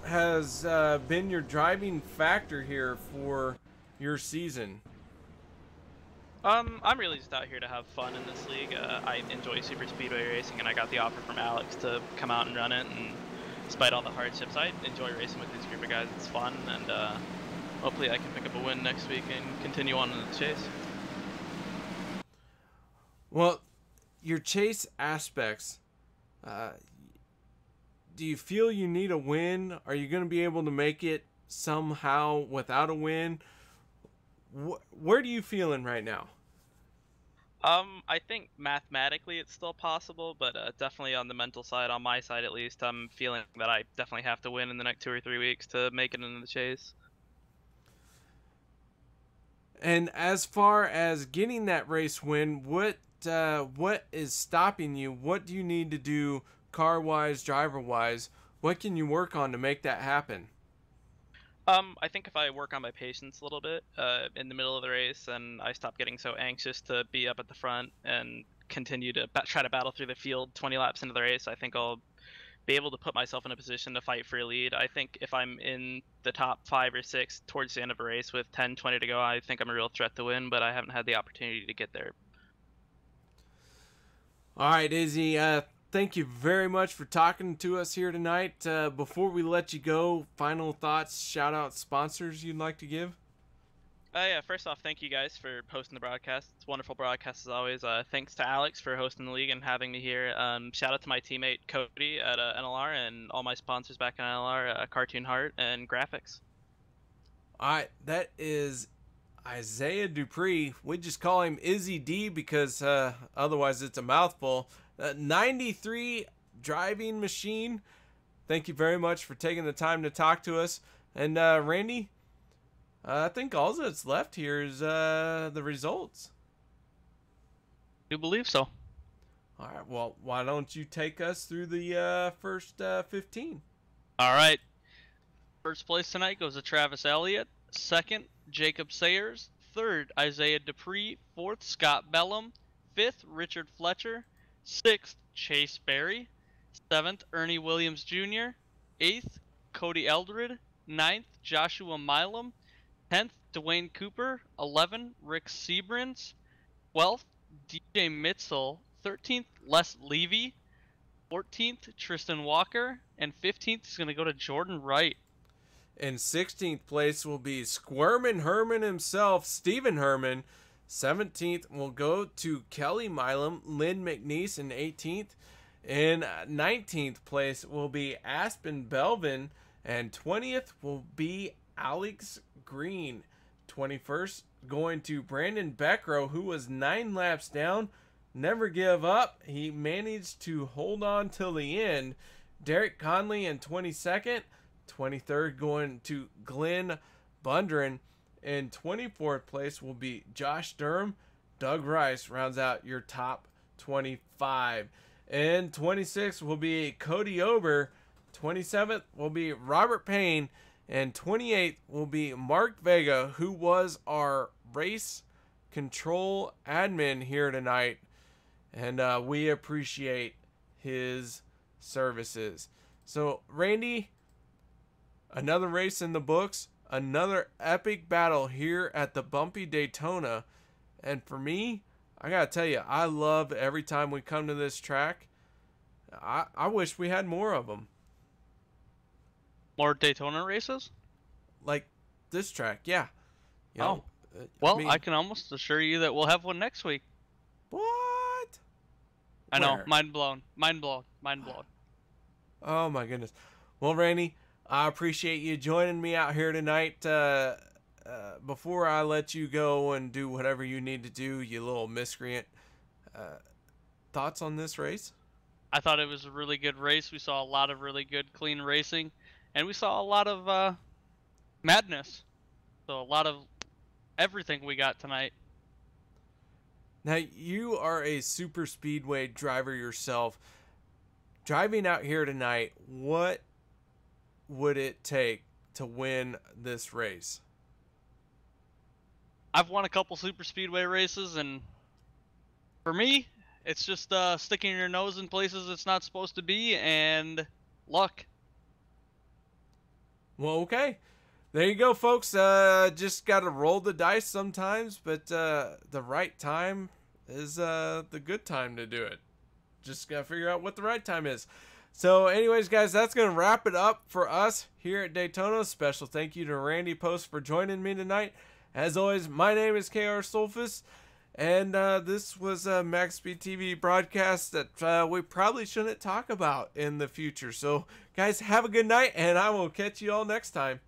has been your driving factor here for your season? I'm really just out here to have fun in this league. I enjoy super speedway racing, and I got the offer from Alex to come out and run it, and despite all the hardships, I enjoy racing with this group of guys. It's fun, and hopefully I can pick up a win next week and continue on in the chase. Well, your chase aspects, do you feel you need a win? Are you going to be able to make it somehow without a win? Where do you feeling right now? I think mathematically it's still possible, but definitely on the mental side, on my side at least, I'm feeling that I definitely have to win in the next 2 or 3 weeks to make it into the chase. And as far as getting that race win, what is stopping you? What do you need to do car-wise, driver-wise? What can you work on to make that happen? I think if I work on my patience a little bit in the middle of the race, and I stop getting so anxious to be up at the front and continue to try to battle through the field 20 laps into the race, I think I'll be able to put myself in a position to fight for a lead. I think if I'm in the top 5 or 6 towards the end of a race with 10, 20 to go, I think I'm a real threat to win, but I haven't had the opportunity to get there. All right, Izzy, thank you very much for talking to us here tonight. Before we let you go, final thoughts, shout out sponsors you'd like to give? Yeah, first off, thank you guys for hosting the broadcast. It's a wonderful broadcast as always. Thanks to Alex for hosting the league and having me here. Shout out to my teammate Cody at NLR and all my sponsors back in NLR, Cartoon Heart and Graphics. All right, that is Isaiah Dupree. We just call him Izzy D because otherwise it's a mouthful. 93 driving machine. Thank you very much for taking the time to talk to us. And Randy, I think all that's left here is the results. I do believe so. All right, well, why don't you take us through the first 15? All right. First place tonight goes to Travis Elliott. Second, Jacob Sayers. Third, Isaiah Dupree. Fourth, Scott Bellum. Fifth, Richard Fletcher. Sixth, Chase Berry. Seventh, Ernie Williams Jr. Eighth, Cody Eldred. Ninth, Joshua Milam. 10th, Dwayne Cooper. 11, Rick Seabrins. 12th, DJ Mitzel. 13th, Les Levy. 14th, Tristan Walker. And 15th is going to go to Jordan Wright. In 16th place will be Squirmin' Herman himself, Stephen Herman. 17th will go to Kelly Milam, Lynn McNeese in 18th. In 19th place will be Aspen Belvin. And 20th will be Alex Green. 21st going to Brandon Beckrow, who was 9 laps down. Never give up. He managed to hold on till the end. Derek Conley in 22nd. 23rd going to Glenn Bundren. In 24th place will be Josh Durham. Doug Rice rounds out your top 25. And 26th will be Cody Ober. 27th will be Robert Payne. And 28th will be Mark Vega, who was our race control admin here tonight. And we appreciate his services. So, Randy, another race in the books. Another epic battle here at the Bumpy Daytona. And for me, I gotta tell you, I love every time we come to this track. I wish we had more of them. More Daytona races? Like this track, yeah. You know, well, I can almost assure you that we'll have one next week. What? I know, Where? mind blown. Mind blown. Mind blown. Oh my goodness. Well, Randy, I appreciate you joining me out here tonight. Before I let you go and do whatever you need to do, you little miscreant, thoughts on this race? I thought it was a really good race. We saw a lot of really good, clean racing, and we saw a lot of madness. So a lot of everything we got tonight. Now, you are a super speedway driver yourself. Driving out here tonight, what would it take to win this race? I've won a couple super speedway races, and for me, it's just sticking your nose in places it's not supposed to be and luck. Well, okay. There you go, folks. Just got to roll the dice sometimes, but the right time is the good time to do it. Just got to figure out what the right time is. So anyways, guys, that's going to wrap it up for us here at Daytona. Special thank you to Randy Post for joining me tonight. As always, my name is KR Solfus, and this was a Maxspeedtv broadcast that we probably shouldn't talk about in the future. So, guys, have a good night, and I will catch you all next time.